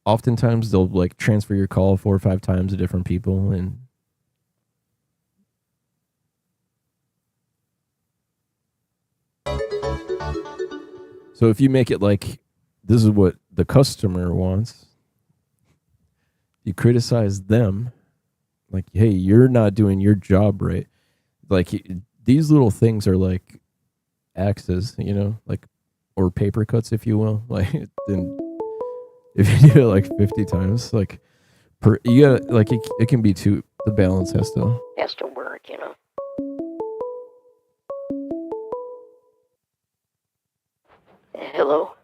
oftentimes they'll like transfer your call 4 or 5 times to different people, and so if you make it like this is what the customer wants, you criticize them, like, hey, you're not doing your job right. Like these little things are like axes, like, or paper cuts, if you will. Like, then if you do it like 50 times, like you gotta, like, it can be too, the balance has to work, Hello?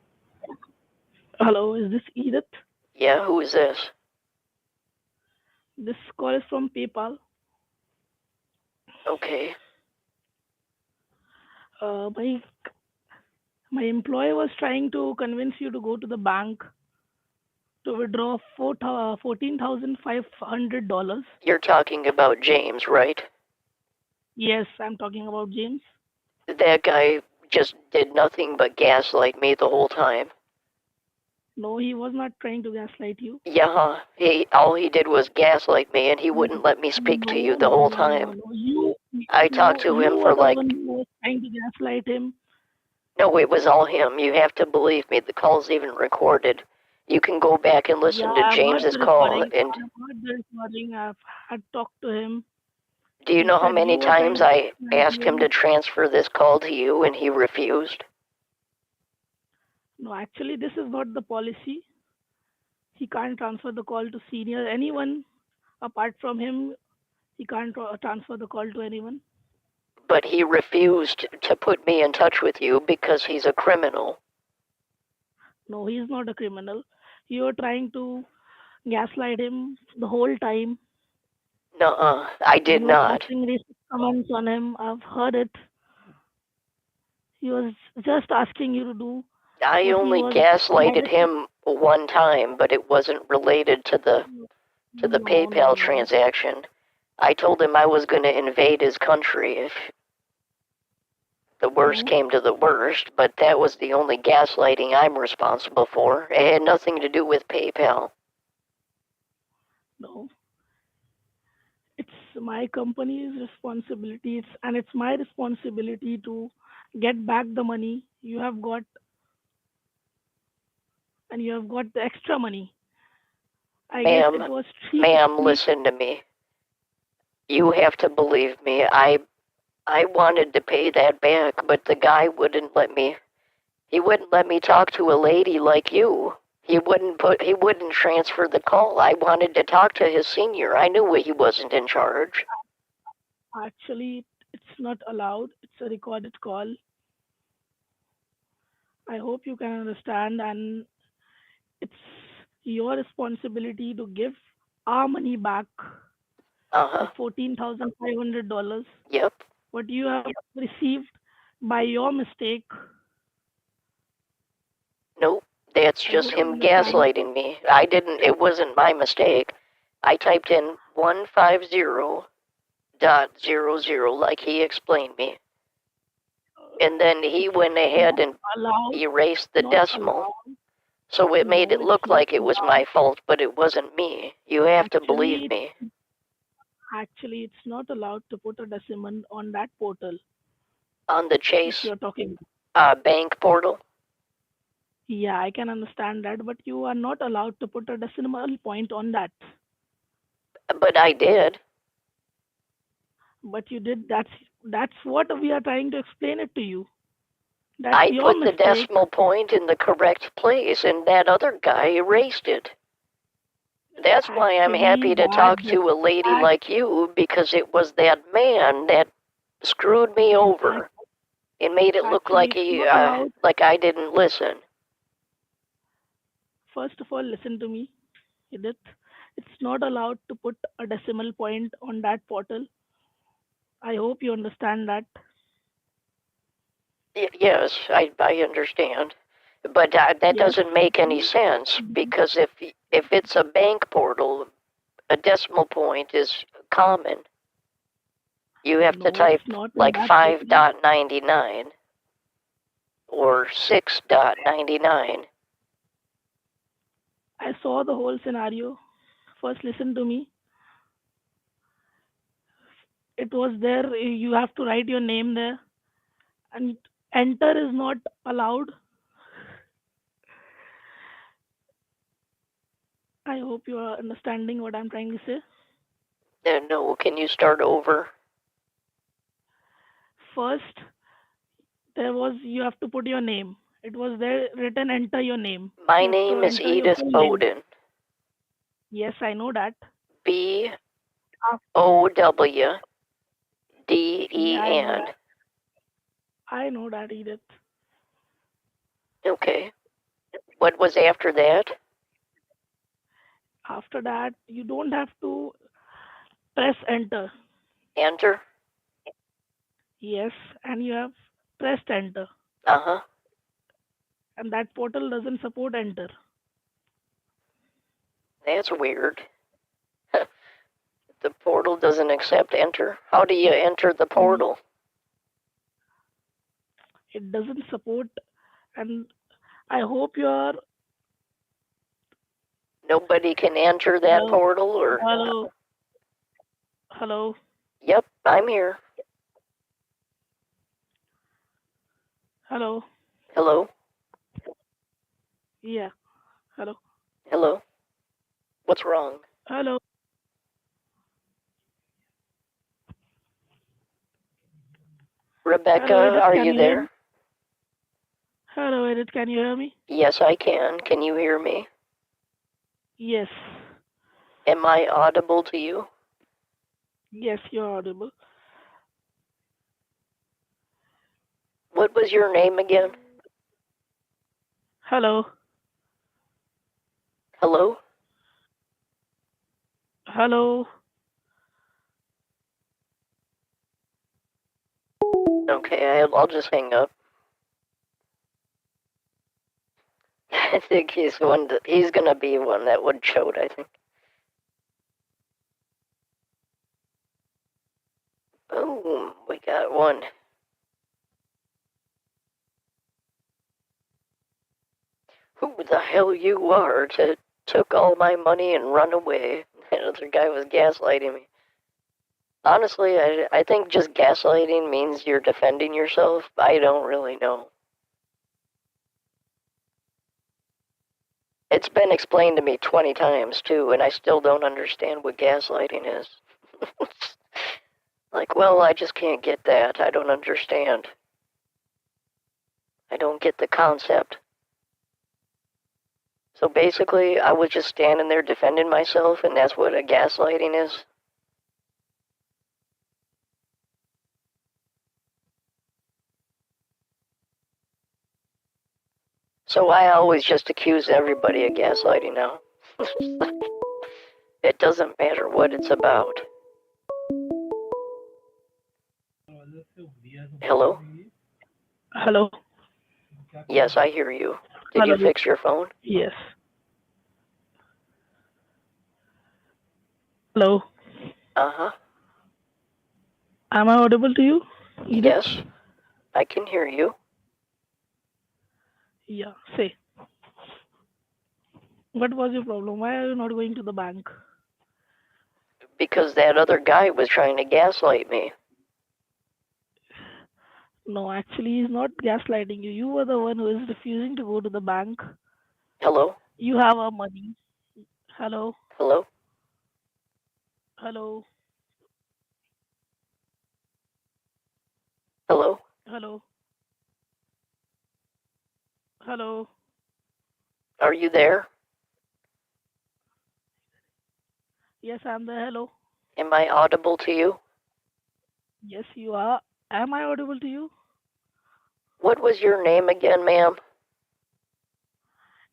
Hello, is this Edith? Yeah, who is this? This call is from PayPal. Okay. My employer was trying to convince you to go to the bank to withdraw $14,500. You're talking about James, right? Yes, I'm talking about James. That guy just did nothing but gaslight me the whole time. No, he was not trying to gaslight you. Yeah, all he did was gaslight me, and he wouldn't let me speak to you the whole time. I talked to him for like... You were the one who was trying to gaslight him. No, it was all him. You have to believe me. The call's even recorded. You can go back and listen to James's call. And I've heard the recording. I've had talked to him. Do you know how many times I asked him to transfer this call to you and he refused? No, actually, this is not the policy. He can't transfer the call to senior anyone apart from him. He can't transfer the call to anyone. But he refused to put me in touch with you because he's a criminal. No, he's not a criminal. You were trying to gaslight him the whole time. Nuh-uh, I did not. You were passing racist comments on him. I've heard it. He was just asking you to do. I only gaslighted him one time, but it wasn't related to the PayPal transaction. I told him I was going to invade his country if the worst came to the worst, but that was the only gaslighting I'm responsible for. It had nothing to do with PayPal. No. It's my company's responsibility, and it's my responsibility to get back the money you have got, and you have got the extra money. Ma'am, listen to me. You have to believe me. I wanted to pay that back, but the guy wouldn't let me. He wouldn't let me talk to a lady like you. He wouldn't transfer the call. I wanted to talk to his senior. I knew he wasn't in charge. Actually, it's not allowed. It's a recorded call. I hope you can understand, and it's your responsibility to give our money back, Uh-huh. that $14,500, Yep. what you have received by your mistake. Nope. That's I just hope you him understand. gaslighting me. It wasn't my mistake. I typed in 150.00 like he explained me. And then he It's went not ahead and allowed. erased the Not decimal. allowed. So it made No, it it's look not like it was allowed. my fault, but it wasn't me. You have to believe Actually, me. actually, it's not allowed to put a decimal on that portal On the which Chase you're talking. bank portal. Yeah, I can understand that, but you are not allowed to put a decimal point on that. But I did. But you did. That's what we are trying to explain it to you. That's I your put the mistake. decimal point in the correct place, and that other guy erased it. That's why I'm Actually, happy to talk to a lady that like you, because it was that man that screwed me over. It made it look actually like it's not allowed. like I didn't listen. First of all, listen to me, Edith. It's not allowed to put a decimal point on that portal. I hope you understand that. Yes, I understand. But that Yes. doesn't make any sense, because if it's a bank portal, a decimal point is common. You have to No, it's type not in like that portal. 5.99 or 6.99. I saw the whole scenario. First, listen to me. It was there. You have to write your name there, and enter is not allowed. I hope you are understanding what I'm trying to say. No, can you start over? First, there was you have to put your name. It was there written enter your name. My You have to name is enter your Edith full name. Bowden. Yes, I know that. B Ah, O W D yeah, E I know N. that. I know that, Edith. Okay. What was after that? After that, you don't have to press enter. Enter. Yes, and you have pressed enter. Uh-huh. And that portal doesn't support enter. That's weird. The portal doesn't accept enter. How do you enter the Mm, portal? it doesn't support, and I hope you are. Nobody can enter that Hello, portal, or hello, hello, yep, I'm here. hello. Hello? Yeah, hello, Hello? What's wrong? hello, Rebecca, hello, Edith. are Can you you hear me? there? Hello, Edith. Can you hear me? Yes, I can. Can you hear me? Yes, Am I audible to you? yes, you're audible. What was your name again? Hello, Hello? hello. Okay, I'll just hang up. I think he's gonna be one that would choke, I think. Boom, we got one. Who the hell you are to took all my money and run away? That other guy was gaslighting me. Honestly, I think just gaslighting means you're defending yourself. I don't really know. It's been explained to me 20 times too, and I still don't understand what gaslighting is. Like, well, I just can't get that. I don't understand. I don't get the concept. So basically, I was just standing there defending myself, and that's what a gaslighting is. So I always just accuse everybody of gaslighting now. It doesn't matter what it's about. Hello? Hello. Yes, I hear you. Did Hello. you fix your phone? Yes. Hello. Uh-huh. Am I audible to you, Edith? Yes, I can hear you. Yeah. Say. What was your problem? Why are you not going to the bank? Because that other guy was trying to gaslight me. No, actually, he's not gaslighting you. You were the one who is refusing to go to the bank. Hello? You have our money. Hello. Hello? Hello. Hello? Hello. Hello. Are you there? Yes, I'm there. Hello. Am I audible to you? Yes, you are. Am I audible to you? What was your name again, ma'am?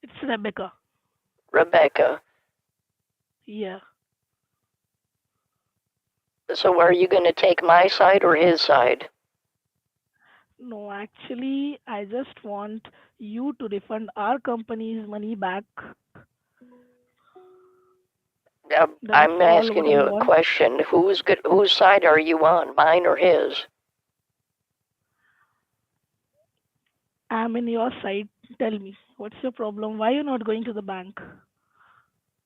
It's Rebecca. Rebecca. Yeah. So are you going to take my side or his side? No, actually, I just want you to refund our company's money back. That's I'm all asking what I you a want. question. Whose side are you on, mine or his? I'm in your side. Tell me, what's your problem? Why are you not going to the bank?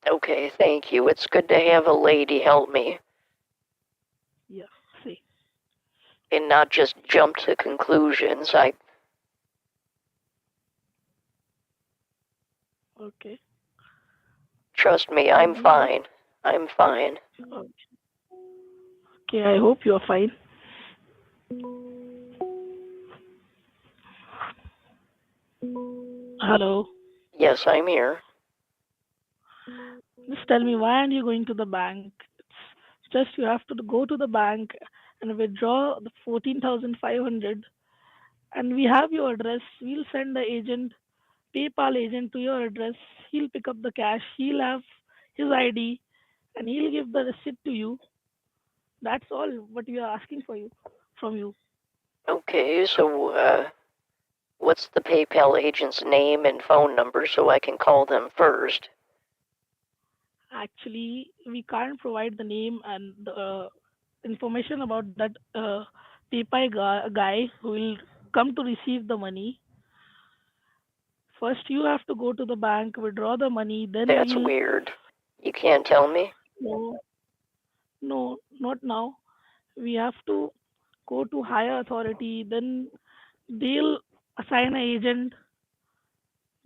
Okay, thank you. It's good to have a lady help me Yeah, see. and not just jump to conclusions. Okay. Trust me, Tell I'm me what. fine. I'm fine. Okay, okay, I hope you're fine. Hello. Yes, I'm here. Just tell me, why aren't you going to the bank? It's just you have to go to the bank and withdraw the 14,500, and we have your address. We'll send the agent, PayPal agent, to your address. He'll pick up the cash. He'll have his ID, and he'll give the receipt to you. That's all what we are asking for you from you. Okay, so what's the PayPal agent's name and phone number so I can call them first? Actually, we can't provide the name and the information about that PayPal guy who will come to receive the money. First, you have to go to the bank, withdraw the money, then That's we'll. weird. You can't tell me? No, no, not now. We have to go to higher authority, then they'll assign an agent,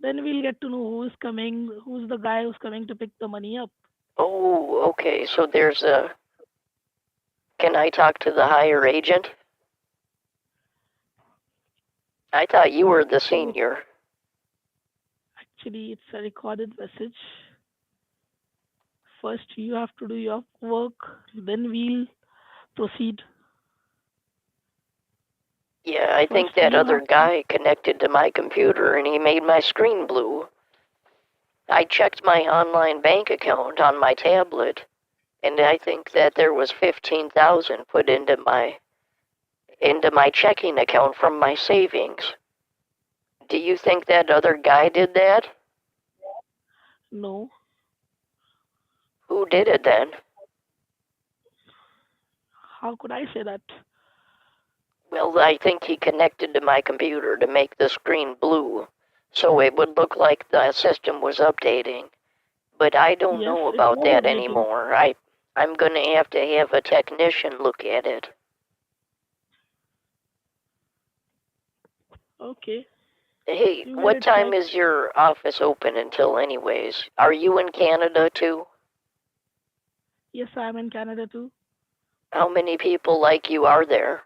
then we'll get to know who's coming, who's the guy who's coming to pick the money up. Oh, okay, so there's a. Can I talk to the higher agent? I thought you were the So senior. actually, it's a recorded message. First, you have to do your work, then we'll proceed. Yeah, I think First, that you other have to. guy connected to my computer and he made my screen blue. I checked my online bank account on my tablet and I think that there was 15,000 put into my checking account from my savings. Do you think that other guy did that? No. Who did it then? How could I say that? Well, I think he connected to my computer to make the screen blue, so it would look like the system was updating. But I don't Yes, know it about was that updating. anymore. I'm gonna have to have a technician look at it. Okay. Hey, You get what it time checked. is your office open until anyways? Are you in Canada too? Yes, I'm in Canada too. How many people like you are there?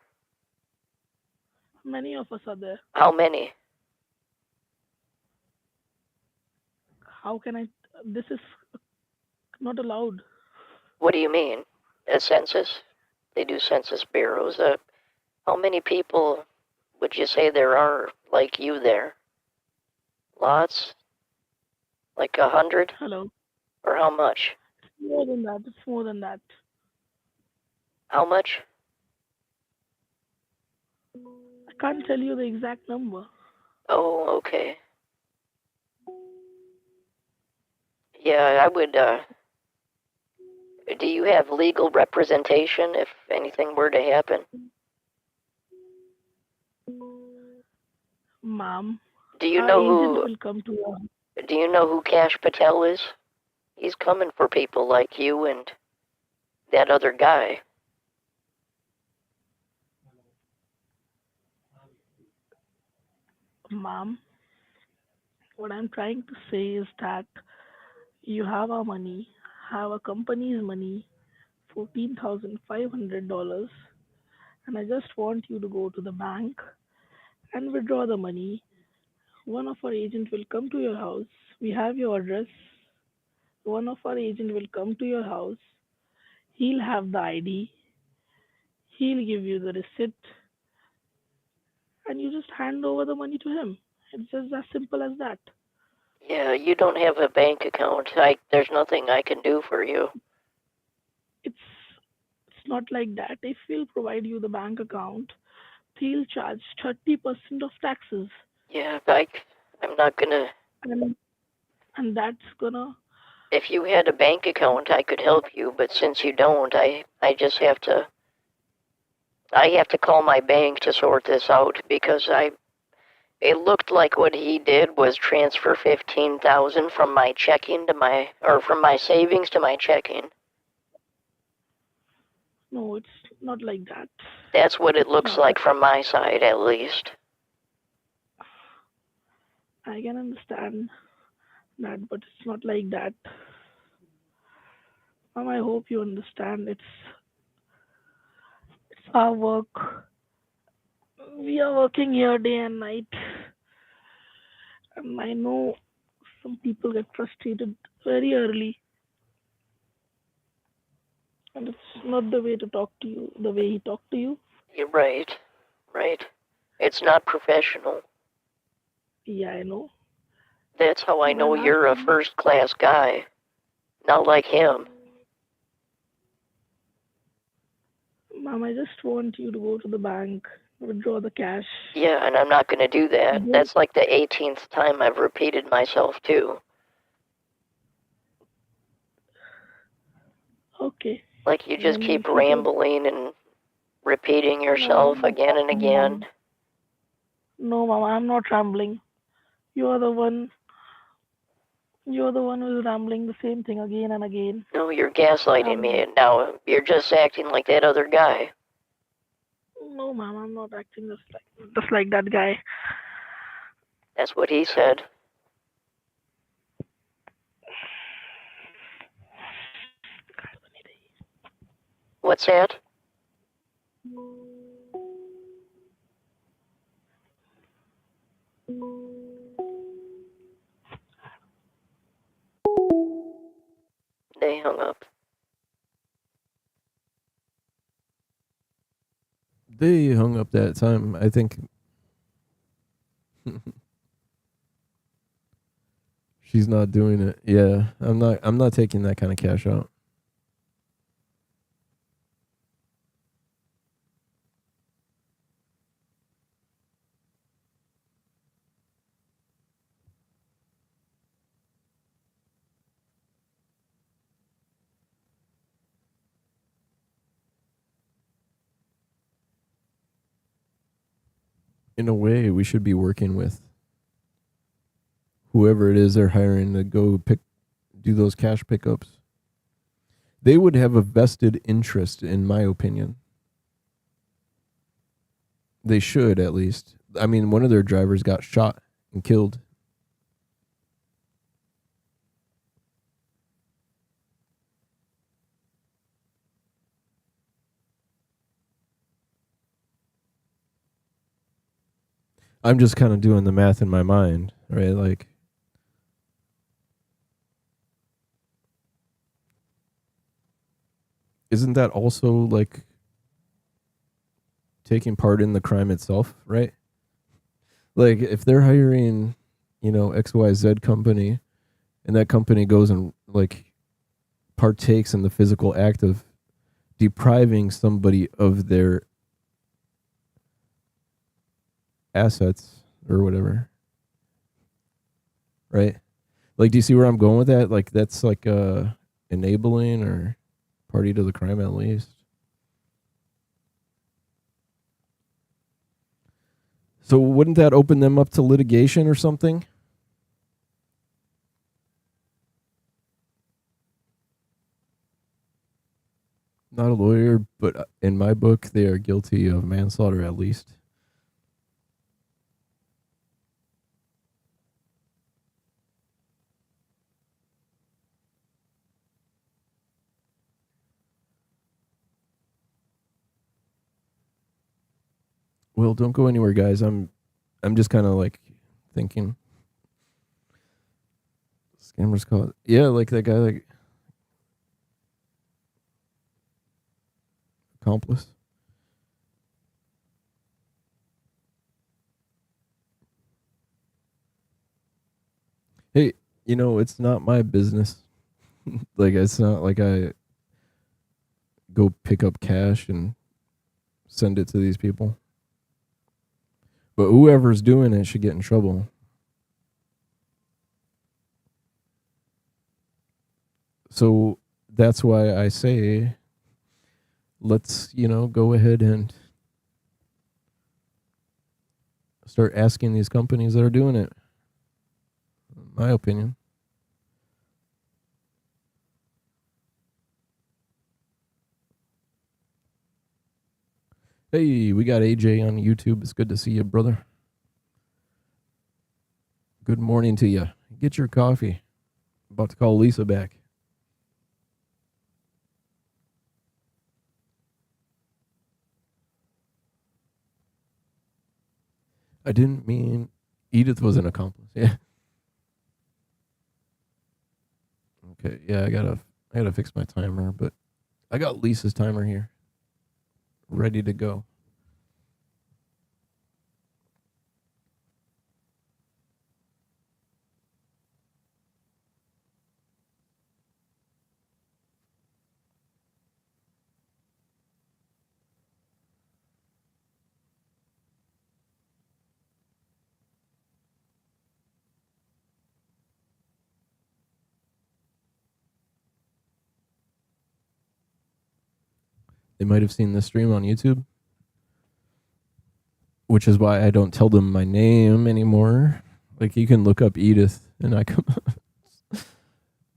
Many of us are there. How many? How can I? This is not allowed. What do you mean? A census? They do census bureaus. How many people would you say there are like you there? Lots? Like 100? Hello. Or how much? It's more than that. It's more than that. How much? I can't tell you the exact number. Oh, okay. Yeah, I would, do you have legal representation if anything were to happen? Ma'am, Do you our know agent who, will come to your do you know who Cash Patel is? He's coming for people like you and that other guy. ma'am. What I'm trying to say is that you have our money, have a company's money, $14,500, and I just want you to go to the bank and withdraw the money. One of our agent will come to your house. We have your address. One of our agent will come to your house. He'll have the ID. He'll give you the receipt, and you just hand over the money to him. It's just as simple as that. Yeah, you don't have a bank account. There's nothing I can do for you. It's it's not like that. If we'll provide you the bank account, they'll charge 30% of taxes, Yeah, I'm not gonna. and that's gonna. If you had a bank account, I could help you, but since you don't, I just have to. I have to call my bank to sort this out because it looked like what he did was transfer 15,000 from my checking to my or from my savings to my checking. No, it's not like that. That's what it It's looks not. like from my side, at least. I can understand that, but it's not like that. I hope you understand. It's our work. We are working here day and night, and I know some people get frustrated very early, and it's not the way to talk to you. The way he talked to you. You're right, right. It's not professional. Yeah, I know. That's how I But know I'm you're a asking, first-class guy. Not like him. Mom, I just want you to go to the bank, withdraw the cash. Yeah, and I'm not going to do that. Don't. That's like the 18th time I've repeated myself, too. Okay. Like you just Then if keep you could. rambling and repeating No, yourself I'm not again and rambling, again. Mom. No, Mom, I'm not rambling. You're the one. You're the one who's rambling the same thing again and again. No, you're gaslighting me, Um, and now you're just acting like that other guy. no, Mom, I'm not acting just like that guy. That's what he said. What's that? They hung up. They hung up that time. I think she's not doing it. Yeah, I'm not. I'm not taking that kind of cash out. In a way, we should be working with whoever it is they're hiring to go do those cash pickups. They would have a vested interest, in my opinion. They should, at least. I mean, one of their drivers got shot and killed. I'm just kind of doing the math in my mind, right? Like, isn't that also like taking part in the crime itself, right? Like, if they're hiring XYZ company, and that company goes and like partakes in the physical act of depriving somebody of their assets or whatever, right? Like, do you see where I'm going with that? Like, that's like enabling or party to the crime at least. So wouldn't that open them up to litigation or something? Not a lawyer, but in my book, they are guilty of manslaughter at least. Well, don't go anywhere, guys. I'm just kind of like thinking. Scammers call it. Yeah, like that guy, like accomplice. Hey, it's not my business. Like, it's not like I go pick up cash and send it to these people. But whoever's doing it should get in trouble. So that's why I say, let's, go ahead and start asking these companies that are doing it. My opinion. Hey, we got AJ on YouTube. It's good to see you, brother. Good morning to you. Get your coffee. About to call Lisa back. I didn't mean Edith was an accomplice. Yeah. Okay. Yeah, I gotta fix my timer, but I got Lisa's timer here, ready to go. They might have seen this stream on YouTube, which is why I don't tell them my name anymore. Like, you can look up Edith, and I come,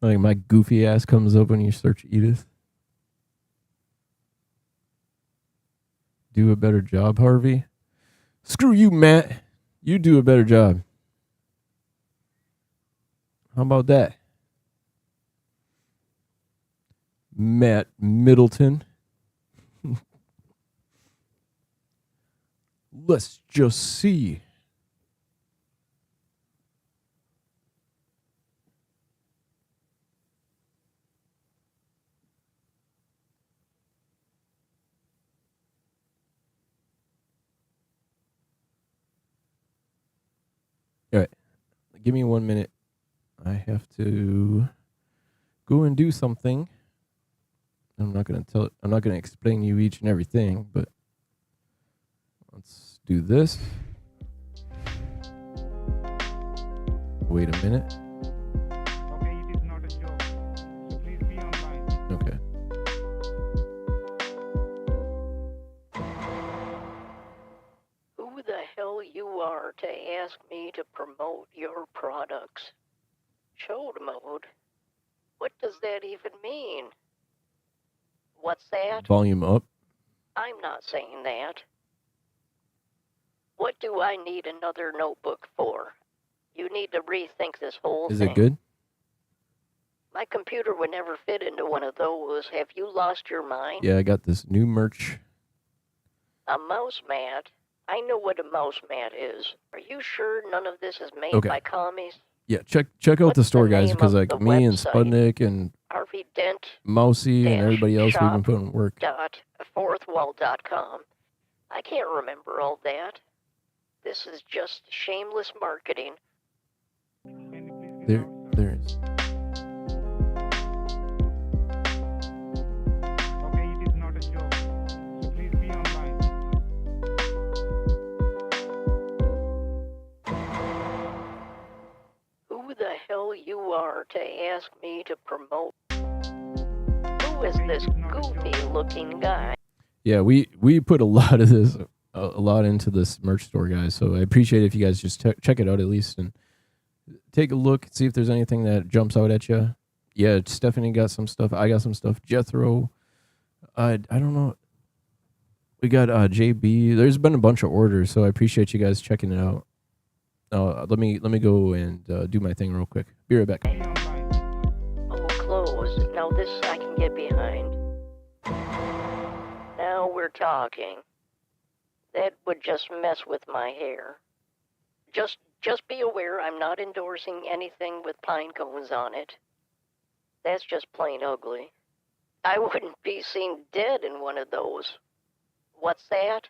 like, my goofy ass comes up when you search Edith. Do a better job, Harvey. Screw you, Matt. You do a better job. How about that? Matt Middleton. Let's just see. All right. Give me 1 minute. I have to go and do something. I'm not going to explain you each and everything, but let's do this. Wait a minute. Okay, it is not a joke. So please be online. Okay. Who the hell you are to ask me to promote your products? Chode mode? What does that even mean? What's that? Volume up. I'm not saying that. What do I need another notebook for? You need to rethink this whole Is thing. it good? My computer would never fit into one of those. Have you lost your mind? Yeah, I got this new merch. A mouse mat? I know what a mouse mat is. Are you sure none of this is made Okay. by commies? Yeah, check out What's the store, the guys, name because of like the me and website? Spudnik and Harvey Dent Mousy and dash everybody else, we've been shop putting work. .fourthwall.com. I can't remember all that. This is just shameless marketing. There is. Okay, it is not a joke. So please be online. Who the hell you are to ask me to promote? Who is this goofy-looking guy? Yeah, we put a lot of this, a lot into this merch store, guys. So I appreciate it if you guys just check it out at least and take a look, see if there's anything that jumps out at you. Yeah, Stephanie got some stuff. I got some stuff. Jethro, I don't know. We got JB. There's been a bunch of orders, so I appreciate you guys checking it out. Let me go and do my thing real quick. Be right back. Oh, clothes. Now this I can get behind. Now we're talking. That would just mess with my hair. Just be aware I'm not endorsing anything with pine cones on it. That's just plain ugly. I wouldn't be seen dead in one of those. What's that?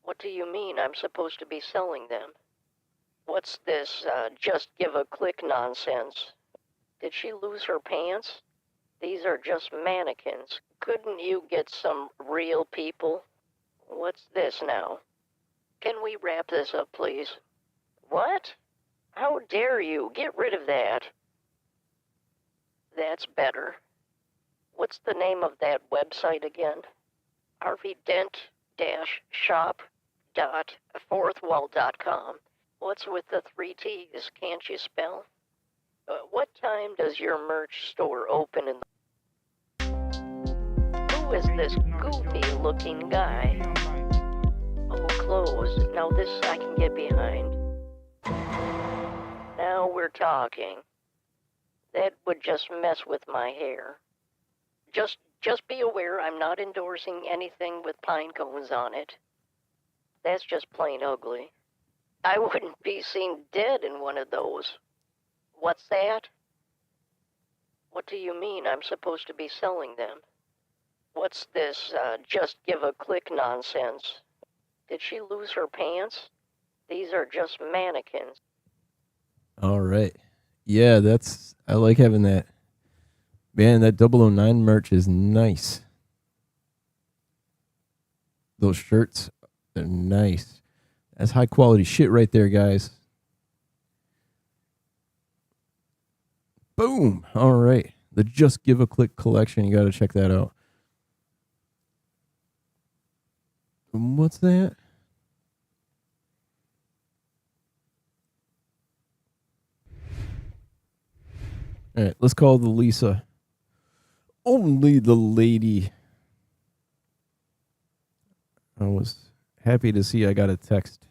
What do you mean I'm supposed to be selling them? What's this, just give a click nonsense? Did she lose her pants? These are just mannequins. Couldn't you get some real people? What's this now? Can we wrap this up, please? What? How dare you? Get rid of that. That's better. What's the name of that website again? harveydent-shop.fourthwall.com. What's with the 3 T's? Can't you spell? What time does your merch store open in the... Who is this goofy-looking guy? Oh, clothes. Now this I can get behind. Now we're talking. That would just mess with my hair. Just be aware I'm not endorsing anything with pine cones on it. That's just plain ugly. I wouldn't be seen dead in one of those. What's that? What do you mean I'm supposed to be selling them? What's this, just give a click nonsense? Did she lose her pants? These are just mannequins. All right. Yeah, I like having that. Man, that 009 merch is nice. Those shirts, they're nice. That's high quality shit right there, guys. Boom. All right. The Just Give a Click collection. You got to check that out. What's that? All right. Let's call the Lisa. Only the lady. I was happy to see I got a text.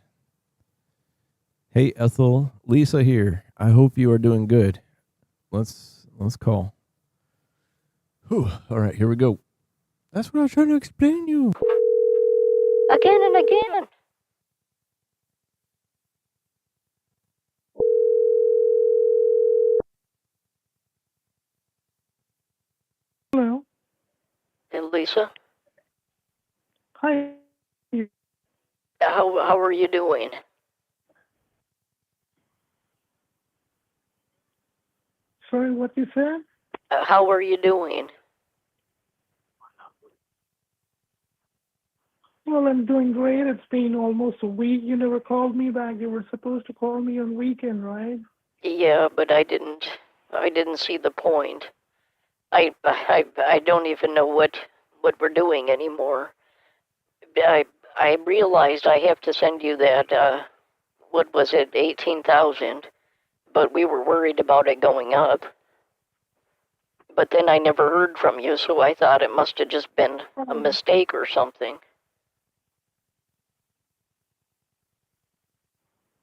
Hey, Ethel. Lisa here. I hope you are doing good. Let's call. Whew. All right, here we go. That's what I was trying to explain to you. Again and again. Hello. Hey, Lisa, Hi. how are you doing? Sorry, what you said? How are you doing? Well, I'm doing great. It's been almost a week. You never called me back. You were supposed to call me on weekend, right? Yeah, but I didn't see the point. I don't even know what we're doing anymore. I realized I have to send you that, what was it, 18,000, but we were worried about it going up. But then I never heard from you, so I thought it must have just been a mistake or something.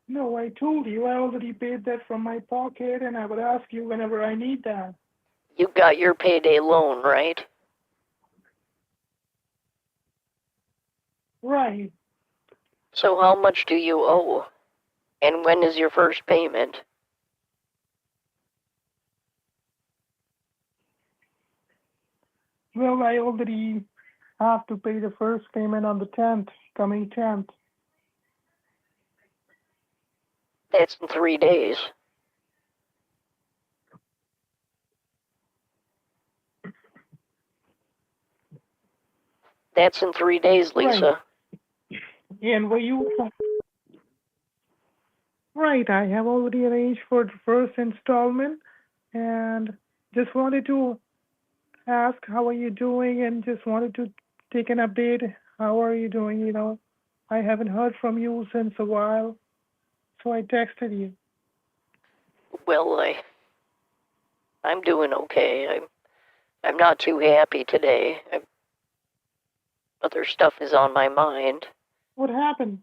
No, I told you I already paid that from my pocket, and I would ask you whenever I need that. You got your payday loan, right? Right. So how much do you owe? And when is your first payment? Well, I already have to pay the first payment on the 10th, coming 10th. That's in 3 days. That's in 3 days, Lisa. Right. And were you right? I have already arranged for the first installment, and just wanted to ask how are you doing, and just wanted to take an update. How are you doing? I haven't heard from you since a while, so I texted you. Well, I'm doing okay. I'm not too happy today. Other stuff is on my mind. What happened?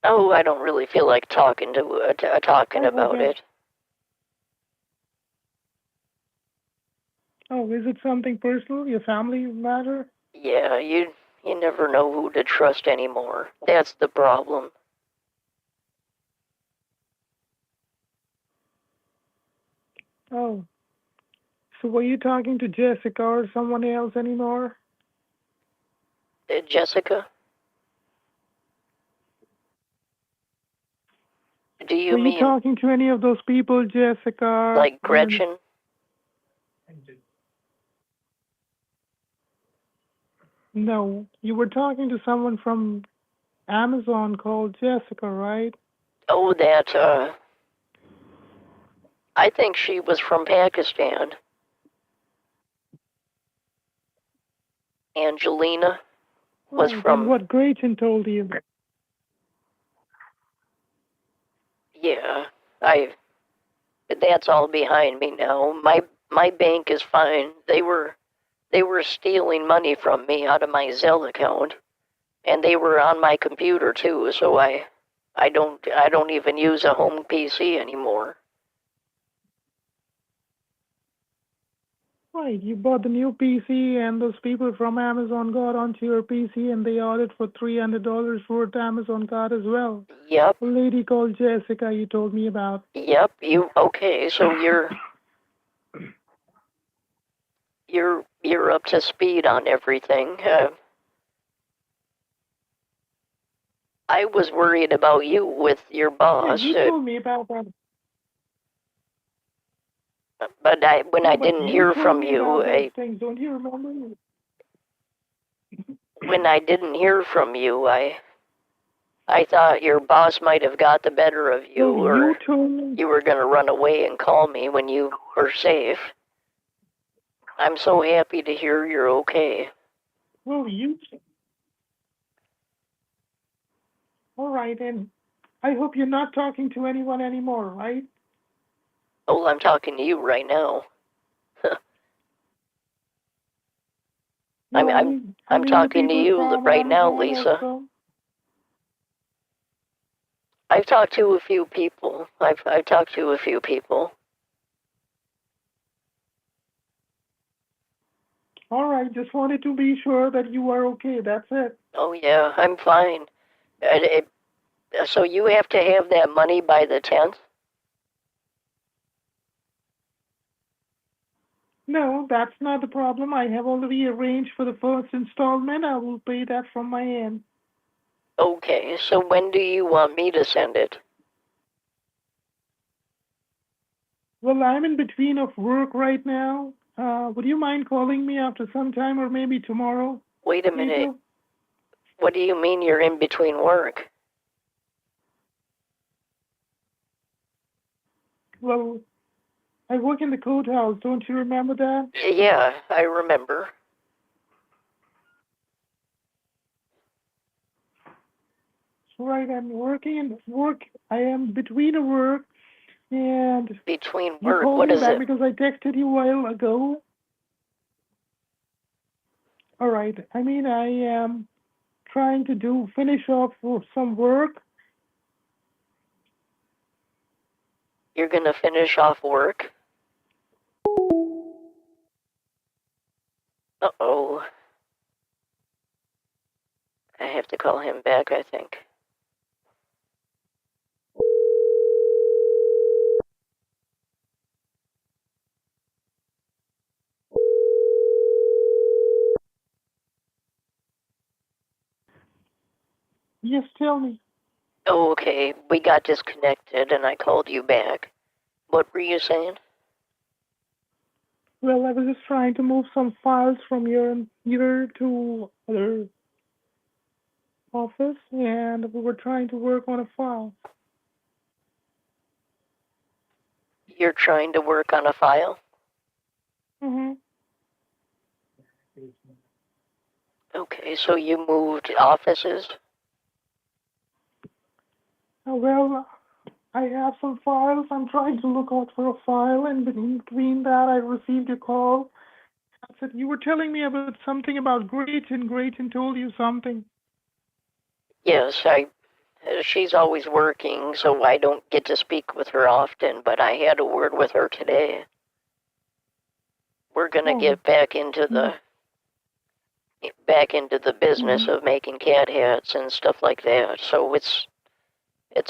Oh, I don't really feel like talking Oh, about okay. it. Oh, is it something personal? Your family matter? Yeah, you never know who to trust anymore. That's the problem. Oh, so were you talking to Jessica or someone else anymore? Jessica, do you Were you mean talking to any of those people, Jessica? like And Gretchen? no, you were talking to someone from Amazon called Jessica, right? Oh, I think she was from Pakistan. Angelina was Right. And from, what Gretchen told you? yeah, that's all behind me now. My bank is fine. They were stealing money from me out of my Zelle account, and they were on my computer too, so I don't even use a home PC anymore. Right. You bought the new PC, and those people from Amazon got onto your PC, and they ordered for $300 for the Amazon card as well. Yep, A lady called Jessica, you told me about. yep, you okay, so you're up to speed on everything. I was worried about you with your Yeah, boss, you told me about that. but when Yeah, I but didn't you hear told from me you, about those things. Don't you remember? when I didn't hear from you, I thought your boss might have got the better of you, Well, you or told me. you were gonna run away and call me when you were safe. I'm so happy to hear you're okay. Well, you. All right, and I hope you're not talking to anyone anymore, right? Oh, I'm talking to you right now. I'm No, I'm I I'm mean the talking to people you from right now, Amazon or Lisa. so. I've talked to a few people. I've talked to a few people. All right, just wanted to be sure that you are okay. That's it. Oh yeah, I'm fine. So you have to have that money by the 10th? No, that's not the problem. I have already arranged for the first installment. I will pay that from my end. Okay, so when do you want me to send it? Well, I'm in between of work right now. Would you mind calling me after some time or maybe tomorrow, Wait a minute. April? What do you mean you're in between work? Well, I work in the courthouse. Don't you remember that? Yeah, I remember. Right, I'm working in work. I am between a work, and Between you work, called what me is back it? because I texted you a while ago. All right, I mean I am trying to finish off some work. You're gonna finish off work? Uh-oh. I have to call him back, I think. Yes, tell me. Oh, okay. We got disconnected and I called you back. What were you saying? Well, I was just trying to move some files from here to other office, and we were trying to work on a file. You're trying to work on a file? Mhm. Okay, so you moved offices? Well, I have some files. I'm trying to look out for a file, and in between that, I received a call. I said you were telling me about something about Great, and Grayton told you something. Yes, she's always working, so I don't get to speak with her often, but I had a word with her today. We're going to Oh, get back into mm, the business mhm. of making cat hats and stuff like that. So it's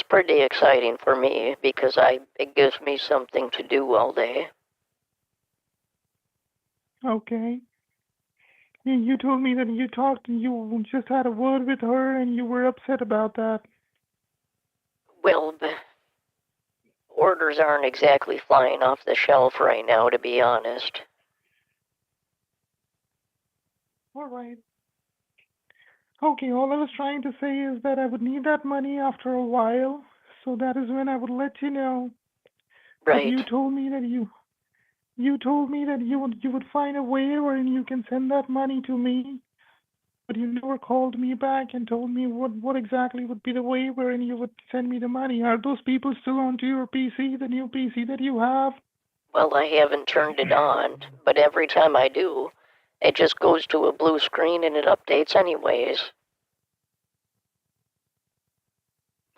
pretty exciting for me because it gives me something to do all day. Okay. You told me that you talked and you just had a word with her and you were upset about that. Well, orders aren't exactly flying off the shelf right now, to be honest. All right. Okay, all I was trying to say is that I would need that money after a while, so that is when I would let you know. But Right. you told me that you would find a way wherein you can send that money to me, but you never called me back and told me what exactly would be the way wherein you would send me the money. Are those people still onto your PC, the new PC that you have? Well, I haven't turned it on, but every time I do, it just goes to a blue screen and it updates anyways.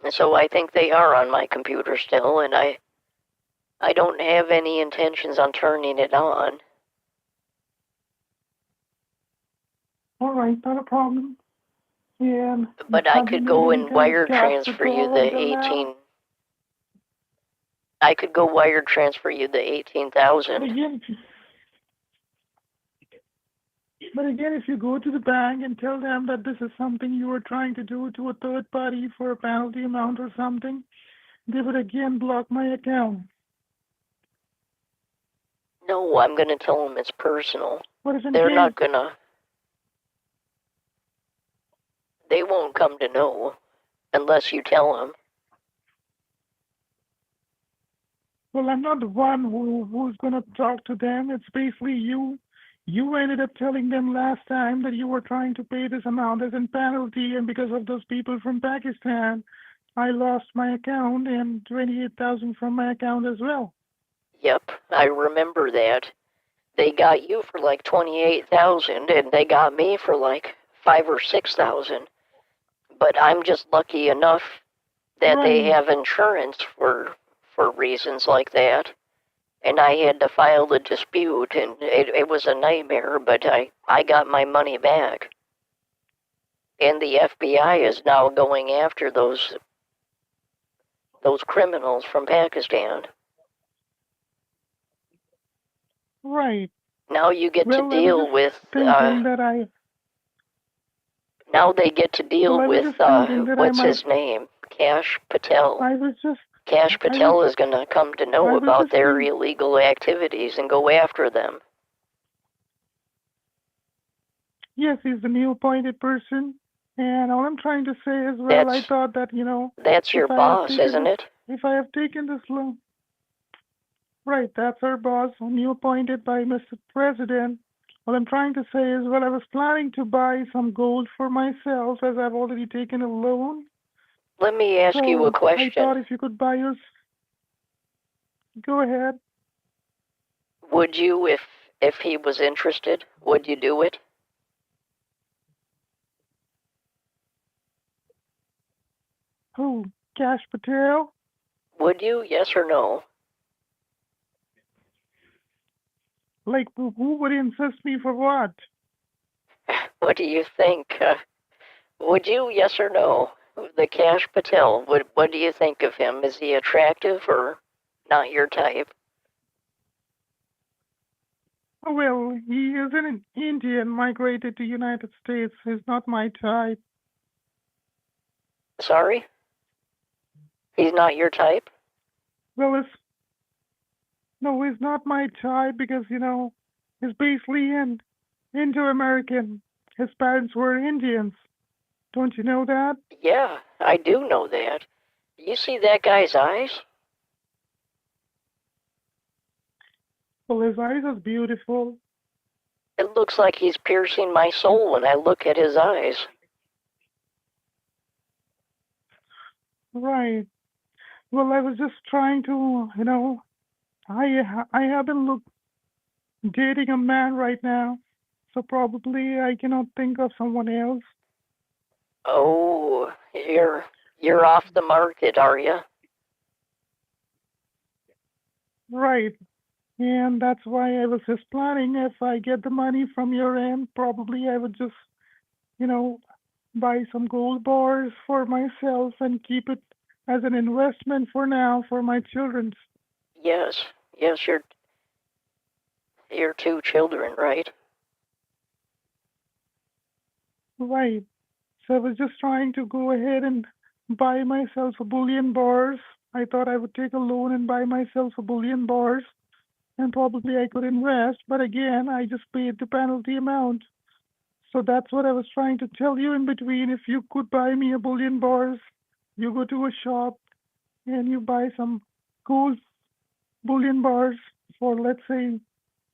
And so I think they are on my computer still, and I don't have any intentions on turning it on. All right, not a problem. And But I have you could made go any and kind of wire cash transfer you withdrawal the until now? 18. I could go wire transfer you the But 18,000. again, if you go to the bank and tell them that this is something you are trying to do to a third party for a penalty amount or something, they would again block my account. No, I'm gonna tell them it's personal. What if in They're case? not gonna. They won't come to know unless you tell them. Well, I'm not the one who's gonna talk to them. It's basically you. You ended up telling them last time that you were trying to pay this amount as a penalty, and because of those people from Pakistan, I lost my account and 28,000 from my account as well. Yep, I remember that. They got you for like 28,000, and they got me for like 5 or 6,000. But I'm just lucky enough that they Right. have insurance for reasons like that. And I had to file the dispute, and it was a nightmare, but I got my money back. And the FBI is now going after those criminals from Pakistan. Right. Now you get to Well, I was deal just with thinking that I. now they get to Well, deal I was with just thinking that I what's might. his name? Cash Patel. I was just. Cash I was. Patel is going to come to know I was about just their think. illegal activities and go after them. Yes, he's the new appointed person, and all I'm trying to say is, well, I That's thought that that's your if I have boss, taken isn't this, it? if I have taken this loan, right, that's our boss, new appointed by Mr. President. What I'm trying to say is, well, I was planning to buy some gold for myself as I've already taken a loan. Let me ask you a So I question. thought if you could buy yours, go ahead. Would you, if he was interested, would you do it? Who? Cash Patel? Would you? Yes or no? Like, who would insist me for what? What do you think? Would you? Yes or no? The Cash Patel. What do you think of him? Is he attractive or not your type? Well, he is an Indian migrated to United States. He's not my type. Sorry, he's not your type. Well, it's no, he's not my type because is basically an Indo-American. His parents were Indians. Don't you know that? Yeah, I do know that. You see that guy's eyes? Well, his eyes are beautiful. It looks like he's piercing my soul when I look at his eyes. Right. Well, I was just trying to, I have been dating a man right now, so probably I cannot think of someone else. Oh, you're off the market, are you? Right. And that's why I was just planning if I get the money from your end, probably I would just, you know, buy some gold bars for myself and keep it as an investment for now for my children. Yes, yes, you're two children, right? Right. So I was just trying to go ahead and buy myself a bullion bars. I thought I would take a loan and buy myself a bullion bars and probably I could invest, but again, I just paid the penalty amount. So that's what I was trying to tell you in between. If you could buy me a bullion bars, you go to a shop and you buy some gold bullion bars for, let's say,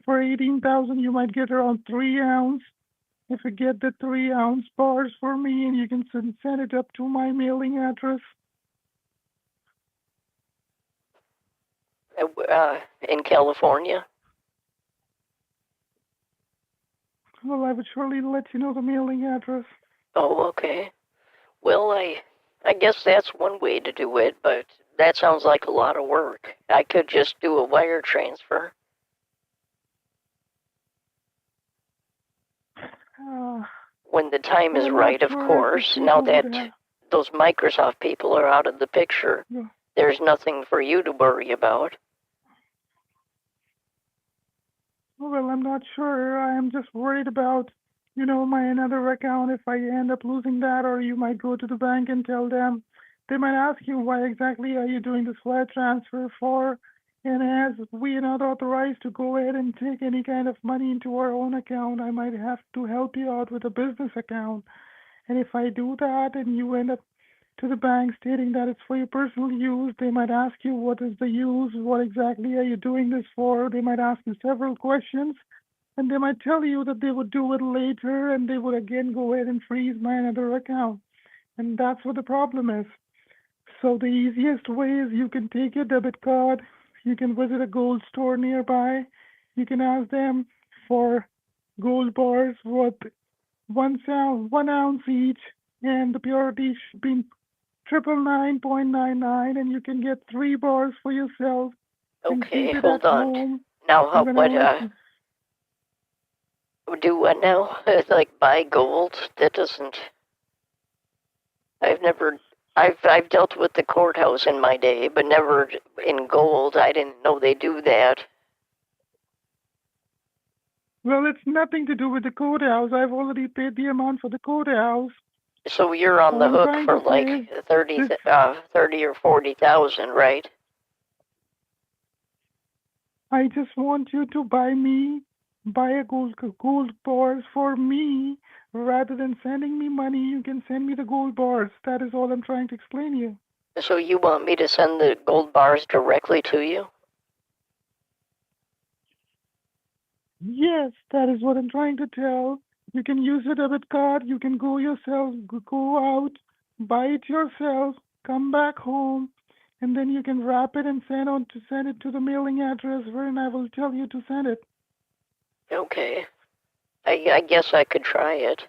for 18,000, you might get around 3 ounce. If you get the 3 ounce bars for me and you can send it up to my mailing address, In California. well, I would surely let you know the mailing address. Oh, okay. Well, I guess that's one way to do it, but that sounds like a lot of work. I could just do a wire transfer. Uh, When the time well, is I'm not right, of sure if course. Now people would that have. those Microsoft people are out of the picture, Yeah. there's nothing for you to worry about. Well, I'm not sure. I am just worried about, my another account if I end up losing that, or you might go to the bank and tell them. They might ask you why exactly are you doing this wire transfer for, and as we are not authorized to go ahead and take any kind of money into our own account, I might have to help you out with a business account. And if I do that and you end up to the bank stating that it's for your personal use, they might ask you what is the use, what exactly are you doing this for? They might ask you several questions and they might tell you that they would do it later and they would again go ahead and freeze my another account. And that's what the problem is. So the easiest way is you can take your debit card, you can visit a gold store nearby, you can ask them for gold bars worth 1 ounce each, and the purity should be 999.99, and you can get 3 bars for yourself and Okay, keep it at hold on. home Now, whenever. do what now? Like buy gold? That doesn't. I've never. I've dealt with the courthouse in my day, but never in gold. I didn't know they do that. Well, it's nothing to do with the courthouse. I've already paid the amount for the courthouse. So you're on All the I'm hook trying for to say like is 30, this. 30 or 40,000, right? I just want you to buy a gold bars for me rather than sending me money. You can send me the gold bars. That is all I'm trying to explain you. So you want me to send the gold bars directly to you? Yes, that is what I'm trying to tell. You can use a debit card. You can go yourself, go out, buy it yourself, come back home, and then you can wrap it and send it to the mailing address wherein I will tell you to send it. Okay. I guess I could try it.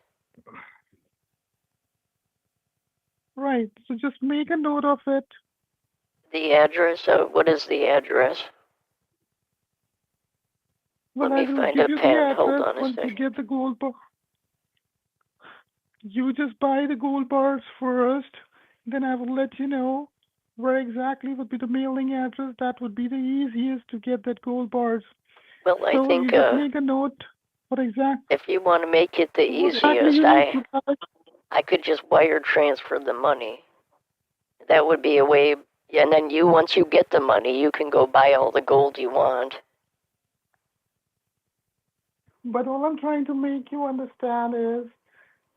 Right. So just make a note of it. The address? What is the address? Let Well, I me will find give a you the pen. Hold address on a once you second. get the gold bar. You just buy the gold bars first, then I will let you know where exactly would be the mailing address. That would be the easiest to get that gold bars. Well, I So you think just make a note if you want to make it the what exactly easiest, you need to buy. I could just wire transfer the money. That would be a way. And then once you get the money, you can go buy all the gold you want. But all I'm trying to make you understand is,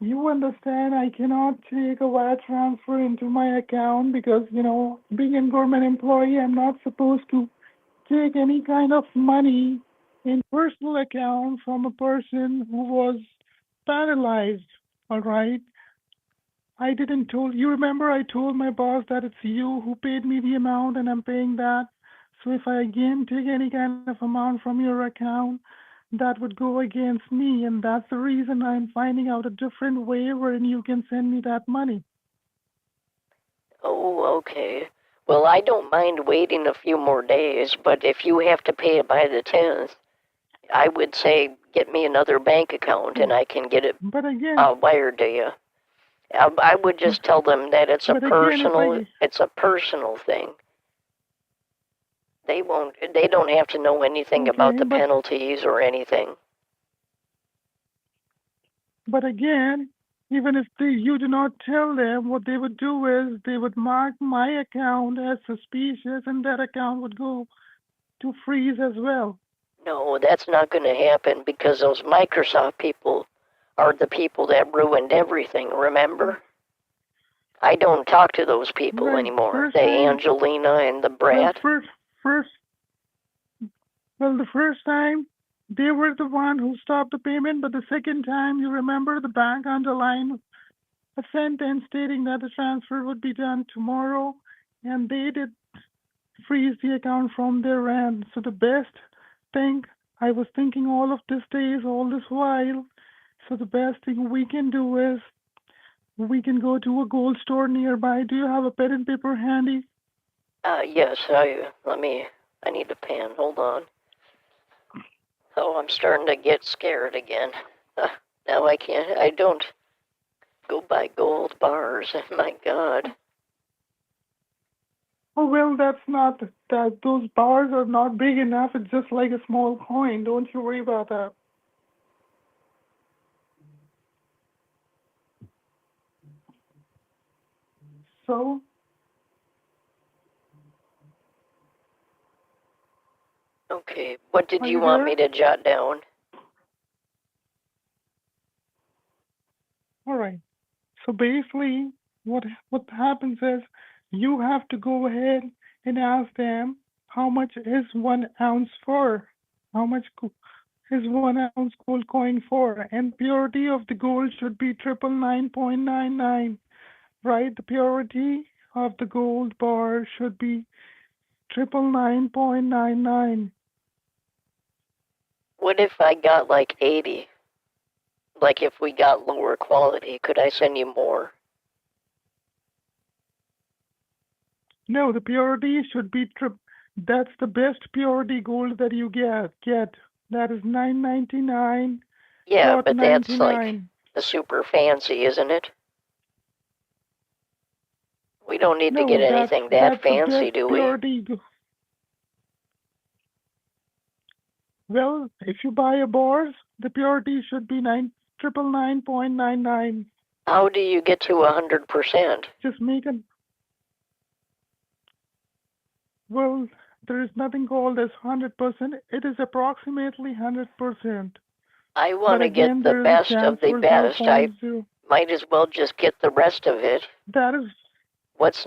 you understand I cannot take a wire transfer into my account because, being a government employee, I'm not supposed to take any kind of money in personal account from a person who was paralyzed. All right. I didn't told you. Remember, I told my boss that it's you who paid me the amount, and I'm paying that. So if I again take any kind of amount from your account, that would go against me, and that's the reason I'm finding out a different way wherein you can send me that money. Oh, okay. Well, I don't mind waiting a few more days, but if you have to pay it by the 10th, I would say get me another bank account and I can get it But again, wired to you. I would just tell them that it's but again, if I a personal thing. They don't have to know anything about okay, the penalties or anything. but again, even if you do not tell them, what they would do is they would mark my account as suspicious, and that account would go to freeze as well. No, that's not going to happen because those Microsoft people are the people that ruined everything, remember? I don't talk to those people Right. anymore. First The time, Angelina and the well, Brat. first, well, the first time they were the one who stopped the payment, but the second time, you remember the bank underlined a sentence stating that the transfer would be done tomorrow, and they did freeze the account from their end. So the best thing, I was thinking all of these days, all this while, so the best thing we can do is we can go to a gold store nearby. Do you have a pen and paper handy? Yes, I need a pen. Hold on. Oh, I'm starting to get scared again. Now I don't go buy gold bars. My God. Oh well, that's not that. Those bars are not big enough. It's just like a small coin. Don't you worry about that. So, Okay, what did are you you want me there? to jot down? All right. So basically, what happens is you have to go ahead and ask them how much is 1 ounce for, how much is 1 ounce gold coin for, and purity of the gold should be 999.99, right? The purity of the gold bar should be 999.99. What if I got like 80? Like if we got lower quality, could I send you more? No, the purity should be That's the best purity gold that you get. That is 999 Yeah, dot but ninety that's like nine. the super fancy, isn't it? We don't need to get No, anything that that's the fancy, best do we? purity. Well, if you buy a bars, the purity should be 999.99. How do you get to 100%? Just make a well. There is nothing called as 100%. It is approximately 100%. I But want to get again, the there is a best of chance the for best. I 0.0. might as well just get the rest of it. That is What's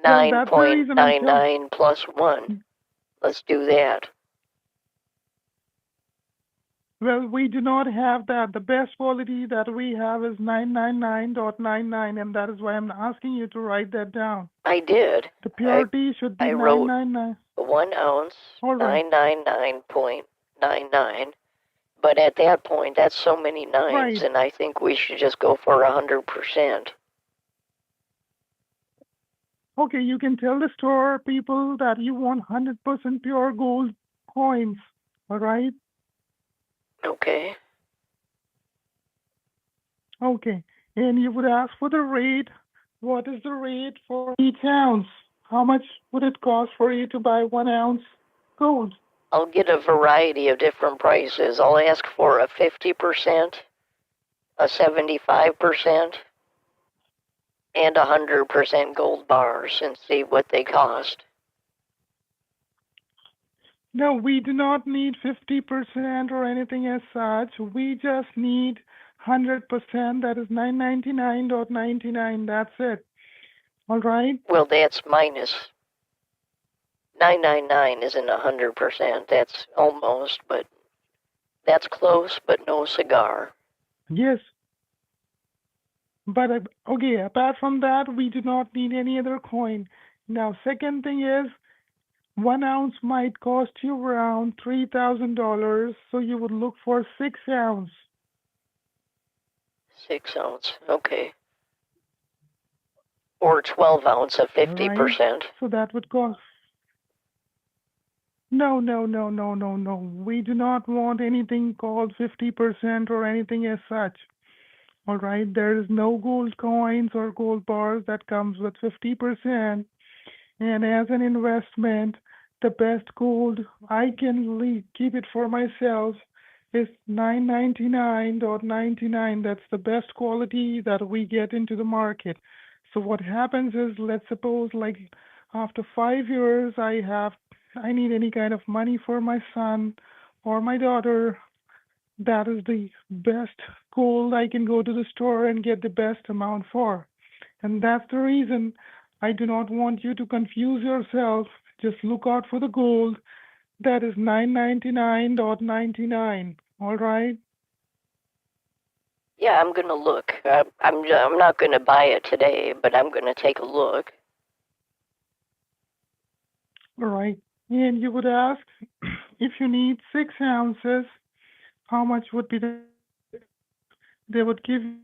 well. That's the reason I'm telling. 999.99 plus 1? Let's do that. Well, we do not have that. The best quality that we have is 999.99, and that is why I'm asking you to write that down. I did. The purity should be I wrote 999. 1 ounce, All right. 999.99. But at that point, that's so many nines, Right. and I think we should just go for 100%. Okay, you can tell the store people that you want 100% pure gold coins. All right. Okay. Okay. And you would ask for the rate. What is the rate for each ounce? How much would it cost for you to buy 1 ounce gold? I'll get a variety of different prices. I'll ask for a 50%, a 75%, and 100% gold bars and see what they cost. No, we do not need 50% or anything as such. We just need 100%. That is 999.99. That's it. All right? Well, that's minus 999 isn't 100%. That's almost, but that's close, but no cigar. Yes. But okay, apart from that, we do not need any other coin. Now, second thing is 1 ounce might cost you around $3,000, so you would look for 6 ounce. 6 ounce. Okay. Or 12 ounce of All right? 50%. So that would cost. No, no, no, no, no, no. We do not want anything called 50% or anything as such. All right, there is no gold coins or gold bars that comes with 50%. And as an investment, the best gold I can keep it for myself is 999.99. That's the best quality that we get into the market. So what happens is, let's suppose like after 5 years, I need any kind of money for my son or my daughter. That is the best gold I can go to the store and get the best amount for. And that's the reason I do not want you to confuse yourself. Just look out for the gold. That is 999.99. All right? Yeah, I'm gonna look. I'm not gonna buy it today, but I'm gonna take a look. All right. And you would ask if you need 6 ounces, how much would be the cost? They would give you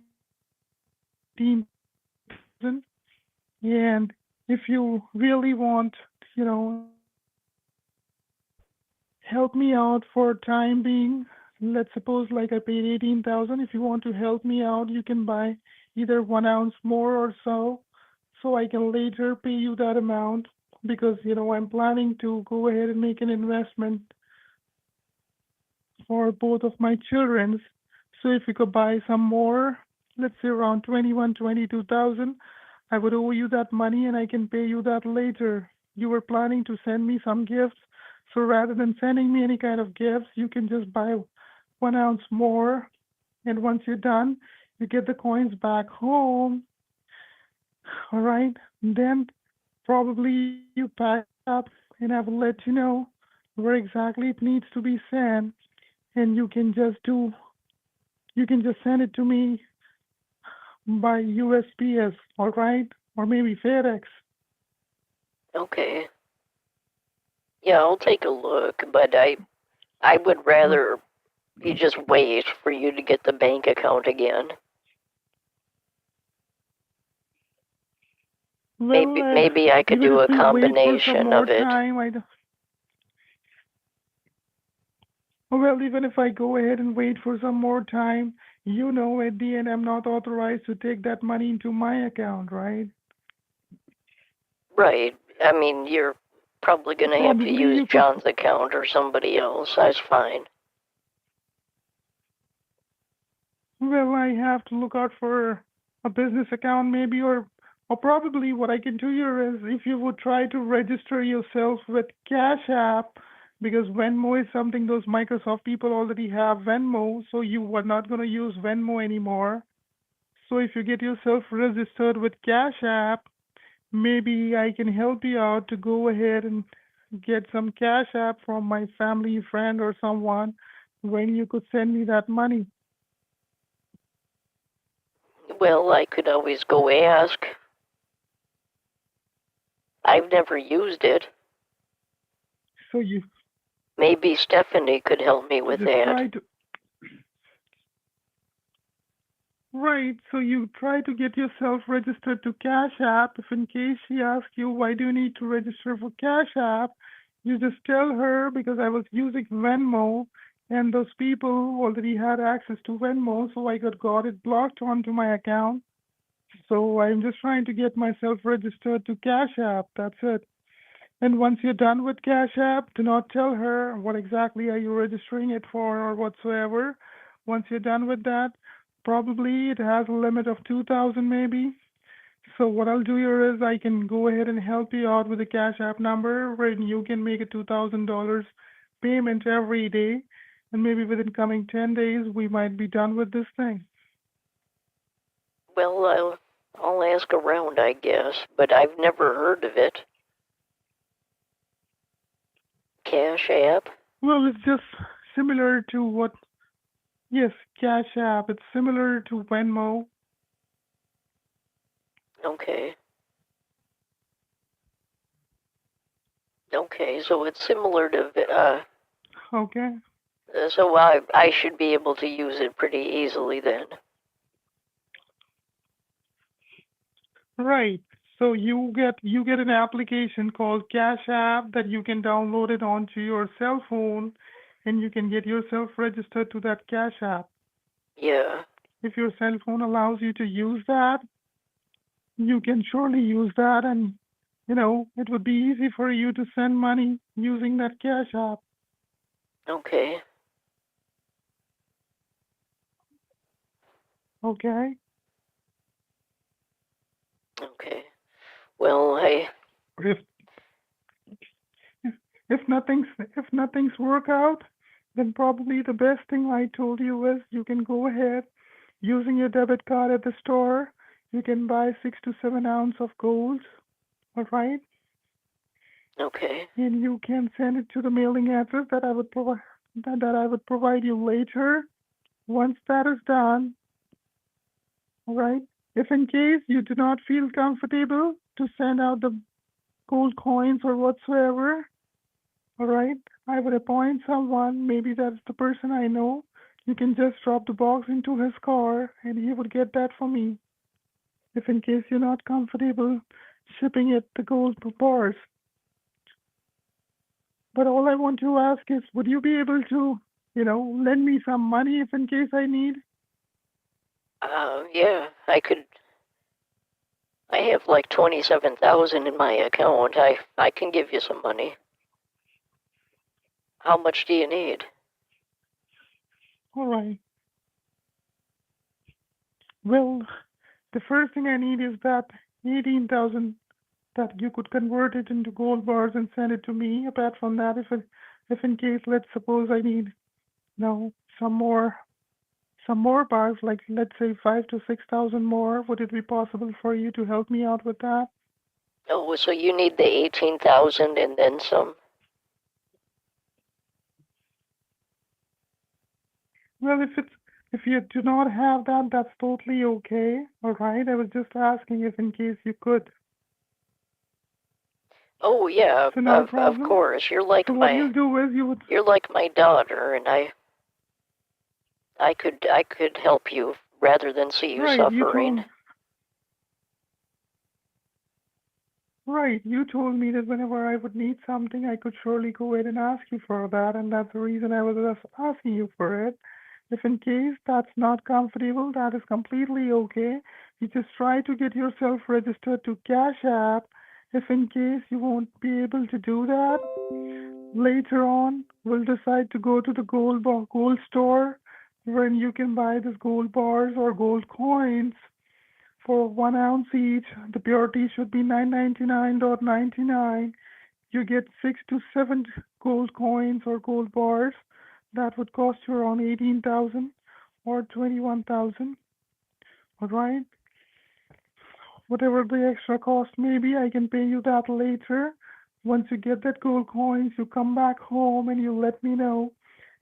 18,000. And if you really want, help me out for time being, let's suppose like I paid 18,000. If you want to help me out, you can buy either 1 ounce more or so I can later pay you that amount because I'm planning to go ahead and make an investment for both of my children's. So if you could buy some more, let's say around 21, 22,000, I would owe you that money and I can pay you that later. You were planning to send me some gifts, so rather than sending me any kind of gifts, you can just buy 1 ounce more, and once you're done, you get the coins back home. All right, then probably you pack it up, and I will let you know where exactly it needs to be sent, and you can just send it to me by USPS, all right, or maybe FedEx. Okay. Yeah, I'll take a look, but I would rather you just wait for you to get the bank account again. Well, Maybe I could even do if a we wait for some combination more of it. time, well, even if I go ahead and wait for some more time, at the end, I'm not authorized to take that money into my account, right? Right. I mean, you're probably gonna have to Probably use you could. John's account or somebody else. That's fine. Well, I have to look out for a business account maybe, or probably what I can do here is if you would try to register yourself with Cash App, because Venmo is something those Microsoft people already have Venmo, so you are not going to use Venmo anymore. So if you get yourself registered with Cash App, maybe I can help you out to go ahead and get some Cash App from my family, friend, or someone when you could send me that money. Well, I could always go ask. I've never used it. So you Maybe Stephanie could help me with just that. try to. Right, so you try to get yourself registered to Cash App. If in case she asks you why do you need to register for Cash App, you just tell her because I was using Venmo and those people already had access to Venmo, so I got it blocked onto my account. So I'm just trying to get myself registered to Cash App. That's it. And once you're done with Cash App, do not tell her what exactly are you registering it for or whatsoever. Once you're done with that, probably it has a limit of 2,000 maybe. So what I'll do here is I can go ahead and help you out with the Cash App number where you can make it $2,000 payment every day, and maybe within coming 10 days we might be done with this thing. Well, I'll ask around, I guess, but I've never heard of it. Cash App? Well, it's just similar to what, yes, Cash App. It's similar to Venmo. Okay. Okay, so it's similar to, Okay. so I should be able to use it pretty easily then. Right. So you get an application called Cash App that you can download it onto your cell phone, and you can get yourself registered to that Cash App. Yeah. If your cell phone allows you to use that, you can surely use that, and it would be easy for you to send money using that Cash App. Okay. Okay. Okay. Well, If if nothing's work out, then probably the best thing I told you is you can go ahead using your debit card at the store. You can buy 6 to 7 ounce of gold, all right, okay. and you can send it to the mailing address that I would provide you later. Once that is done, all right. If in case you do not feel comfortable to send out the gold coins or whatsoever, all right, I would appoint someone, maybe that's the person I know. You can just drop the box into his car and he would get that for me. If in case you're not comfortable shipping it the gold bars. But all I want to ask is, would you be able to, lend me some money if in case I need? Yeah, I have like 27,000 in my account. I can give you some money. How much do you need? All right. Well, the first thing I need is that 18,000 that you could convert it into gold bars and send it to me. Apart from that, if in case, let's suppose I need, some more bars, like let's say 5 to 6,000 more, would it be possible for you to help me out with that? Oh, so you need the 18,000 and then some? Well, if you do not have that, that's totally okay. All right. I was just asking if in case you could. Oh yeah, So not a of problem. course. So what you'll do is You're like my daughter, and I could help you rather than see you right. suffering. You told me that whenever I would need something, I could surely go ahead and ask you for that, and that's the reason I was just asking you for it. If in case that's not comfortable, that is completely okay. You just try to get yourself registered to Cash App. If in case you won't be able to do that, later on we'll decide to go to the gold store, when you can buy these gold bars or gold coins for 1 ounce each. The purity should be 999.99. You get 6 to 7 gold coins or gold bars. That would cost you around 18,000 or 21,000. All right. Whatever the extra cost may be, I can pay you that later. Once you get that gold coins, you come back home and you let me know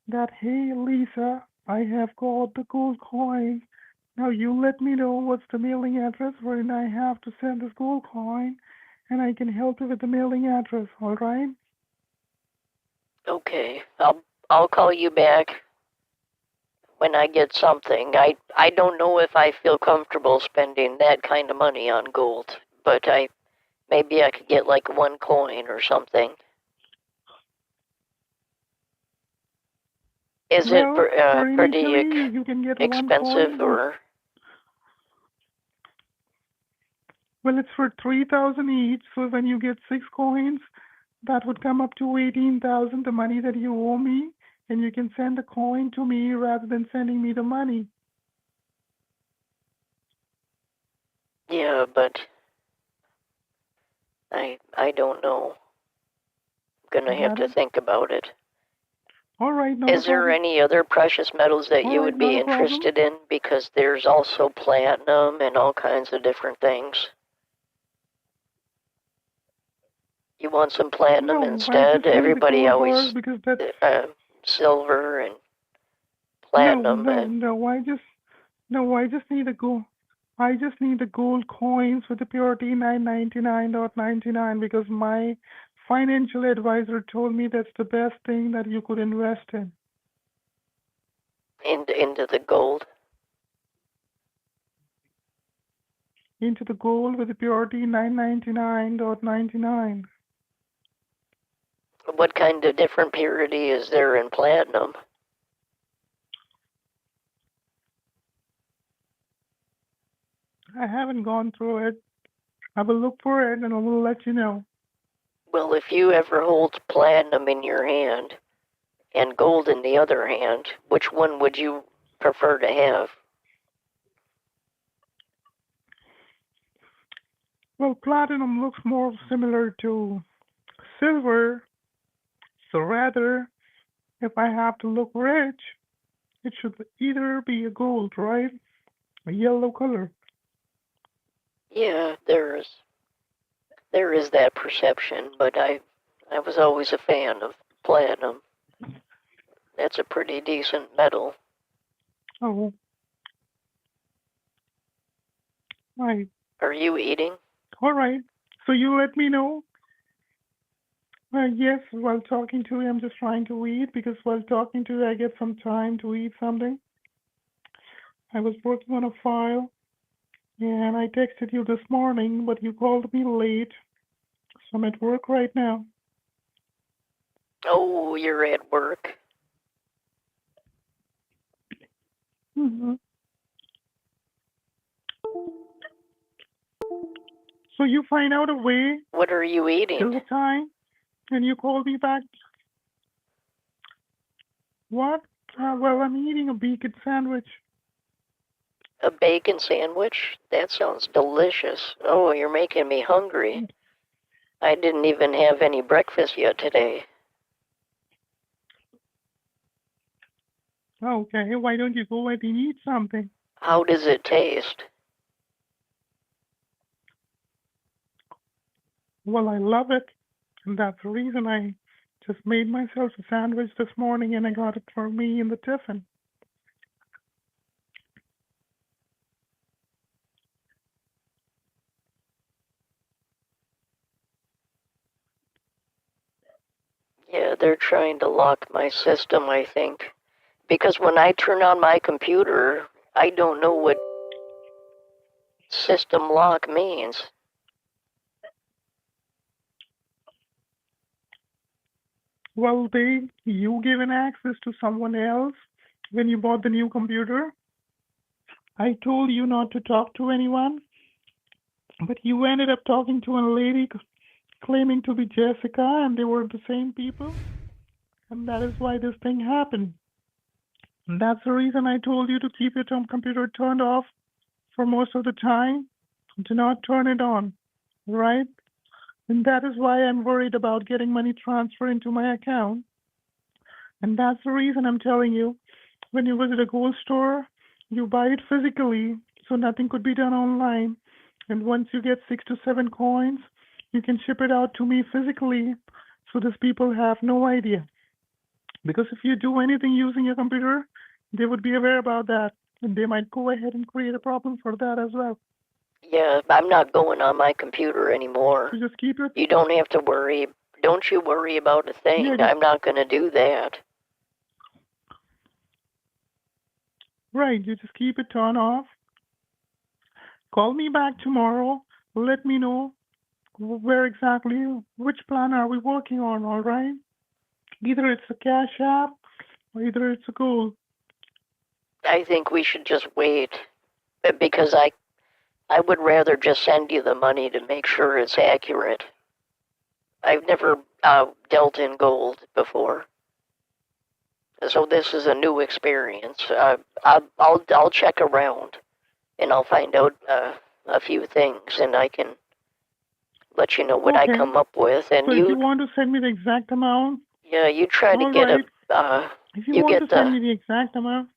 that, hey, Lisa, I have got the gold coin. Now you let me know what's the mailing address wherein I have to send this gold coin, and I can help you with the mailing address, all right? Okay, I'll call you back when I get something. I don't know if I feel comfortable spending that kind of money on gold, but maybe I could get like one coin or something. Is it Well, for pretty initially, you can get one expensive coin. or? Well, it's for 3,000 each, so when you get 6 coins, that would come up to 18,000, the money that you owe me, and you can send the coin to me rather than sending me the money. Yeah, but I don't know. I'm gonna have That to is think about it. All right, not a Is there problem. any other precious metals that All you right, would be not a problem. interested in? Because there's also platinum and all kinds of different things. You want some platinum No, I instead? just need the Everybody gold bars always because that's silver and no, platinum. no, no. I just need the gold. I just need the gold coins with the purity 999.99 because my financial advisor told me that's the best thing that you could invest in. Into the gold. Into the gold with the purity 999.99. What kind of different purity is there in platinum? I haven't gone through it. I will look for it and I will let you know. Well, if you ever hold platinum in your hand and gold in the other hand, which one would you prefer to have? Well, platinum looks more similar to silver, so rather, if I have to look rich, it should either be a gold, right? A yellow color. Yeah, there is that perception, but I was always a fan of platinum. That's a pretty decent metal. Oh, right. Are you eating? All right. So you let me know. Yes, while talking to you, I'm just trying to eat because while talking to you, I get some time to eat something. I was working on a file and I texted you this morning, but you called me late. So I'm at work right now. Oh, you're at work. Mm-hmm. So you find out a way What are you eating? till the time and you call me back. What? Well, I'm eating a bacon sandwich. A bacon sandwich? That sounds delicious. Oh, you're making me hungry. I didn't even have any breakfast yet today. Okay, why don't you go ahead and eat something? How does it taste? Well, I love it. And that's the reason I just made myself a sandwich this morning and I got it for me in the tiffin. Yeah, they're trying to lock my system, I think. Because when I turn on my computer, I don't know what system lock means. Well, you given access to someone else when you bought the new computer. I told you not to talk to anyone, but you ended up talking to a lady claiming to be Jessica, and they were the same people. And that is why this thing happened. And that's the reason I told you to keep your computer turned off for most of the time. Do not turn it on, right? And that is why I'm worried about getting money transferred into my account. And that's the reason I'm telling you, when you visit a gold store, you buy it physically, so nothing could be done online. And once you get 6 to 7 coins, you can ship it out to me physically, so these people have no idea. Because if you do anything using your computer, they would be aware about that, and they might go ahead and create a problem for that as well. Yeah, I'm not going on my computer anymore. So just keep it. You don't have to worry. Don't you worry about a thing. Yeah, I'm not going to do that. right. You just keep it turned off. Call me back tomorrow. Let me know where exactly, which plan are we working on, all right? Either it's a cash app or either it's a goal. I think we should just wait because I would rather just send you the money to make sure it's accurate. I've never dealt in gold before, so this is a new experience. I'll check around and I'll find out a few things, and I can let you know what I Okay. come up with. And So if you want to send me the exact amount, yeah, you try to all get right. If you you want get to send the me the exact amount,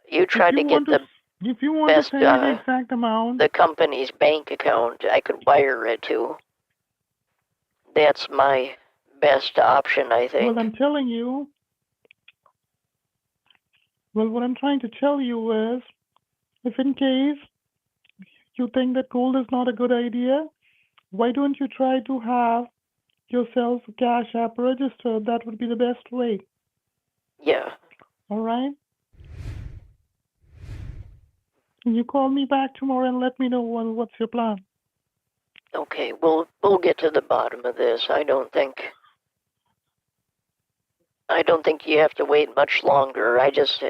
you if try you to get want to, the if you want to best send me the exact amount, the company's bank account I could wire it to. That's my best option, I well, think. I'm telling you, well, what I'm trying to tell you is, if in case you think that gold is not a good idea, why don't you try to have yourself a Cash App registered? That would be the best way. Yeah. All right? You call me back tomorrow and let me know what's your plan. Okay, we'll get to the bottom of this. I don't think you have to wait much longer. I just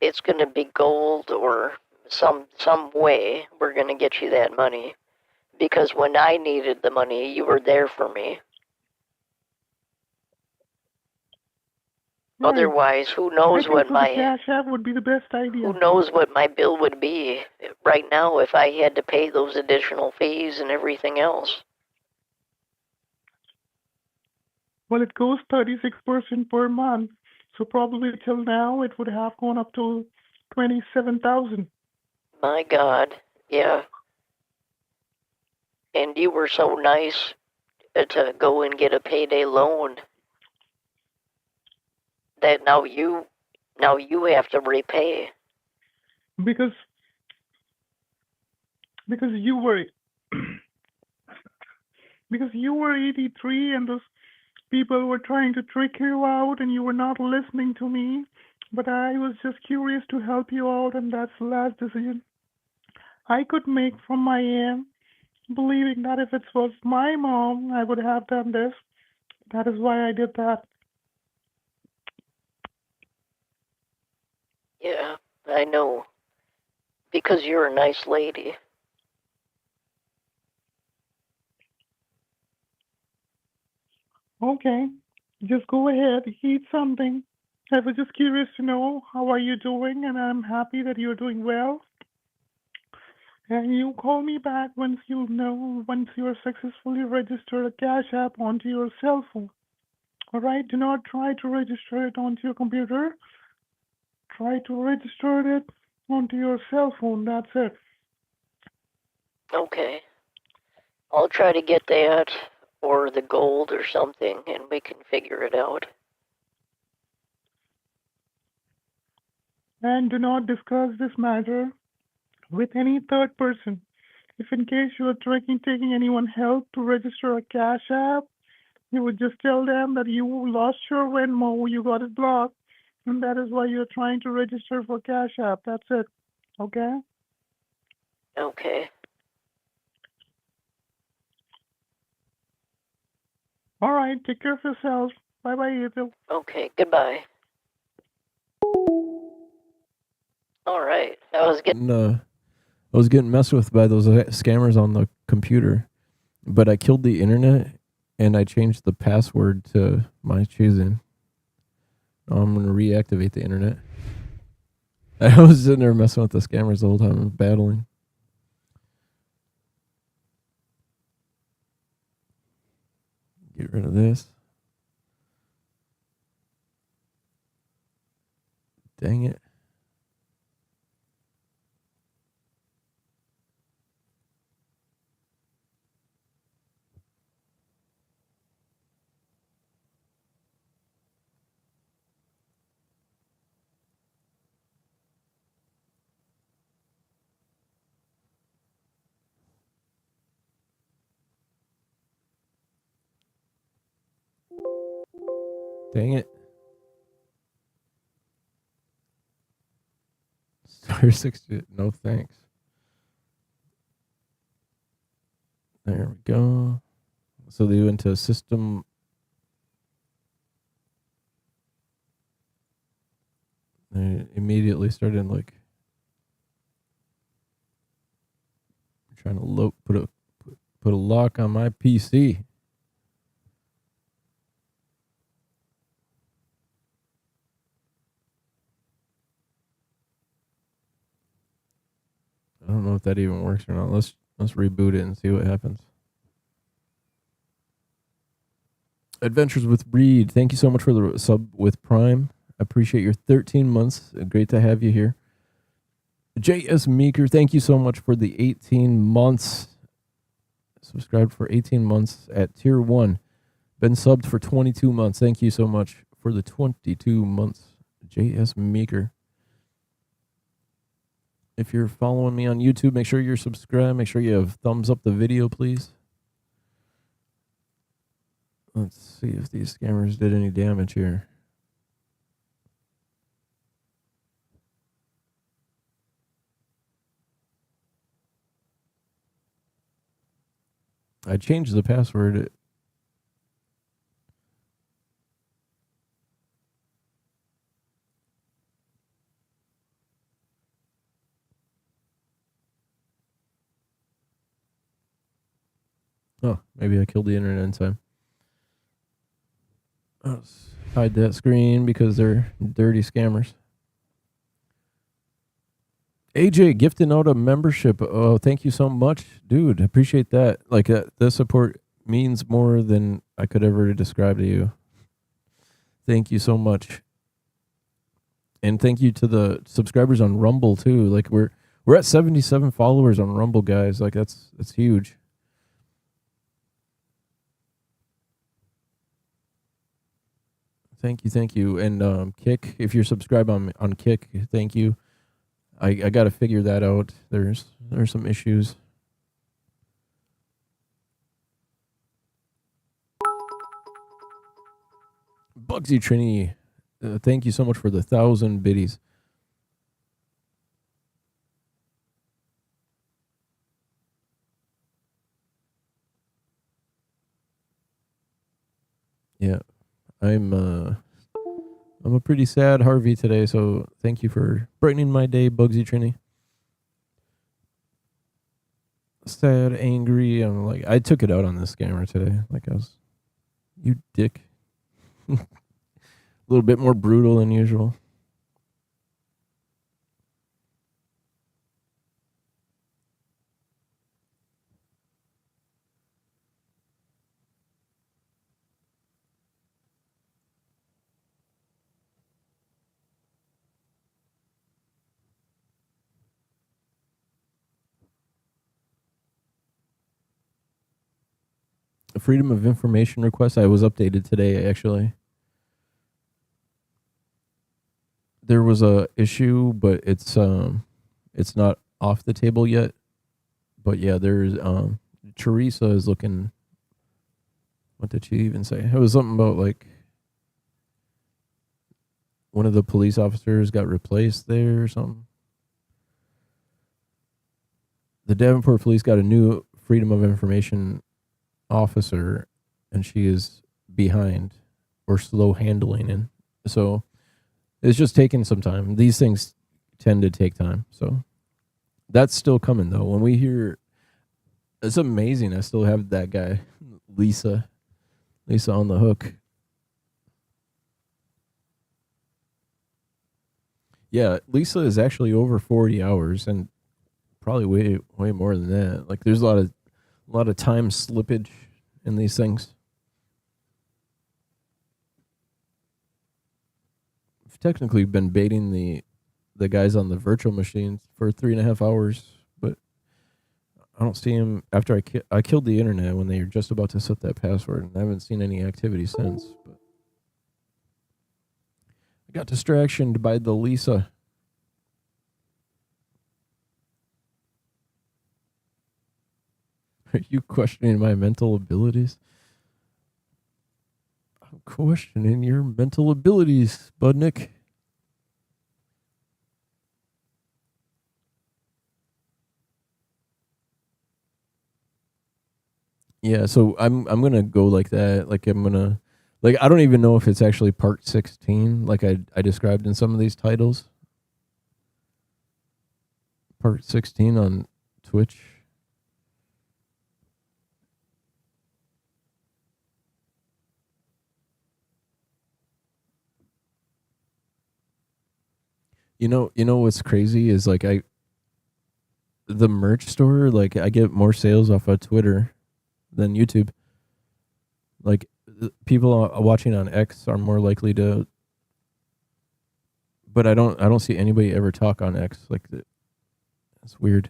it's going to be gold or some way we're going to get you that money because when I needed the money, you were there for me. Right. Otherwise, who I knows think what so. The my Cash App would be the best idea. bill would be right now if I had to pay those additional fees and everything else. Well, it goes 36% per month, so probably till now it would have gone up to 27,000. My God, yeah. And you were so nice to go and get a payday loan that now you have to repay. Because you were because you were 83 and those people were trying to trick you out and you were not listening to me. But I was just curious to help you out, and that's the last decision I could make from my end, believing that if it was my mom, I would have done this. That is why I did that. Yeah, I know. Because you're a nice lady. Okay, just go ahead, eat something. I was just curious to know how are you doing, and I'm happy that you're doing well. And you call me back once once you're successfully registered a Cash App onto your cell phone. All right, do not try to register it onto your computer. Try to register it onto your cell phone. That's it. Okay. I'll try to get that or the gold or something and we can figure it out. And do not discuss this matter with any third person. If in case you are taking anyone help to register a Cash App, you would just tell them that you lost your Venmo, you got it blocked, and that is why you're trying to register for Cash App. That's it. Okay? Okay. All right. Take care of yourself. Bye bye, Ethel. Okay, goodbye. All right. I was getting messed with by those scammers on the computer, but I killed the internet and I changed the password to my choosing. Now I'm going to reactivate the internet. I was sitting there messing with the scammers the whole time, I was battling. Get rid of this. Dang it. Dang it. Star 60. No thanks. There we go. So they went to system. They immediately started like trying to put a lock on my PC. I don't know if that even works or not. Let's reboot it and see what happens. Adventures with Breed, thank you so much for the sub with Prime. I appreciate your 13 months. Great to have you here. JS Meeker, thank you so much for the 18 months. Subscribed for 18 months at tier 1. Been subbed for 22 months. Thank you so much for the 22 months. JS Meeker. If you're following me on YouTube, make sure you're subscribed. Make sure you have thumbs up the video, please. Let's see if these scammers did any damage here. I changed the password. Oh, maybe I killed the internet in time. Let's hide that screen because they're dirty scammers. AJ gifting out a membership. Oh, thank you so much, dude. Appreciate that. Like the support means more than I could ever describe to you. Thank you so much. And thank you to the subscribers on Rumble too. Like we're at 77 followers on Rumble, guys. Like that's huge. Thank you. And Kick, if you're subscribed on Kick, thank you. I got to figure that out. There's some issues. Bugsy Trini, thank you so much for the 1,000 biddies. Yeah, I'm a pretty sad Harvey today, so thank you for brightening my day, Bugsy Trini. Sad, angry. I'm like, I took it out on this scammer today. Like you dick. A little bit more brutal than usual. Freedom of information request. I was updated today, actually. There was a issue, but it's not off the table yet. But yeah, there's Teresa is looking. What did she even say? It was something about like one of the police officers got replaced there or something. The Davenport police got a new Freedom of Information officer, and she is behind or slow handling, and so it's just taking some time. These things tend to take time, so that's still coming though. When we hear, it's amazing. I still have that guy, Lisa on the hook. Yeah, Lisa is actually over 40 hours, and probably way more than that. Like there's a lot of time slippage in these things. I've technically been baiting the guys on the virtual machines for 3.5 hours, but I don't see them after I killed the internet when they were just about to set that password, and I haven't seen any activity since. But I got distracted by the Lisa. Are you questioning my mental abilities? I'm questioning your mental abilities, Budnick. Yeah, so I'm gonna go like that. Like I'm gonna, like I don't even know if it's actually part 16, like I described in some of these titles. Part 16 on Twitch. You know what's crazy is like the merch store, like I get more sales off of Twitter than YouTube. Like people watching on X are more likely to, but I don't see anybody ever talk on X like that. That's weird.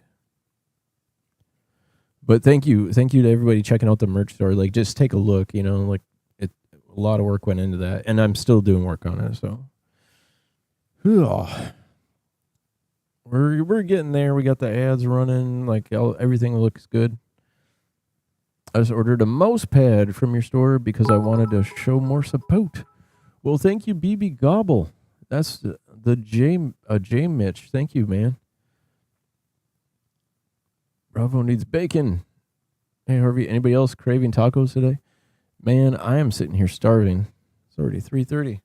But thank you to everybody checking out the merch store. Like, just take a look. Like a lot of work went into that, and I'm still doing work on it. So, we're getting there. We got the ads running. Like everything looks good. I just ordered a mouse pad from your store because I wanted to show more support. Well, thank you, BB Gobble. That's the J Mitch. Thank you, man. Bravo needs bacon. Hey, Harvey, anybody else craving tacos today? Man, I am sitting here starving. It's already 3:30.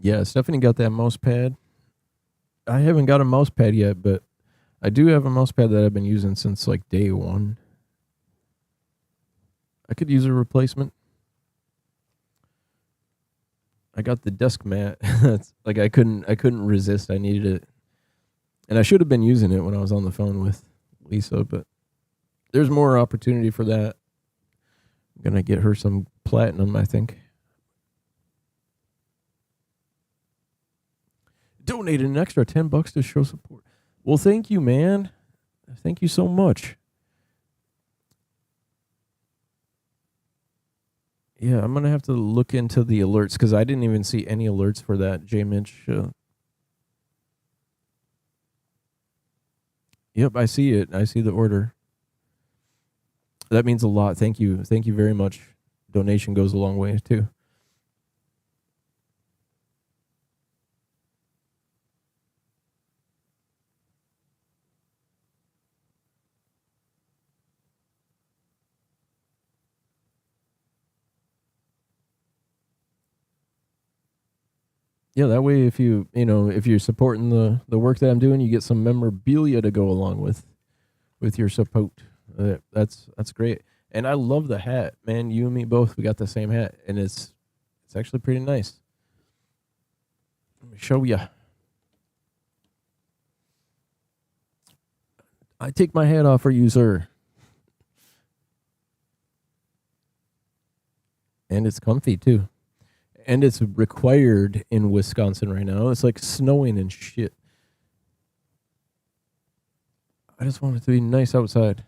Yeah, Stephanie got that mouse pad. I haven't got a mouse pad yet, but I do have a mouse pad that I've been using since like day one. I could use a replacement. I got the desk mat. That's like I couldn't resist. I needed it. And I should have been using it when I was on the phone with Lisa, but there's more opportunity for that. I'm going to get her some platinum, I think. Donated an extra $10 to show support. Well, thank you, man. Thank you so much. Yeah, I'm going to have to look into the alerts because I didn't even see any alerts for that J Mitch. Yep, I see it. I see the order. That means a lot. Thank you. Thank you very much. Donation goes a long way, too. Yeah, that way if if you're supporting the work that I'm doing, you get some memorabilia to go along with your support. That's great. And I love the hat, man. You and me both, we got the same hat, and it's actually pretty nice. Let me show you. I take my hat off for you, sir. And it's comfy too. And it's required in Wisconsin right now. It's like snowing and shit. I just want it to be nice outside.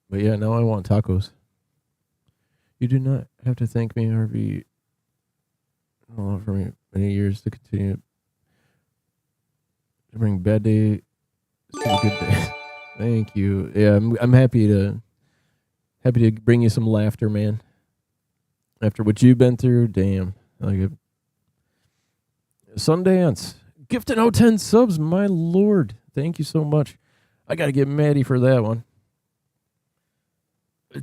But yeah, now I want tacos. You do not have to thank me, Harvey, for many years to continue to bring bad day to a good day. Thank you. Yeah, I'm happy to bring you some laughter, man. After what you've been through, damn. Like Sundance. Gifted out 10 subs, my lord. Thank you so much. I got to get Maddie for that one.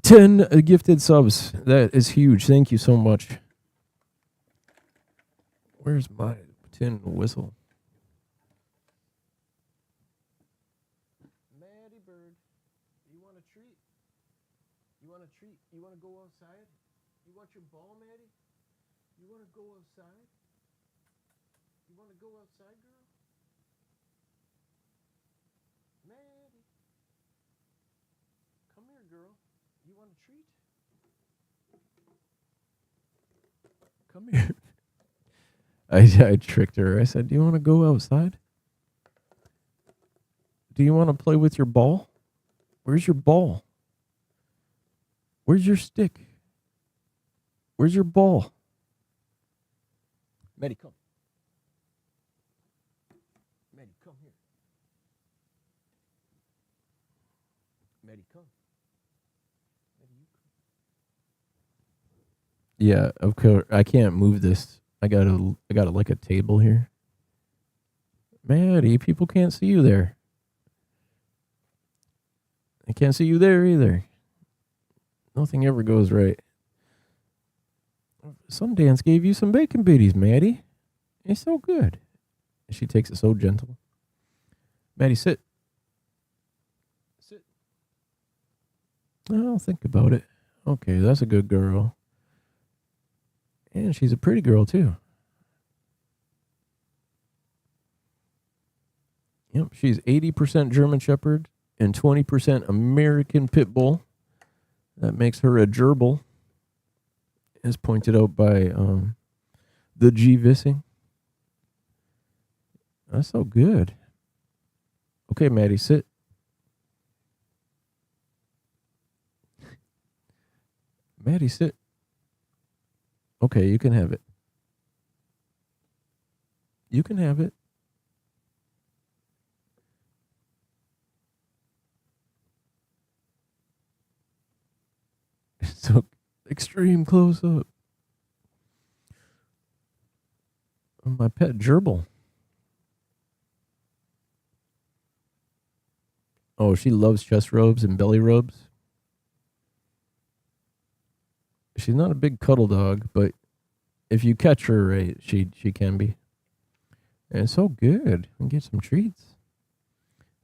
10 gifted subs. That is huge. Thank you so much. Where's my tin whistle? Maddie bird, you want a treat? You want a treat? You want to go outside? You want your ball, Maddie? You want to go outside? You want to go outside, girl? Maddie. Come here, girl. You want a treat? Come here. I tricked her. I said, do you want to go outside? Do you want to play with your ball? Where's your ball? Where's your stick? Where's your ball? Maddie, come. Maddie, come here. Maddie, come. Yeah, of course. I can't move this. I got like a table here. Maddie, people can't see you there. I can't see you there either. Nothing ever goes right. Sundance gave you some bacon biddies, Maddie. It's so good. And she takes it so gentle. Maddie, sit. Sit. I'll think about it. Okay, that's a good girl. And she's a pretty girl, too. Yep, she's 80% German Shepherd and 20% American Pit Bull. That makes her a gerbil, as pointed out by the G. Vissing. That's so good. Okay, Maddie, sit. Maddie, sit. Okay, you can have it. You can have it. So extreme close up. My pet gerbil. Oh, she loves chest rubs and belly rubs. She's not a big cuddle dog, but if you catch her right, she can be. And it's so good. We can get some treats.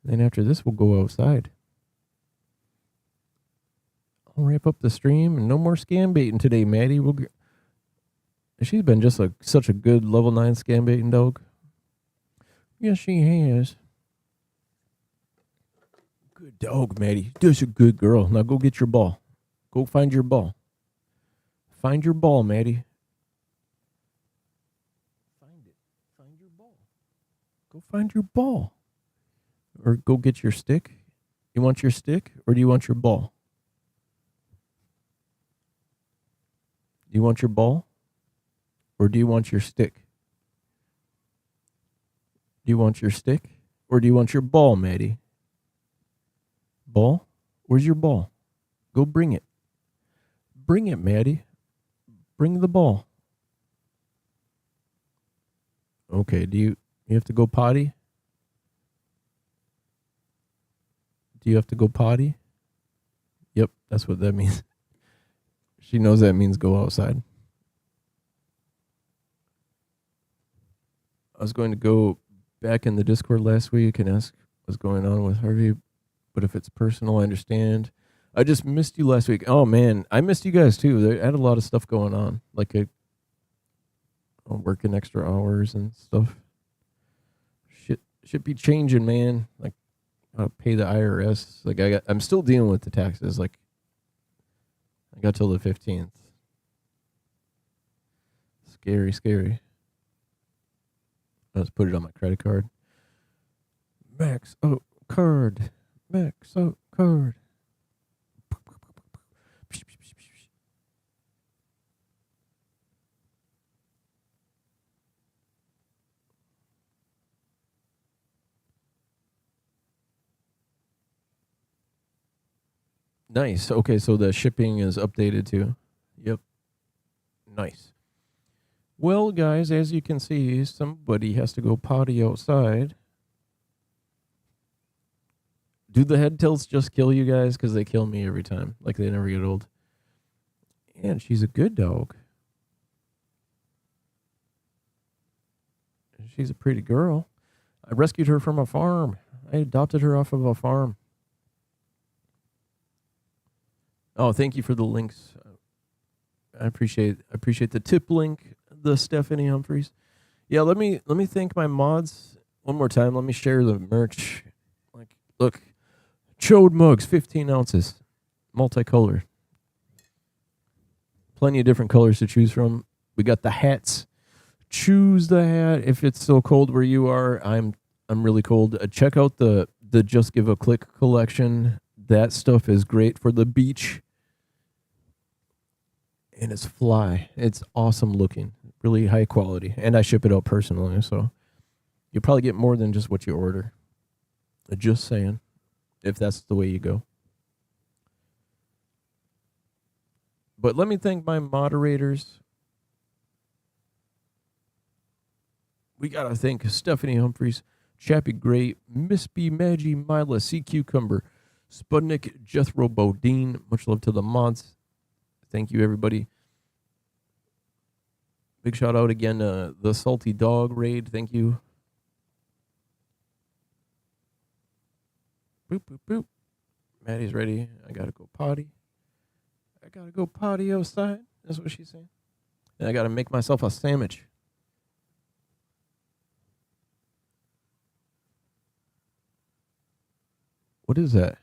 Then after this, we'll go outside. I'll wrap up the stream, and no more scam baiting today, Maddie. She's been just such a good level 9 scam baiting dog. Yes, she has. Good dog, Maddie. That's a good girl. Now go get your ball. Go find your ball. Find your ball, Maddie. Find it. Find your ball. Go find your ball. Or go get your stick. You want your stick, or do you want your ball? Do you want your ball? Or do you want your stick? Do you want your stick? Or do you want your ball, Maddie? Ball? Where's your ball? Go bring it. Bring it, Maddie. Bring the ball. Okay, you have to go potty? Do you have to go potty? Yep, that's what that means. She knows that means go outside. I was going to go back in the Discord last week and ask what's going on with Harvey, but if it's personal, I understand. I just missed you last week. Oh, man, I missed you guys, too. I had a lot of stuff going on, like I'm working extra hours and stuff. Shit be changing, man. Like, I pay the IRS. Like, I'm still dealing with the taxes. Like, I got till the 15th. Scary. Let's put it on my credit card. Max out card. Max out card. Nice. Okay, so the shipping is updated too. Yep. Nice. Well, guys, as you can see, somebody has to go potty outside. Do the head tilts just kill you guys? Because they kill me every time. Like, they never get old. And she's a good dog. She's a pretty girl. I rescued her from a farm. I adopted her off of a farm. Oh, thank you for the links. I appreciate the tip link, the Stephanie Humphreys. Yeah, let me thank my mods one more time. Let me share the merch. Like, look, chode mugs, 15 ounces, multicolored. Plenty of different colors to choose from. We got the hats. Choose the hat if it's so cold where you are. I'm really cold. Check out the Just Give a Click collection. That stuff is great for the beach. And it's fly. It's awesome looking. Really high quality. And I ship it out personally, so you'll probably get more than just what you order. Just saying, if that's the way you go. But let me thank my moderators. We got to thank Stephanie Humphreys, Chappie Gray, Miss B, Maggie, Mila, Sea Cucumber, Spudnik, Jethro Bodine. Much love to the mods. Thank you, everybody. Big shout out again to the Salty Dog raid. Thank you. Boop, boop, boop. Maddie's ready. I gotta go potty. I gotta go potty outside. That's what she's saying. And I gotta make myself a sandwich. What is that?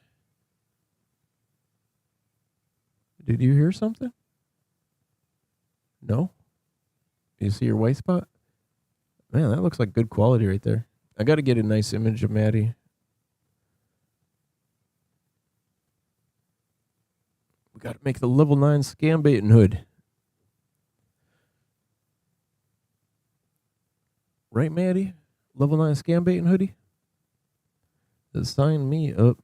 Did you hear something? No? You see your white spot? Man, that looks like good quality right there. I gotta get a nice image of Maddie. We gotta make the level 9 scam baiting hood. Right, Maddie? Level 9 scam baiting hoodie? Sign me up.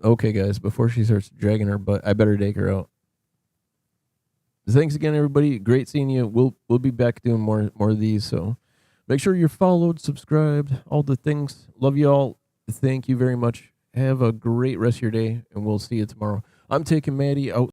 Okay, guys, before she starts dragging her butt, I better take her out. Thanks again, everybody. Great seeing you. We'll be back doing more of these, so make sure you're followed, subscribed, all the things. Love you all. Thank you very much. Have a great rest of your day, and we'll see you tomorrow. I'm taking Maddie out